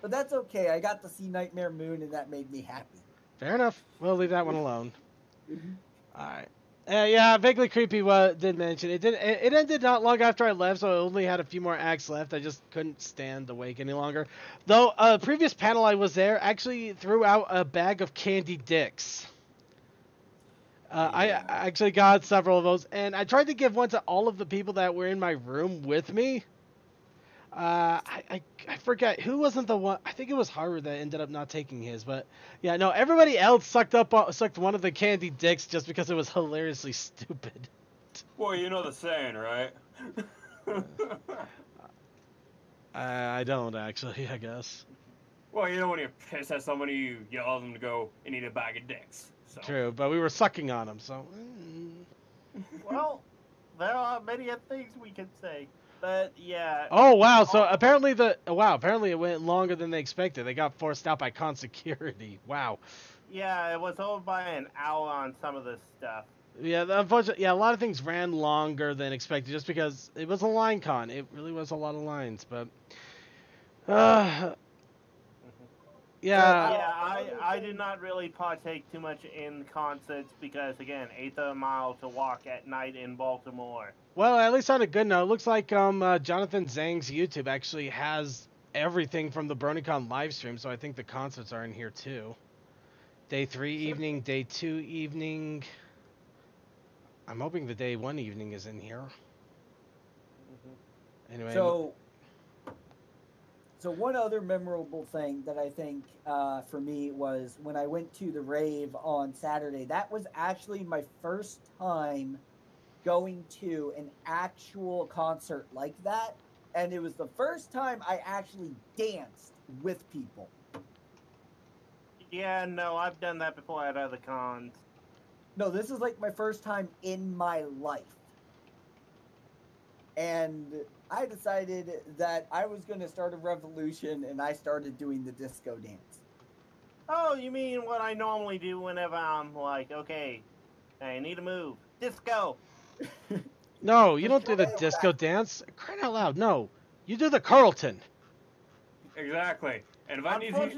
But that's okay. I got to see Nightmare Moon, and that made me happy. Fair enough. We'll leave that one alone. All right. Yeah, Vaguely Creepy did mention it. It ended not long after I left, so I only had a few more acts left. I just couldn't stand awake any longer. Though, previous panel I was there actually threw out a bag of candy dicks. I actually got several of those, and I tried to give one to all of the people that were in my room with me. I forget who wasn't the one. I think it was Haru that ended up not taking his, but yeah, no, everybody else sucked one of the candy dicks just because it was hilariously stupid. Well, you know the saying, right? I don't actually, I guess. Well, you know when you're pissed at somebody, you yell at them to go and eat a bag of dicks. So. True, but we were sucking on them, so. Well, there are many things we can say. But yeah. Oh wow! So apparently it went longer than they expected. They got forced out by con security. Wow. Yeah, it was over by an hour on some of this stuff. Yeah, unfortunately, a lot of things ran longer than expected just because it was a line con. It really was a lot of lines, but. Yeah, I did not really partake too much in concerts because, again, 8th mile to walk at night in Baltimore. Well, at least on a good note, it looks like Jonathan Zhang's YouTube actually has everything from the Bronycon live stream, so I think the concerts are in here too. Day 3 evening, Day 2 evening. I'm hoping the Day 1 evening is in here. Anyway. So one other memorable thing that I think for me was when I went to the rave on Saturday. That was actually my first time going to an actual concert like that. And it was the first time I actually danced with people. Yeah, no, I've done that before at other cons. No, this is like my first time in my life. And I decided that I was going to start a revolution, and I started doing the disco dance. Oh, you mean what I normally do whenever I'm like, okay, I need to move. Disco! No, you don't do the disco dance. Crying out loud, no. You do the Carlton. Exactly. And if I need you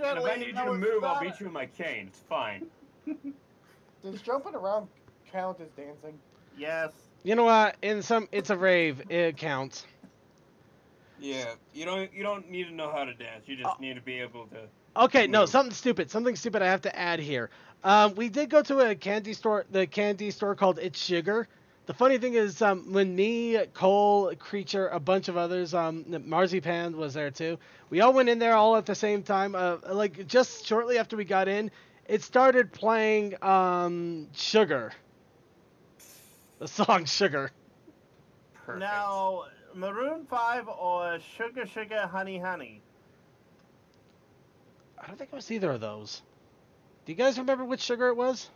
to move, I'll beat you with my cane. It's fine. Does jumping around count as dancing? Yes. You know what? It's a rave. It counts. Yeah, you don't need to know how to dance. You just need to be able to. Okay, no, something stupid I have to add here. We did go to the candy store called It's Sugar. The funny thing is, when me, Cole, Creature, a bunch of others, Marzipan was there too. We all went in there all at the same time. Like just shortly after we got in, it started playing Sugar. The song Sugar. Perfect. Now, Maroon 5 or Sugar Sugar Honey Honey? I don't think it was either of those. Do you guys remember which sugar it was?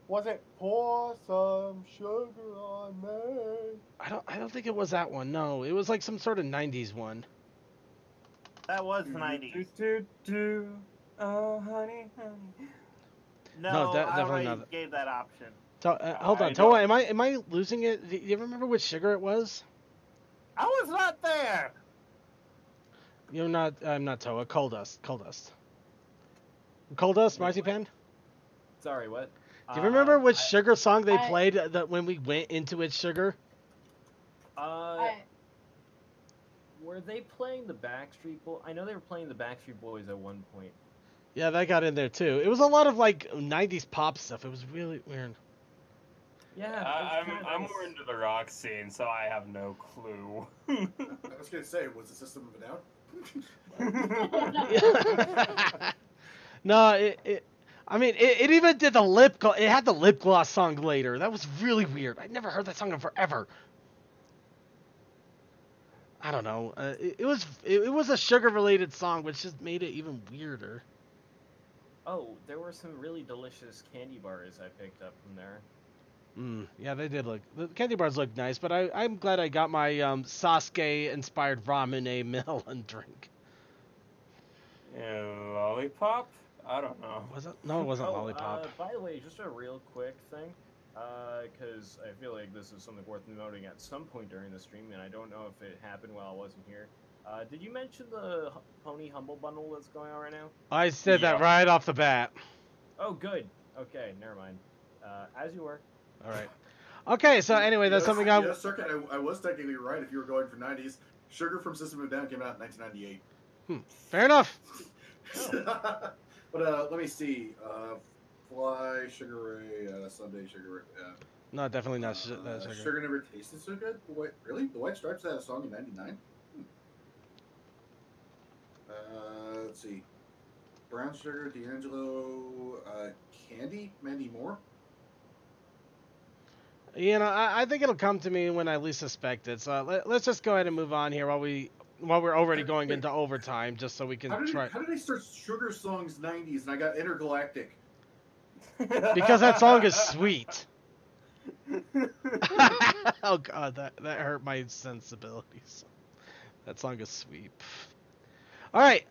Was it Pour Some Sugar on Me? I don't think it was that one. No, it was like some sort of 90s one. That was 90s. Oh, honey, honey. No, definitely I already not. gave that option. Hold on, Toa, am I losing it? Do you remember which sugar it was? I was not there. You're not. I'm not Toa. Coal Dust. Coal Dust. Coal Dust. Marzipan. Sorry, what? Do you remember which Sugar song they I- played that when we went into it, Sugar? Were they playing the Backstreet Boys? I know they were playing the Backstreet Boys at one point. Yeah, that got in there too. It was a lot of like 90s pop stuff. It was really weird. Yeah, I'm more into the rock scene, so I have no clue. I was gonna say, was the System of a Down? No, I mean, it even did the lip. It had the lip gloss song later. That was really weird. I'd never heard that song in forever. I don't know. It was a sugar related song, which just made it even weirder. Oh, there were some really delicious candy bars I picked up from there. Yeah, they did look. The candy bars look nice, but I'm glad I got my Sasuke inspired ramen melon drink. Lollipop? I don't know. Was it? No, it wasn't lollipop. By the way, just a real quick thing, because I feel like this is something worth noting at some point during the stream, and I don't know if it happened while I wasn't here. Did you mention the Pony Humble Bundle that's going on right now? I said that right off the bat. Oh, good. Okay, never mind. As you were. All right. Okay, so anyway, that's something I... Yes, Circuit, I was technically right if you were going for 90s. Sugar from System of a Down came out in 1998. Fair enough. But let me see. Fly, Sugar Ray, Sunday, Sugar Ray. No, definitely not sugar. Sugar Never Tasted So Good? Really? The White Stripes had a song in 99? Let's see. Brown Sugar, D'Angelo, Candy, Mandy Moore. You know, I think it'll come to me when I least suspect it. So let's just go ahead and move on here while we're already going into overtime, just so we can try. How did I start Sugar Songs 90s and I got Intergalactic? Because that song is sweet. Oh god, that hurt my sensibilities. That song is sweet. All right.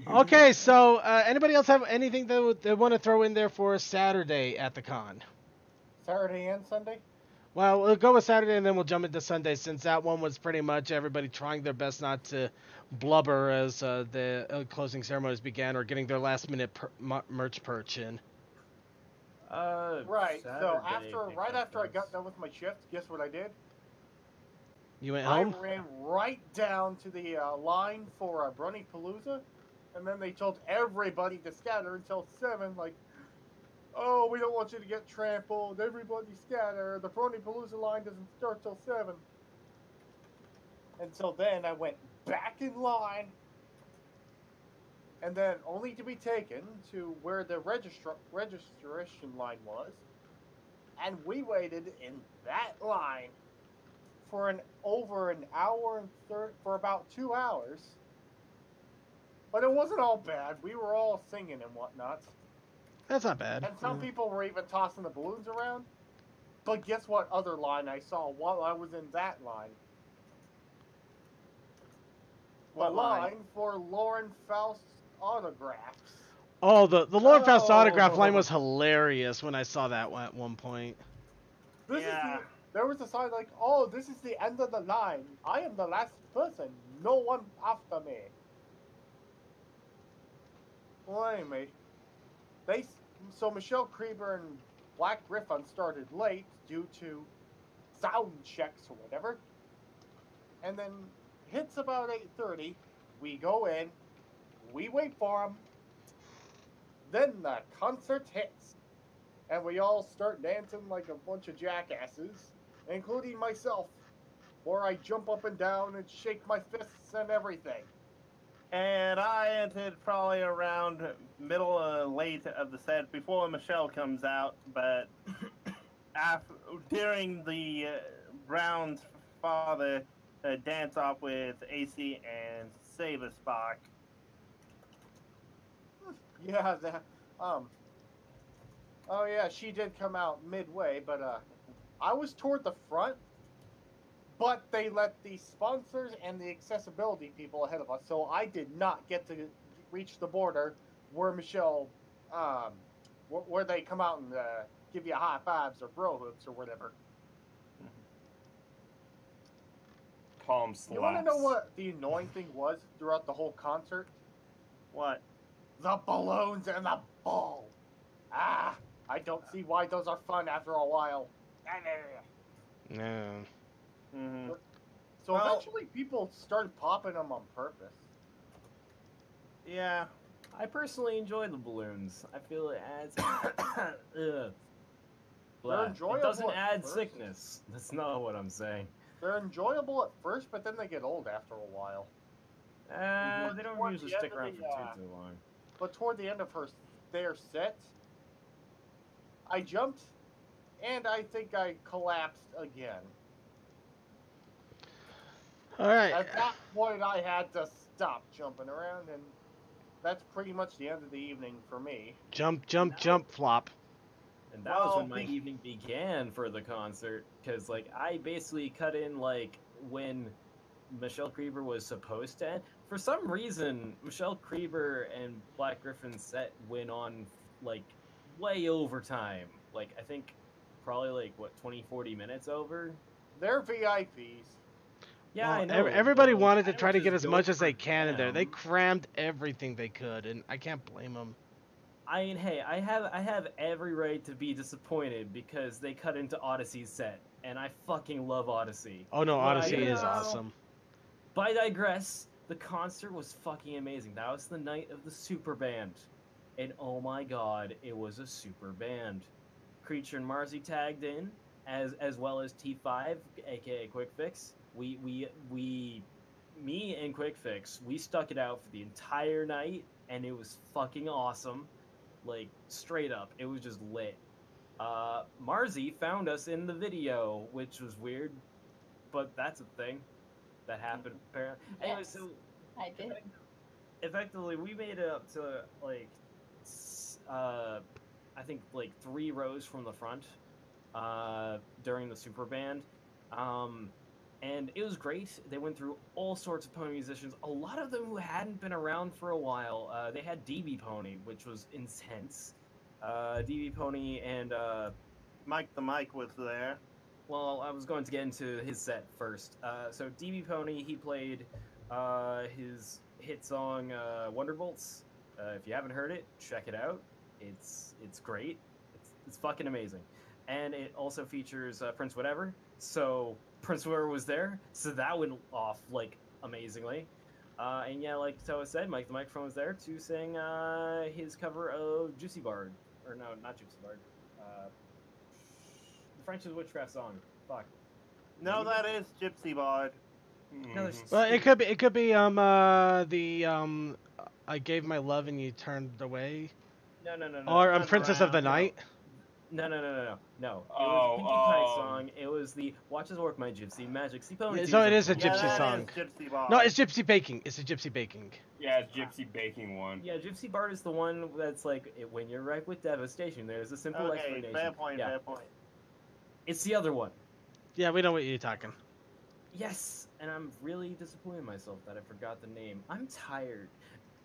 Okay. So anybody else have anything they want to throw in there for Saturday at the con? Saturday and Sunday? Well, we'll go with Saturday and then we'll jump into Sunday, since that one was pretty much everybody trying their best not to blubber as the closing ceremonies began, or getting their last minute merch perch in. Right. So Saturday, right after I got done with my shift, guess what I did? You went home? I ran right down to the line for Brony Palooza, and then they told everybody to scatter until 7. Like, oh, we don't want you to get trampled. Everybody scatter. The Brony Palooza line doesn't start till 7. Until then, I went back in line, and then only to be taken to where the registration line was, and we waited in that line for over an hour and for about 2 hours. But it wasn't all bad. We were all singing and whatnot. That's not bad. And some people were even tossing the balloons around. But guess what other line I saw while I was in that line? What line for Lauren Faust's autographs. Oh, the Lauren Faust autograph line was hilarious when I saw that one at one point. There was a sign like, oh, this is the end of the line. I am the last person. No one after me. Well, anyway, so Michelle Krieber and Black Griffin started late due to sound checks or whatever. And then hits about 8:30. We go in. We wait for them. Then the concert hits. And we all start dancing like a bunch of jackasses, including myself, where I jump up and down and shake my fists and everything. And I entered probably around middle late of the set before Michelle comes out, but during the Brown's father dance off with AC and Saber Spark. Yeah, oh yeah, she did come out midway, but I was toward the front, but they let the sponsors and the accessibility people ahead of us, so I did not get to reach the border where Michelle, where they come out and give you high fives or bro hooks or whatever. palm slaps. You want to know what the annoying thing was throughout the whole concert? What? The balloons and the ball. Ah, I don't see why those are fun after a while. No. Mm-hmm. So eventually people started popping them on purpose. Yeah, I personally enjoy the balloons. I feel it adds. Ugh. They're enjoyable. It doesn't at add first. sickness. That's not what I'm saying. They're enjoyable at first, but then they get old after a while. They don't Toward usually the stick end around of for too long. But toward the end of their set, I jumped, and I think I collapsed again. All right. At that point, I had to stop jumping around, and that's pretty much the end of the evening for me. Jump, jump, jump, flop. And that was when my evening began for the concert, because like I basically cut in like when Michelle Creeper was supposed to end. For some reason, Michelle Creeper and Black Griffin's set went on like way over time. Like I think probably like what 20-40 minutes over. They're VIPs. Yeah, Well, I know. everybody but, wanted to I try to would get just as go much as for they can in there. They them. crammed everything they could, and I can't blame them. I mean, hey, I have every right to be disappointed because they cut into Odyssey's set, and I fucking love Odyssey. Oh no, But, Odyssey you is know, awesome. But I digress. The concert was fucking amazing. That was the night of the super band, and oh my god, it was a super band. Creature and Marzi tagged in, as well as T5, aka Quick Fix. Me and Quick Fix, we stuck it out for the entire night, and it was fucking awesome. Like, straight up, it was just lit. Marzi found us in the video, which was weird, but that's a thing that happened apparently. Anyway, Yes, so I did. effectively, we made it up to like, I think like 3 rows from the front during the super band. And it was great. They went through all sorts of pony musicians, a lot of them who hadn't been around for a while. They had DB Pony, which was intense. DB Pony and Mike the Mike was there. well, I was going to get into his set first. So DB Pony, he played his hit song Wonderbolts. If you haven't heard it, check it out. It's great. It's fucking amazing. And it also features Prince Whatever. So Prince Whatever was there, so that went off like amazingly. And yeah, like Toa said, Mike the Microphone was there to sing his cover of Juicy Bard, or no, not Juicy Bard. The French's Witchcraft song. Fuck. No, that is Gypsy Bard. No, Well, it could be I gave my love and you turned away. No. Or Princess of the Night. No. It was Pinkie Pie song. It was the Watch Us Work My Gypsy Magic Sea Pony. Yeah, so it is a gypsy that song. is Gypsy Bard. No, it's Gypsy Baking. It's a Gypsy Baking. Yeah, it's Gypsy Baking one. Yeah, Gypsy Bard is the one that's like when you're right with devastation. There's a simple Okay, explanation. fair point, Yeah. fair point. It's the other one. Yeah, we know what you're talking. Yes, and I'm really disappointed in myself that I forgot the name. I'm tired.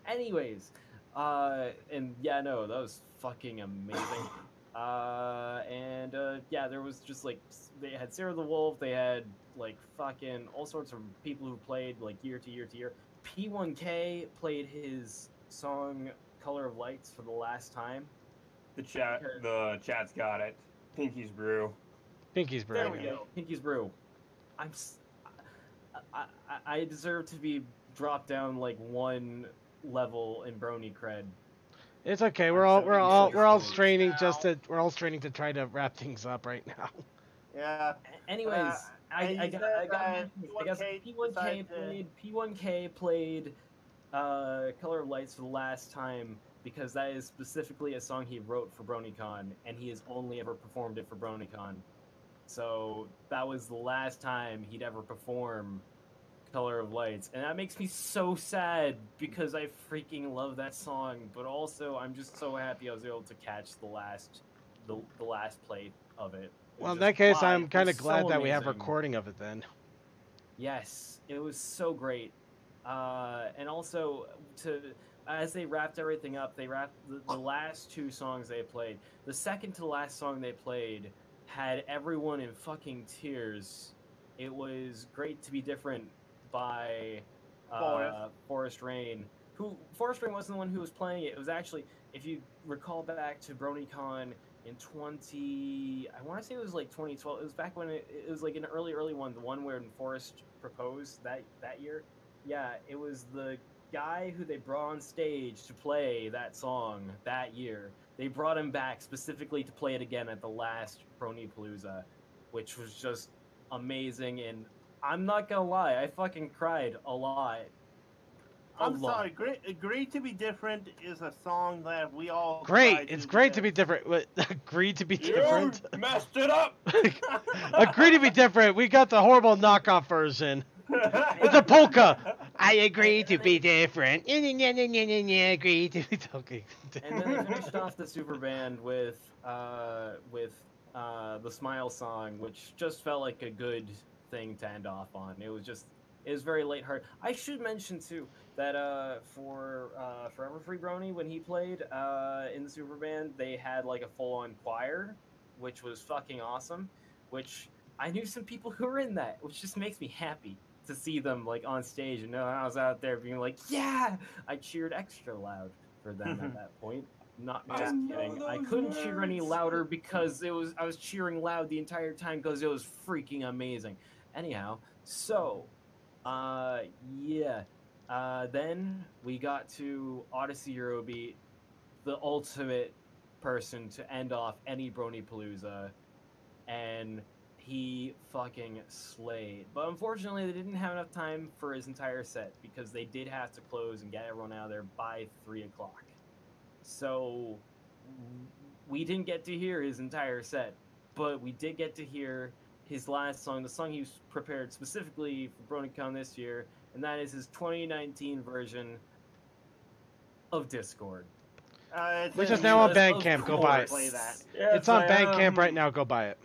Anyways, and yeah, no, that was fucking amazing. Yeah, there was just like they had Sarah the Wolf, they had like fucking all sorts of people who played like year to year to year. P1K played his song "Color of Lights" for the last time. The chat's got it. Pinky's Brew. Pinky's Brew. There we go. Pinky's Brew. I deserve to be dropped down like 1 level in Brony cred. It's okay. We're all straining to try to wrap things up right now. Yeah. Anyways, I guess P1K played Color of Lights for the last time because that is specifically a song he wrote for Bronycon, and he has only ever performed it for Bronycon. So that was the last time he'd ever perform Color of Lights, and that makes me so sad because I freaking love that song, but also I'm just so happy I was able to catch the last play of it. Well, in that case, I'm kind of so glad that we have amazing. recording of it then. Yes, it was so great. And also, as they wrapped everything up, they wrapped the last 2 songs they played. The second to last song they played had everyone in fucking tears It was Great to Be Different by Forest Rain. Forest Rain wasn't the one who was playing it. It was actually, if you recall back to Bronycon in I want to say it was like 2012. It was back when it was like an early one, the one where Forrest proposed that year. Yeah, it was the guy who they brought on stage to play that song that year. They brought him back specifically to play it again at the last Bronypalooza, which was just amazing. And I'm not gonna lie, I fucking cried a lot. I'm sorry. Great to Be Different is a song that we all. Great. It's great to be different. Agree to be different. Messed it up. Agree to be different. We got the horrible knockoff version. It's a polka. I agree to be different. Agree to be okay. And then they finished off the super band with the Smile song, which just felt like a good thing to end off on. It was very lighthearted. I should mention too that for Forever Free Brony, when he played in the super band, they had like a full-on choir, which was fucking awesome. Which I knew some people who were in that, which just makes me happy to see them like on stage and know I was out there being like, yeah, I cheered extra loud for them at that point. Not just kidding. I couldn't cheer any louder because I was cheering loud the entire time because it was freaking amazing. Anyhow, so then we got to Odyssey Eurobeat, the ultimate person to end off any Bronypalooza, and he fucking slayed. But unfortunately, they didn't have enough time for his entire set because they did have to close and get everyone out of there by 3 o'clock. So we didn't get to hear his entire set, but we did get to hear his last song, the song he prepared specifically for Bronycon this year, and that is his 2019 version of Discord. Which is now on Bandcamp. Go buy it. It's on Bandcamp right now. Go buy it.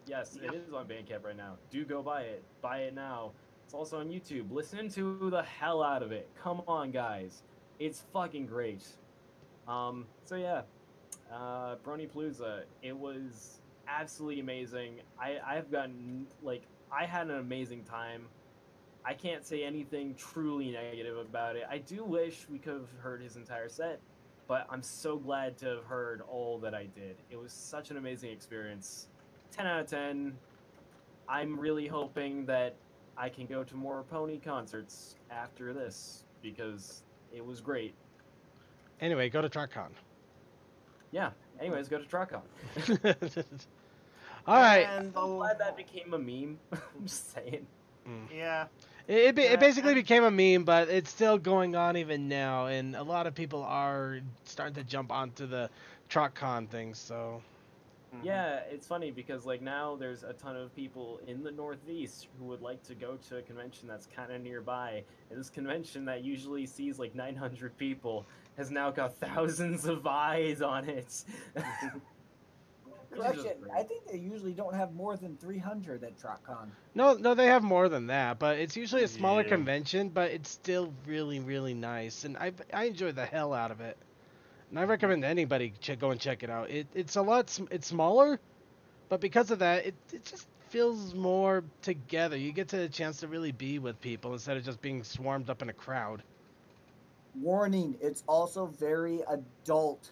Yes, it is on Bandcamp right now. Do go buy it. Buy it now. It's also on YouTube. Listen to the hell out of it. Come on, guys. It's fucking great. So yeah, Bronypalooza. It was absolutely amazing. I've gotten, like, I had an amazing time. I can't say anything truly negative about it. I do wish we could have heard his entire set, but I'm so glad to have heard all that I did. It was such an amazing experience. 10 out of 10. I'm really hoping that I can go to more pony concerts after this because it was great. Anyway, go to TrockCon. Yeah. Anyways, go to TrockCon. All right. And I'm glad that became a meme. I'm just saying. Yeah. It basically became a meme, but it's still going on even now, and a lot of people are starting to jump onto the TrockCon thing, so... Yeah, it's funny because like now there's a ton of people in the Northeast who would like to go to a convention that's kind of nearby. And this convention that usually sees like 900 people has now got thousands of eyes on it. Correction, I think they usually don't have more than 300 at TrockCon. No, they have more than that, but it's usually a smaller convention, but it's still really, really nice, and I enjoy the hell out of it. And I recommend anybody go and check it out. It's smaller, but because of that, it just feels more together. You get to a chance to really be with people instead of just being swarmed up in a crowd. Warning, it's also very adult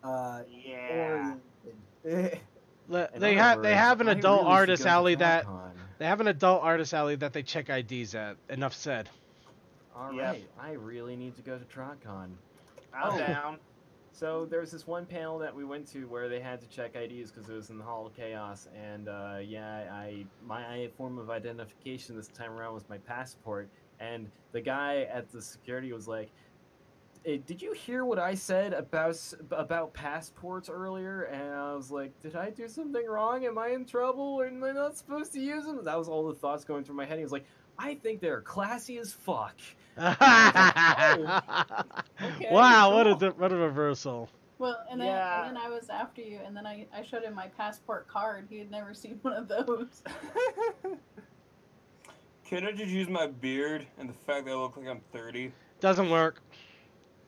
oriented. They have an adult artist alley that they check IDs at. Enough said. All right, I really need to go to TrockCon. I'm down. So there was this one panel that we went to where they had to check IDs because it was in the Hall of Chaos, and my form of identification this time around was my passport, and the guy at the security was like, hey, "Did you hear what I said about passports earlier?" And I was like, "Did I do something wrong? Am I in trouble? Am I not supposed to use them?" That was all the thoughts going through my head. He was like, "I think they're classy as fuck." Okay, Wow, cool. what a reversal. Well, and then I was after you, and then I showed him my passport card. He had never seen one of those. Can I just use my beard and the fact that I look like I'm 30? Doesn't work.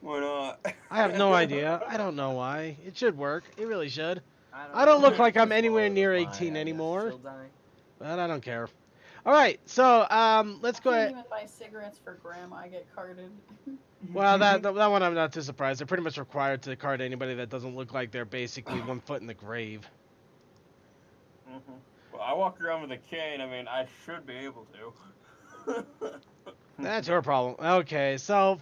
Why not? I have no idea. I don't know why. It should work. It really should. I don't look like I'm anywhere near 18 anymore. But I don't care. All right, so let's go I ahead. can't even buy cigarettes for Grandma. I get carded. Well, that one I'm not too surprised. They're pretty much required to card anybody that doesn't look like they're basically 1 foot in the grave. Well, I walk around with a cane. I mean, I should be able to. That's your problem. Okay, so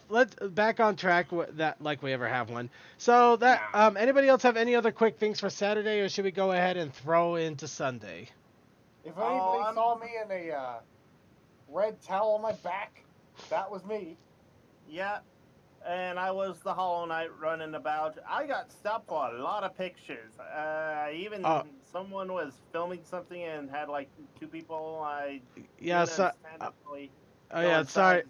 let's back on track. That like we ever have one. So that anybody else have any other quick things for Saturday, or should we go ahead and throw into Sunday? If anybody saw me in a red towel on my back, that was me. Yeah, and I was the Hollow Knight running about. I got stopped for a lot of pictures. Even someone was filming something and had like 2 people. Yeah, so. Oh yeah, sorry.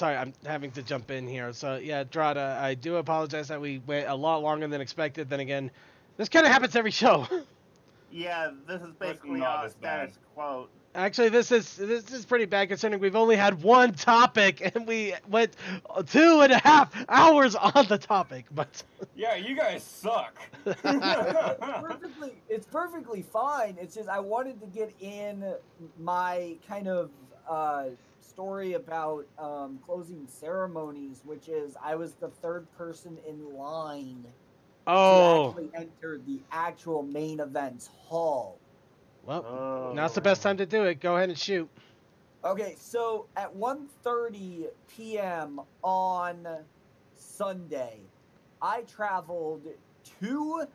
I'm having to jump in here. So yeah, Drada, I do apologize that we went a lot longer than expected. Then again, this kind of happens every show. Yeah, this is basically our status quo. Actually, this is pretty bad considering we've only had one topic and we went 2.5 hours on the topic. But yeah, you guys suck. It's perfectly fine. It's just I wanted to get in my kind of story about closing ceremonies, which is I was the 3rd person in line to actually enter the actual main event's hall. Well, now's the best time to do it. Go ahead and shoot. Okay, so at 1:30 p.m. on Sunday, I traveled to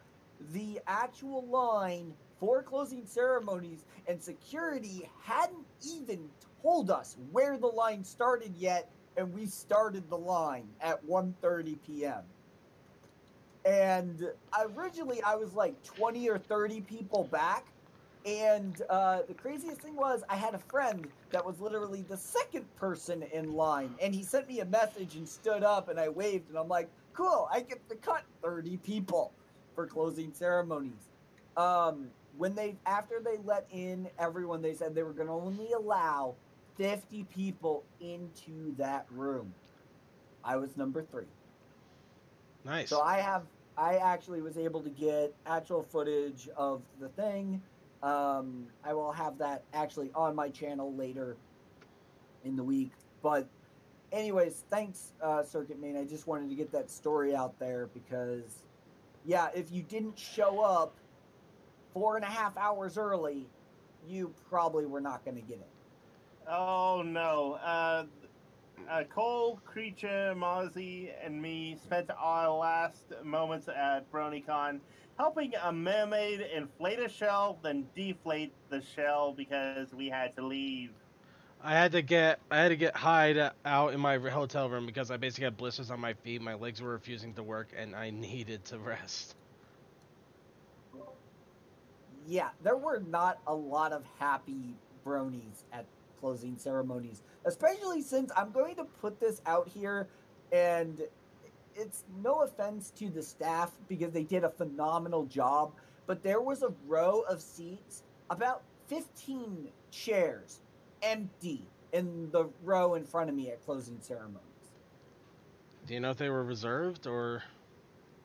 the actual line for closing ceremonies, and security hadn't even told us where the line started yet, and we started the line at 1:30 p.m. And originally I was like 20 or 30 people back. And the craziest thing was I had a friend that was literally the 2nd person in line. And he sent me a message and stood up and I waved. And I'm like, cool, I get to cut 30 people for closing ceremonies. After they let in everyone, they said they were going to only allow 50 people into that room. I was number 3. Nice. So I actually was able to get actual footage of the thing. I will have that actually on my channel later in the week. But anyways, thanks, Circuit Main. I just wanted to get that story out there because, yeah, if you didn't show up 4.5 hours early, you probably were not going to get it. Oh, no. Cole, Creature, Mozzie, and me spent our last moments at Bronycon helping a mermaid inflate a shell, then deflate the shell because we had to leave. I had to get hide out in my hotel room because I basically had blisters on my feet. My legs were refusing to work, and I needed to rest. Yeah, there were not a lot of happy bronies at closing ceremonies, especially since I'm going to put this out here, and it's no offense to the staff because they did a phenomenal job, but there was a row of seats, about 15 chairs, empty in the row in front of me at closing ceremonies. Do you know if they were reserved or?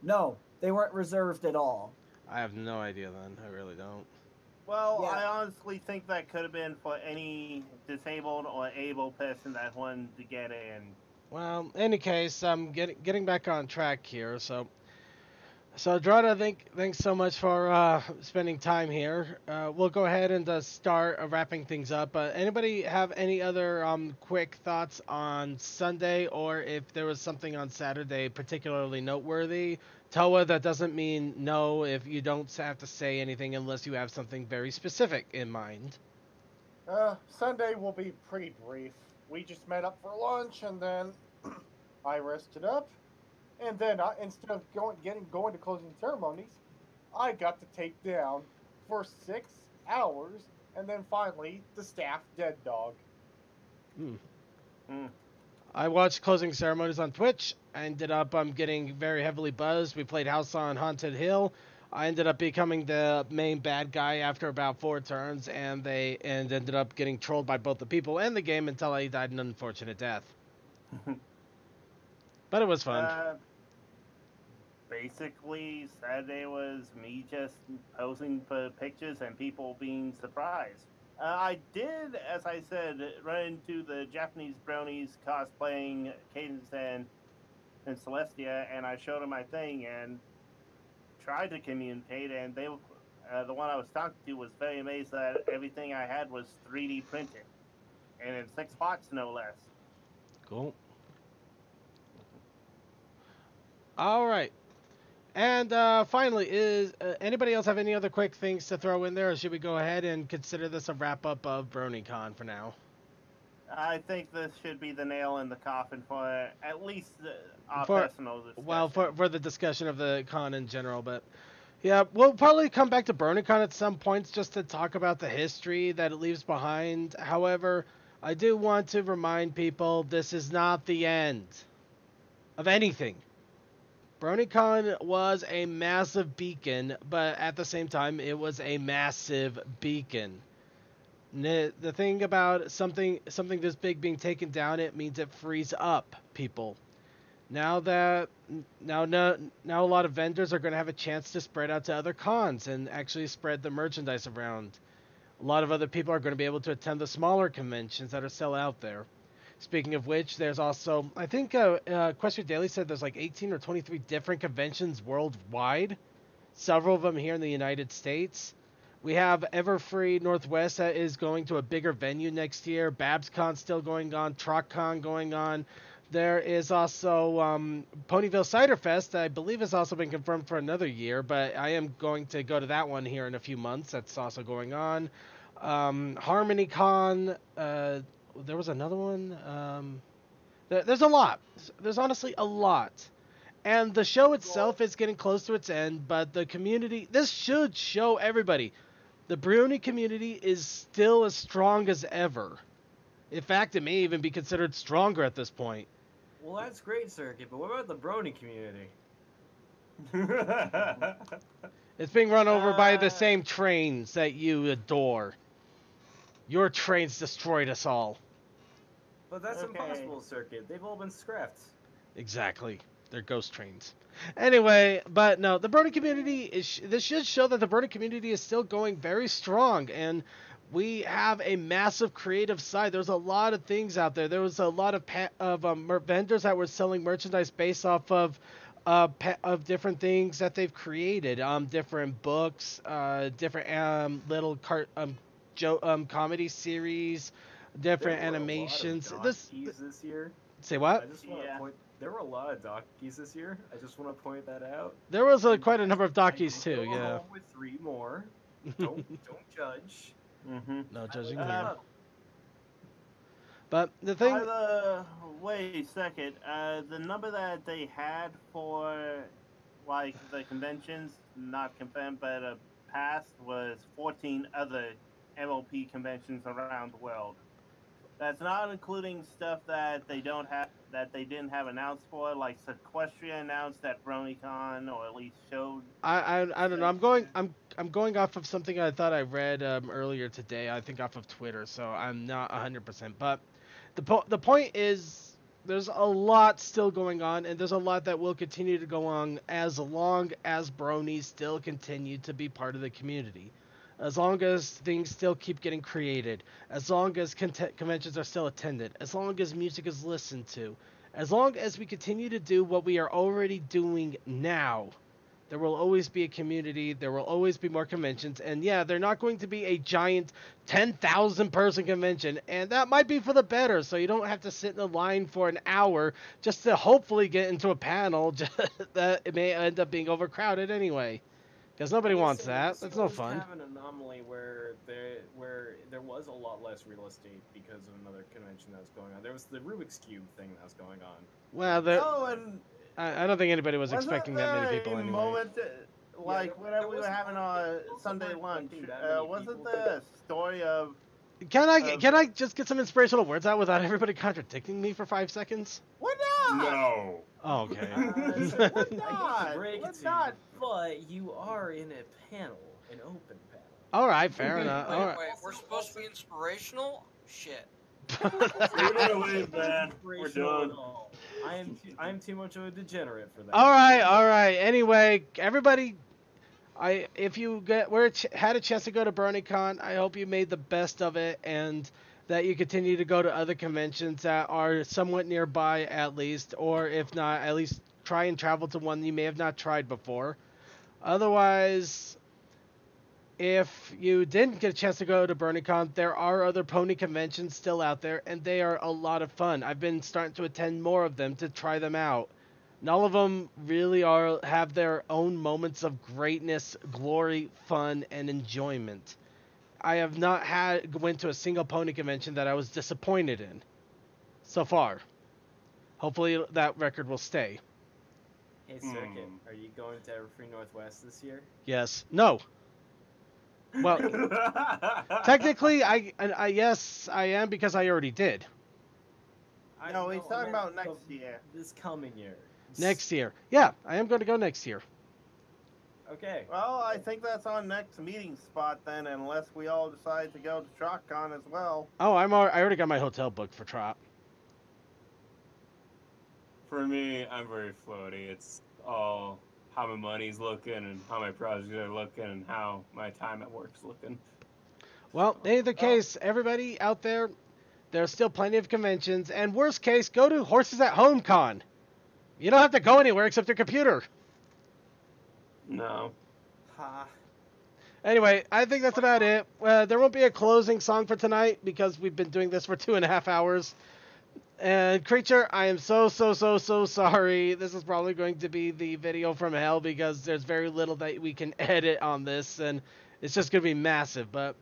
No, they weren't reserved at all. I have no idea then. I really don't. Well, yeah. I honestly think that could have been for any disabled or able person that wanted to get in. Well, in any case, I'm getting back on track here. So Drada, thanks so much for spending time here. We'll go ahead and start wrapping things up. Anybody have any other quick thoughts on Sunday, or if there was something on Saturday particularly noteworthy? Toa, that doesn't mean no if you don't have to say anything unless you have something very specific in mind. Sunday will be pretty brief. We just met up for lunch, and then I rested up. And then instead of going to closing ceremonies, I got to take down for 6 hours, and then finally the staff dead dog. I watched closing ceremonies on Twitch. I ended up getting very heavily buzzed. We played House on Haunted Hill. I ended up becoming the main bad guy after about 4 turns, and ended up getting trolled by both the people and the game until I died an unfortunate death. But it was fun. Basically, Saturday was me just posing for pictures and people being surprised. I did, as I said, run into the Japanese bronies cosplaying Cadence and Celestia, and I showed them my thing and tried to communicate, and they, the one I was talking to was very amazed that everything I had was 3D printed, and in 6 spots, no less. Cool. All right. And finally, is anybody else have any other quick things to throw in there, or should we go ahead and consider this a wrap-up of Bronycon for now? I think this should be the nail in the coffin for at least our For- personal discussion. Well, for the discussion of the con in general, but yeah, we'll probably come back to Bronycon at some points just to talk about the history that it leaves behind. However, I do want to remind people this is not the end of anything. Bronycon was a massive beacon, but at the same time, it was a massive beacon. The thing about something this big being taken down, it means it frees up people. Now a lot of vendors are going to have a chance to spread out to other cons and actually spread the merchandise around. A lot of other people are going to be able to attend the smaller conventions that are still out there. Speaking of which, there's also, I think Question Daily said there's like 18 or 23 different conventions worldwide. Several of them here in the United States. We have Everfree Northwest that is going to a bigger venue next year. BabsCon still going on. TrockCon going on. There is also Ponyville Cider Fest that I believe has also been confirmed for another year, but I am going to go to that one here in a few months. That's also going on. HarmonyCon, there was another one. There's a lot. There's honestly a lot. And the show itself is getting close to its end, but the community, this should show everybody, the Brony community is still as strong as ever. In fact, it may even be considered stronger at this point. Well, that's great, Circuit, but what about the Brony community? It's being run over by the same trains that you adore. Your trains destroyed us all. But that's impossible, Circuit. They've all been scrapped. Exactly. They're ghost trains. Anyway, but no, the Brony community this should show that the Brony community is still going very strong, and we have a massive creative side. There's a lot of things out there. There was a lot of vendors that were selling merchandise based off of different things that they've created, different books, different little comedy series, different animations. This year. Say what? I just want to point. There were a lot of dockies this year. I just want to point that out. There was quite a number of dockies too. Yeah. Home with 3 more. Don't judge. Mm-hmm. No judging here. But the thing. Wait a second. The number that they had for like the conventions, not confirmed, but past was 14 other MLP conventions around the world. That's not including stuff that they didn't have announced for, like Sequestria announced at Bronycon, or at least showed. I don't know. I'm going off of something I thought I read earlier today. I think off of Twitter, so I'm not 100%. But the point is, there's a lot still going on, and there's a lot that will continue to go on as long as bronies still continue to be part of the community. As long as things still keep getting created, as long as conventions are still attended, as long as music is listened to, as long as we continue to do what we are already doing now, there will always be a community, there will always be more conventions, and yeah, they're not going to be a giant 10,000 person convention, and that might be for the better, so you don't have to sit in a line for an hour just to hopefully get into a panel that it may end up being overcrowded anyway. Because nobody wants that. That's no fun. Have an anomaly where there was a lot less real estate because of another convention that was going on. There was the Rubik's Cube thing that was going on. Well, I don't think anybody was expecting that many people anyway. Moment, whenever we were having our Sunday lunch, wasn't the story of? Can I just get some inspirational words out without everybody contradicting me for 5 seconds? What not? No. Oh, okay. What not? What not? But you are in a panel, an open panel. All right, fair enough. All right. Wait, we're supposed to be inspirational? Shit. Man. We're done. I am too much of a degenerate for that. All right. Anyway, everybody, If you had a chance to go to Bronycon, I hope you made the best of it and that you continue to go to other conventions that are somewhat nearby at least, or if not, at least try and travel to one you may have not tried before. Otherwise, if you didn't get a chance to go to BronyCon, there are other pony conventions still out there, and they are a lot of fun. I've been starting to attend more of them to try them out. And all of them really have their own moments of greatness, glory, fun, and enjoyment. I have not went to a single pony convention that I was disappointed in so far. Hopefully that record will stay. Hey, Circuit, are you going to Everfree Northwest this year? Yes. No. Well, technically, yes, I am because I already did. No, he's talking about next year. This coming year. Next year. Yeah, I am going to go next year. Okay. Well, I think that's our next meeting spot then, unless we all decide to go to TrotCon as well. Oh, I already got my hotel booked for Trot. For me, I'm very floaty. It's all how my money's looking and how my projects are looking and how my time at work's looking. Well, in either case, everybody out there, there's still plenty of conventions, and worst case, go to Horses at Home Con. You don't have to go anywhere except your computer. No. Anyway, I think that's about it. There won't be a closing song for tonight because we've been doing this for 2.5 hours. And Creature, I am so sorry. This is probably going to be the video from hell because there's very little that we can edit on this, and it's just going to be massive. But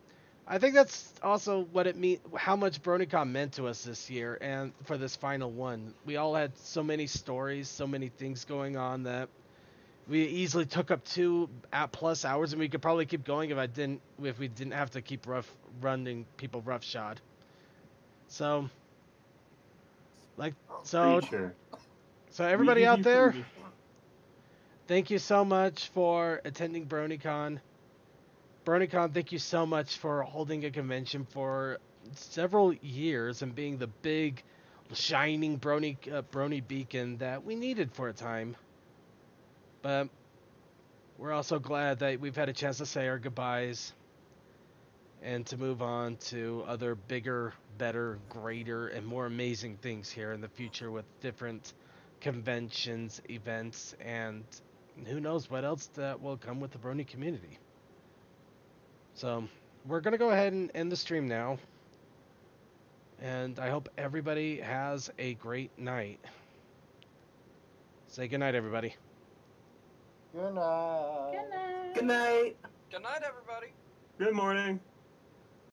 I think that's also what it means, how much BronyCon meant to us this year, and for this final one. We all had so many stories, so many things going on that we easily took up 2+ hours, and we could probably keep going if we didn't have to keep running people roughshod. So, so everybody out there, thank you so much for attending BronyCon. BronyCon, thank you so much for holding a convention for several years and being the big, shining Brony beacon that we needed for a time. But we're also glad that we've had a chance to say our goodbyes and to move on to other bigger, better, greater, and more amazing things here in the future with different conventions, events, and who knows what else that will come with the Brony community. So we're going to go ahead and end the stream now. And I hope everybody has a great night. Say goodnight, everybody. Good night. Good night. Good night, everybody. Good morning.